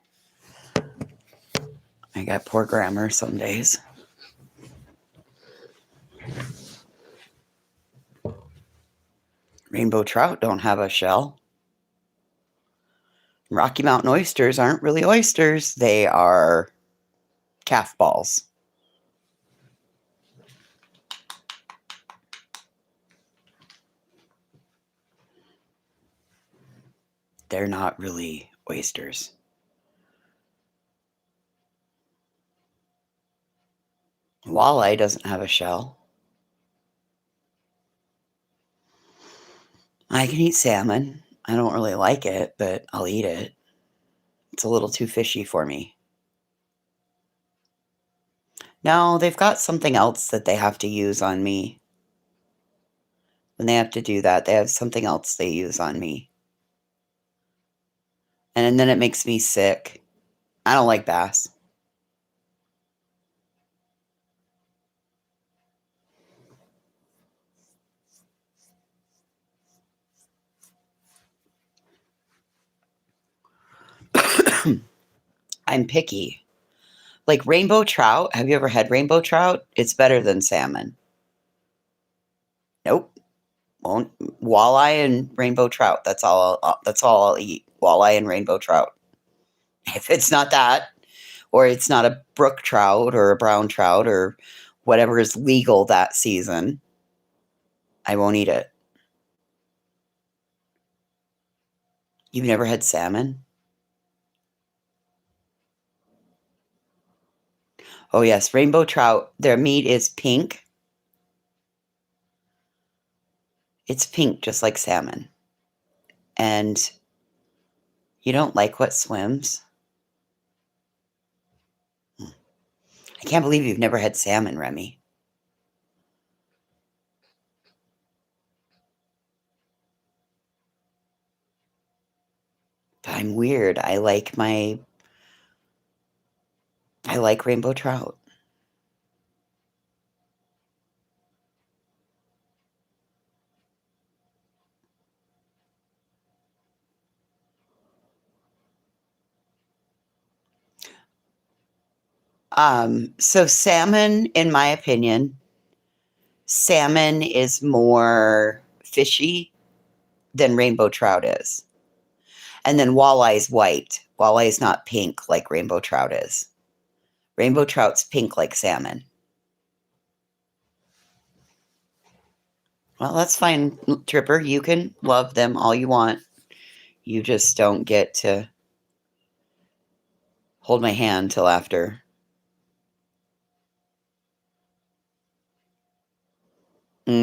I got poor grammar some days. Rainbow trout don't have a shell. Rocky Mountain oysters aren't really oysters. They are calf balls. They're not really oysters. Walleye doesn't have a shell. I can eat salmon. I don't really like it, but I'll eat it. It's a little too fishy for me. No, they've got something else that they have to use on me. When they have to do that, they have something else they use on me. And then it makes me sick. I don't like bass. I'm picky. Like rainbow trout. Have you ever had rainbow trout? It's better than salmon. Nope. Won't. Walleye and rainbow trout. That's all I'll eat. Walleye and rainbow trout. If it's not that, or it's not a brook trout or a brown trout or whatever is legal that season, I won't eat it. You've never had salmon? Oh, yes. Rainbow trout, their meat is pink. It's pink, just like salmon. And you don't like what swims? I can't believe you've never had salmon, Remy. But I'm weird. I like rainbow trout. So salmon, in my opinion, salmon is more fishy than rainbow trout is. And then walleye is white. Walleye is not pink like rainbow trout is. Rainbow trout's pink like salmon. Well, that's fine, Tripper. You can love them all you want. You just don't get to hold my hand till after.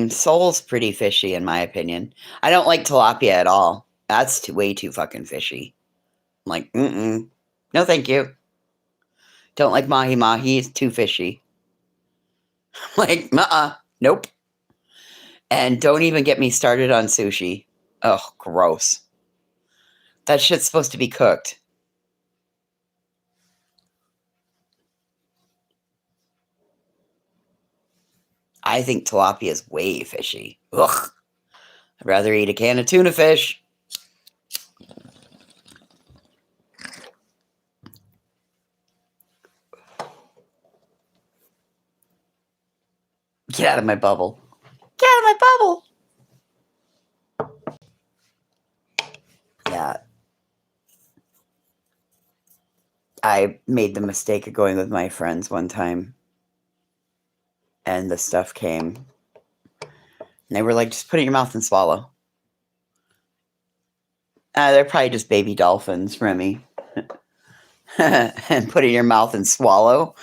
Sole's pretty fishy, in my opinion. I don't like tilapia at all. That's way too fucking fishy. I'm like, no, thank you. Don't like mahi-mahi. It's too fishy. Like, nope. And don't even get me started on sushi. Oh, gross. That shit's supposed to be cooked. I think tilapia is way fishy. Ugh. I'd rather eat a can of tuna fish. Get out of my bubble. Get out of my bubble. Yeah. I made the mistake of going with my friends one time. And the stuff came. And they were like, just put it in your mouth and swallow. They're probably just baby dolphins, Remy. And put it in your mouth and swallow.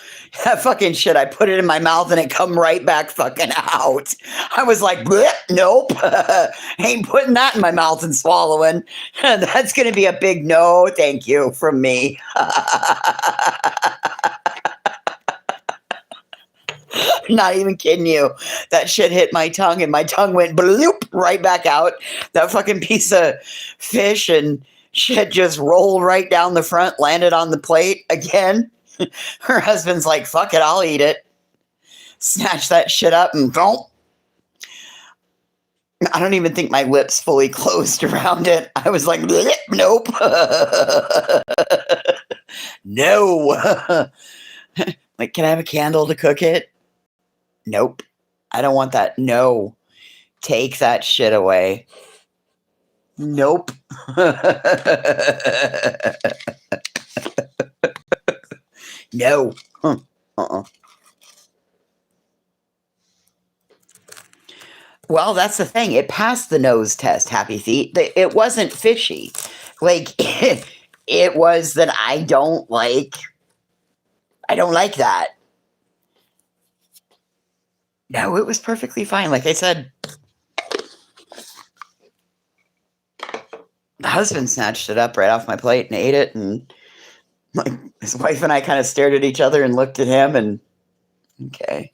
That fucking shit, I put it in my mouth and it come right back fucking out. I was like, nope. Ain't putting that in my mouth and swallowing. That's going to be a big no, thank you, from me. Not even kidding you. That shit hit my tongue and my tongue went bloop right back out. That fucking piece of fish and shit just rolled right down the front, landed on the plate again. Her husband's like, fuck it, I'll eat it. Snatch that shit up and don't. I don't even think my lips fully closed around it. I was like, nope. No. Like, can I have a candle to cook it? Nope. I don't want that. No. Take that shit away. Nope. No. Well, that's the thing. It passed the nose test, Happy Feet. It wasn't fishy. Like, it was that I don't like that. No, it was perfectly fine. Like I said, the husband snatched it up right off my plate and ate it. And his wife and I kind of stared at each other and looked at him and, okay.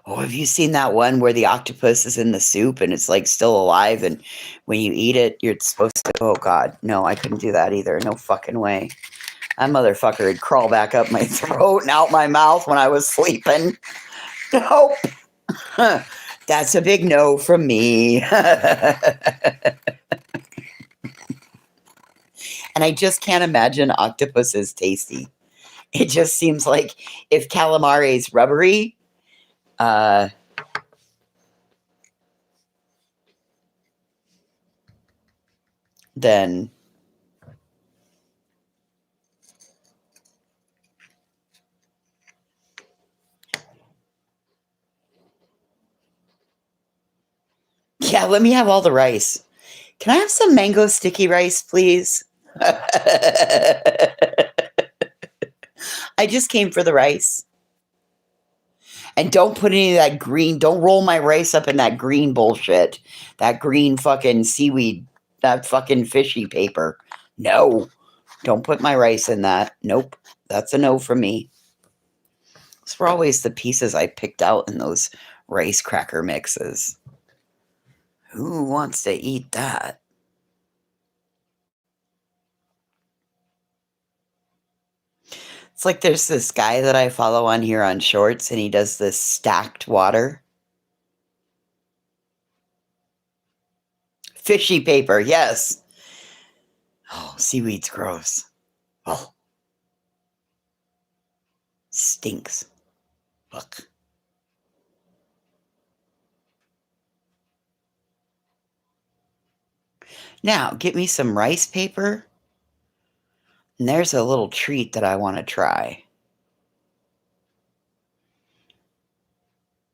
Oh, have you seen that one where the octopus is in the soup and it's like still alive? And when you eat it, you're supposed to, oh God, no, I couldn't do that either. No fucking way. That motherfucker would crawl back up my throat and out my mouth when I was sleeping. Nope. That's a big no from me. And I just can't imagine octopus is tasty. It just seems like if calamari is rubbery, then yeah, let me have all the rice. Can I have some mango sticky rice, please? I just came for the rice. And don't put any of that green, don't roll my rice up in that green bullshit. That green fucking seaweed, that fucking fishy paper. No, don't put my rice in that. Nope, that's a no from me. Those were always the pieces I picked out in those rice cracker mixes. Who wants to eat that? It's like there's this guy that I follow on here on Shorts, and he does this stacked water. Fishy paper, yes. Oh, seaweed's gross. Oh. stinks. Look. Now, get me some rice paper. And there's a little treat that I want to try.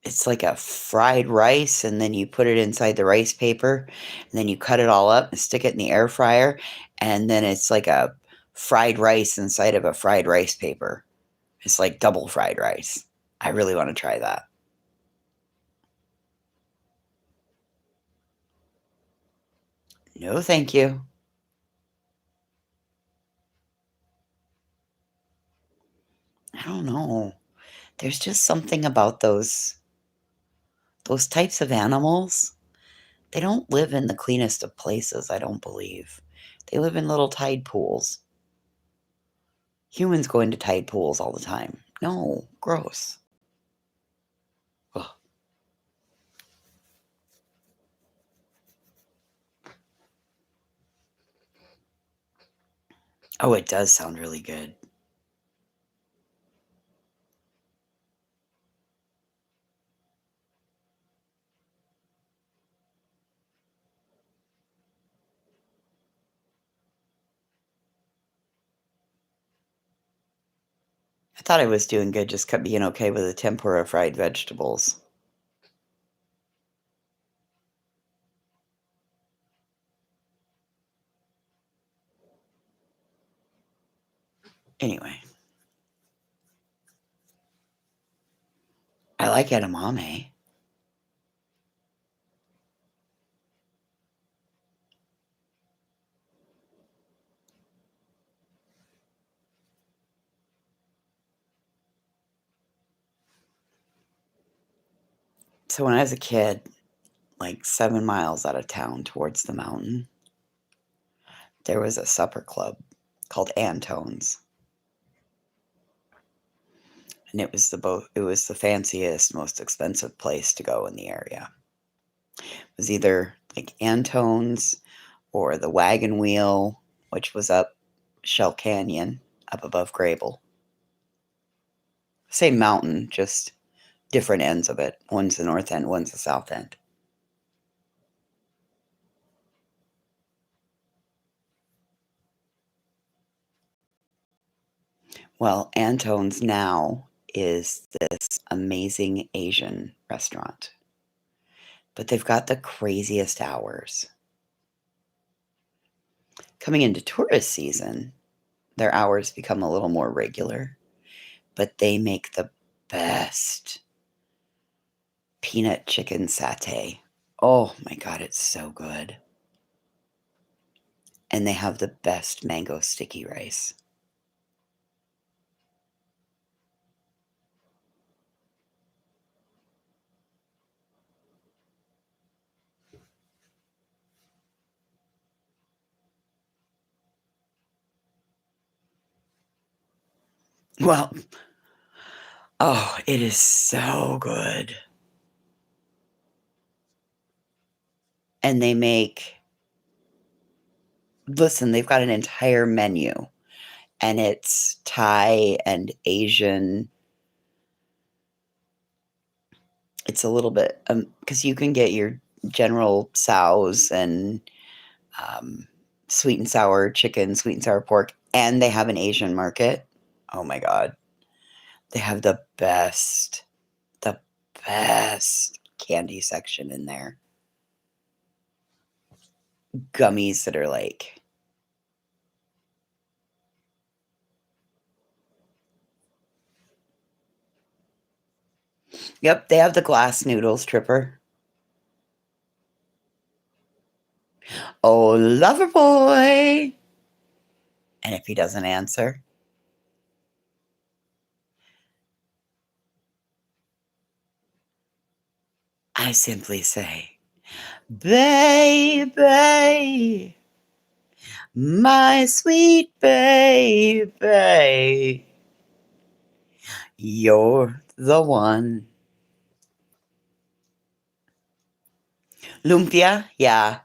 It's like a fried rice, and then you put it inside the rice paper, and then you cut it all up and stick it in the air fryer, and then it's like a fried rice inside of a fried rice paper. It's like double fried rice. I really want to try that. No, thank you. I don't know. There's just something about those types of animals. They don't live in the cleanest of places, I don't believe. They live in little tide pools. Humans go into tide pools all the time. No, gross. Ugh. Oh, it does sound really good. I thought I was doing good, just kept being okay with the tempura fried vegetables. Anyway, I like edamame. So when I was a kid, like 7 miles out of town towards the mountain, there was a supper club called Antone's. And it was the fanciest, most expensive place to go in the area. It was either like Antone's or the Wagon Wheel, which was up Shell Canyon, up above Grable. Same mountain, just different ends of it. One's the north end, one's the south end. Well, Antone's now is this amazing Asian restaurant, but they've got the craziest hours. Coming into tourist season, their hours become a little more regular, but they make the best peanut chicken satay. Oh my God, it's so good. And they have the best mango sticky rice. Well, oh, it is so good. And they make, listen, they've got an entire menu, and it's Thai and Asian. It's a little bit, because you can get your general sows and um, sweet and sour chicken, sweet and sour pork, and they have an Asian market. Oh my God. They have the best candy section in there. Gummies that are like, yep, they have the glass noodles, Tripper. Oh, lover boy. And if he doesn't answer, I simply say, baby, my sweet baby, you're the one. Lumpia, yeah.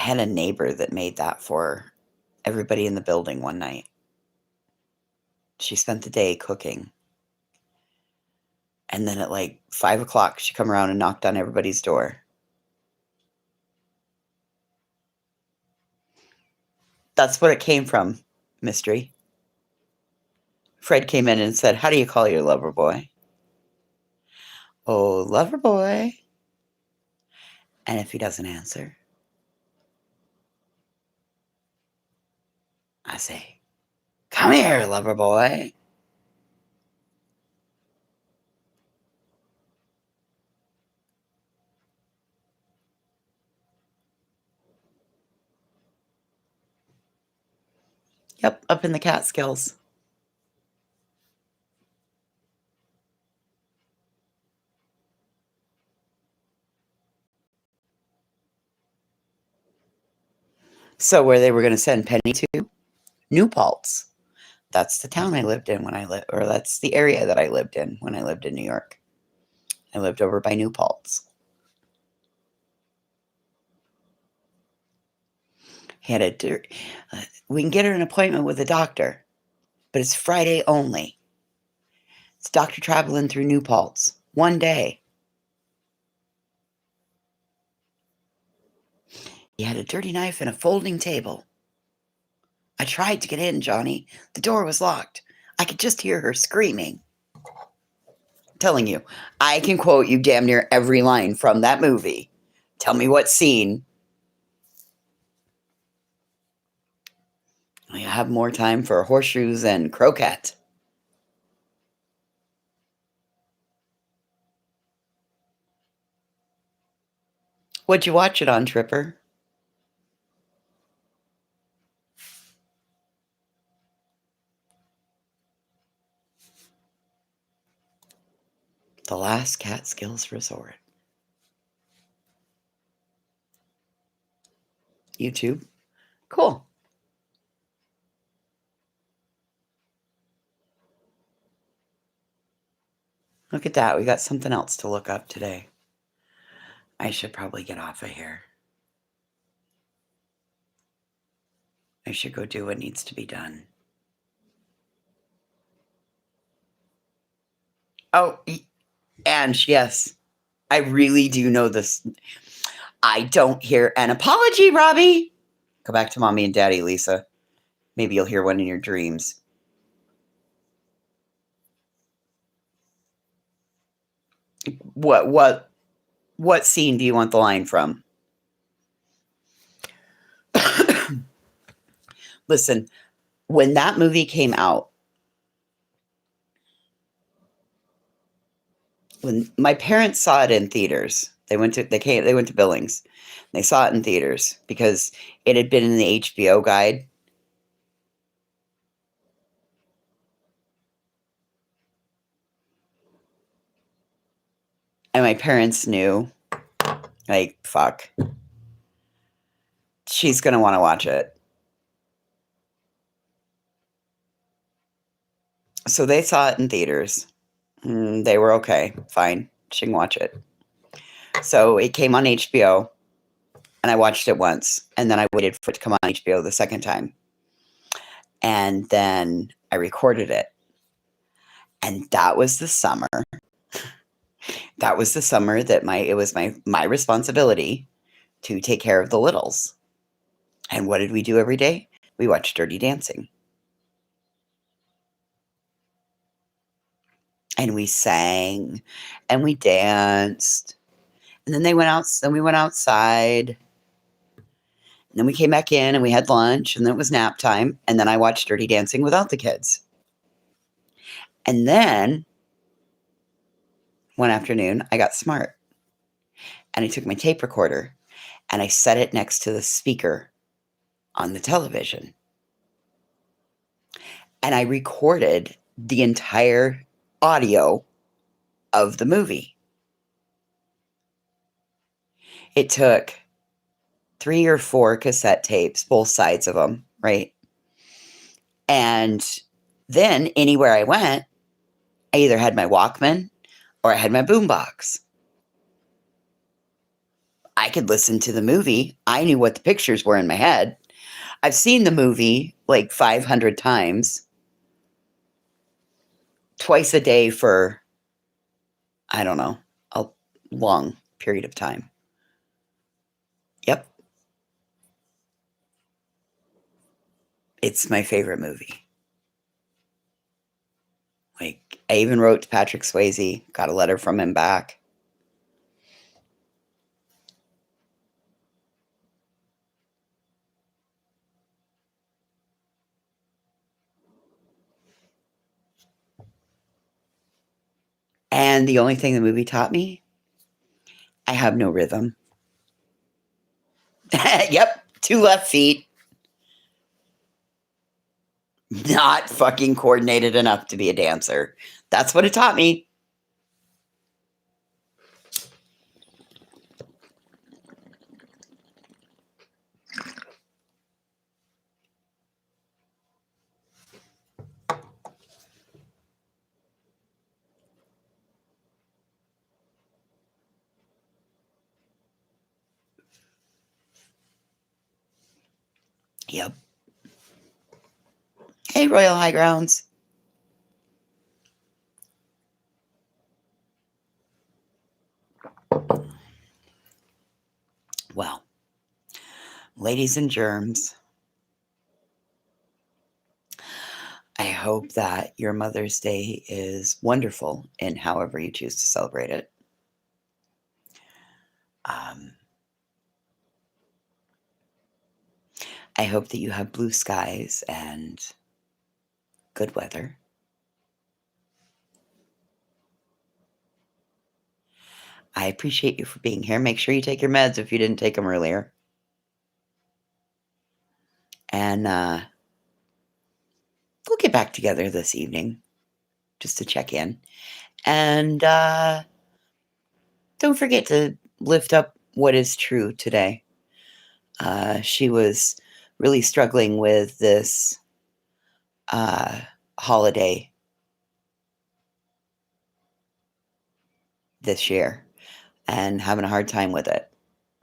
had a neighbor that made that for everybody in the building one night. She spent the day cooking. And then at like 5 o'clock, she come around and knocked on everybody's door. That's what it came from, Mystery. Fred came in and said, "How do you call your lover boy?" "Oh, lover boy." And if he doesn't answer, I say, "Come here, lover boy." Yep, up in the Catskills. So where they were going to send Penny to? New Paltz. That's the town I lived in when I lived, or that's the area that I lived in when I lived in New York. I lived over by New Paltz. He had we can get her an appointment with a doctor, but it's Friday only. It's doctor traveling through New Paltz. One day. He had a dirty knife and a folding table. I tried to get in, Johnny. The door was locked. I could just hear her screaming. I'm telling you, I can quote you damn near every line from that movie. Tell me what scene. I have more time for horseshoes and croquet. What'd you watch it on, Tripper? The Last Catskills Resort. YouTube. Cool. Look at that. We got something else to look up today. I should probably get off of here. I should go do what needs to be done. Oh, and yes, I really do know this. I don't hear an apology, Robbie. Go back to mommy and daddy, Lisa. Maybe you'll hear one in your dreams. What scene do you want the line from? Listen, when that movie came out, when my parents saw it in theaters, they went to Billings. They saw it in theaters because it had been in the HBO guide. And my parents knew, like, fuck, she's going to want to watch it. So they saw it in theaters. They were okay. Fine. She can watch it. So it came on HBO, and I watched it once. And then I waited for it to come on HBO the second time. And then I recorded it. And that was the summer. That was the summer that it was my responsibility to take care of the littles. And what did we do every day? We watched Dirty Dancing. And we sang and we danced. And then we went outside. And then we came back in and we had lunch, and then it was nap time. And then I watched Dirty Dancing without the kids. And then one afternoon, I got smart. And I took my tape recorder and I set it next to the speaker on the television. And I recorded the entire audio of the movie. It took 3 or 4 cassette tapes, both sides of them, right? And then anywhere I went, I either had my Walkman or I had my boombox. I could listen to the movie. I knew what the pictures were in my head. I've seen the movie like 500 times, twice a day for, I don't know, a long period of time. Yep. It's my favorite movie. Like, I even wrote to Patrick Swayze, got a letter from him back. And the only thing the movie taught me, I have no rhythm. Yep, 2 left feet. Not fucking coordinated enough to be a dancer. That's what it taught me. Yep. Hey, Royal High Grounds. Well, ladies and germs, I hope that your Mother's Day is wonderful in however you choose to celebrate it. I hope that you have blue skies and good weather. I appreciate you for being here. Make sure you take your meds if you didn't take them earlier. And we'll get back together this evening just to check in. And don't forget to lift up what is true today. She was really struggling with this holiday this year and having a hard time with it.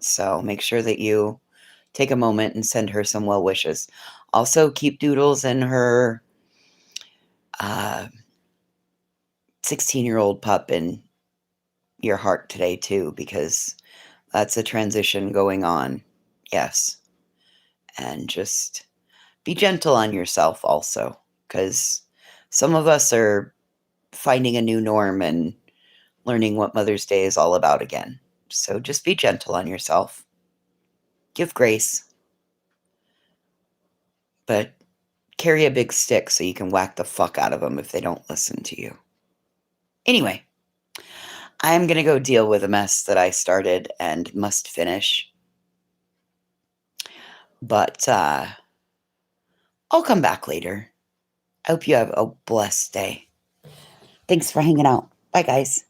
So make sure that you take a moment and send her some well wishes. Also, keep Doodles and her 16-year-old pup in your heart today, too, because that's a transition going on. Yes. And just be gentle on yourself also, because some of us are finding a new norm and learning what Mother's Day is all about again. So just be gentle on yourself. Give grace. But carry a big stick so you can whack the fuck out of them if they don't listen to you. Anyway, I'm going to go deal with a mess that I started and must finish. But I'll come back later. I hope you have a blessed day. Thanks for hanging out. Bye, guys.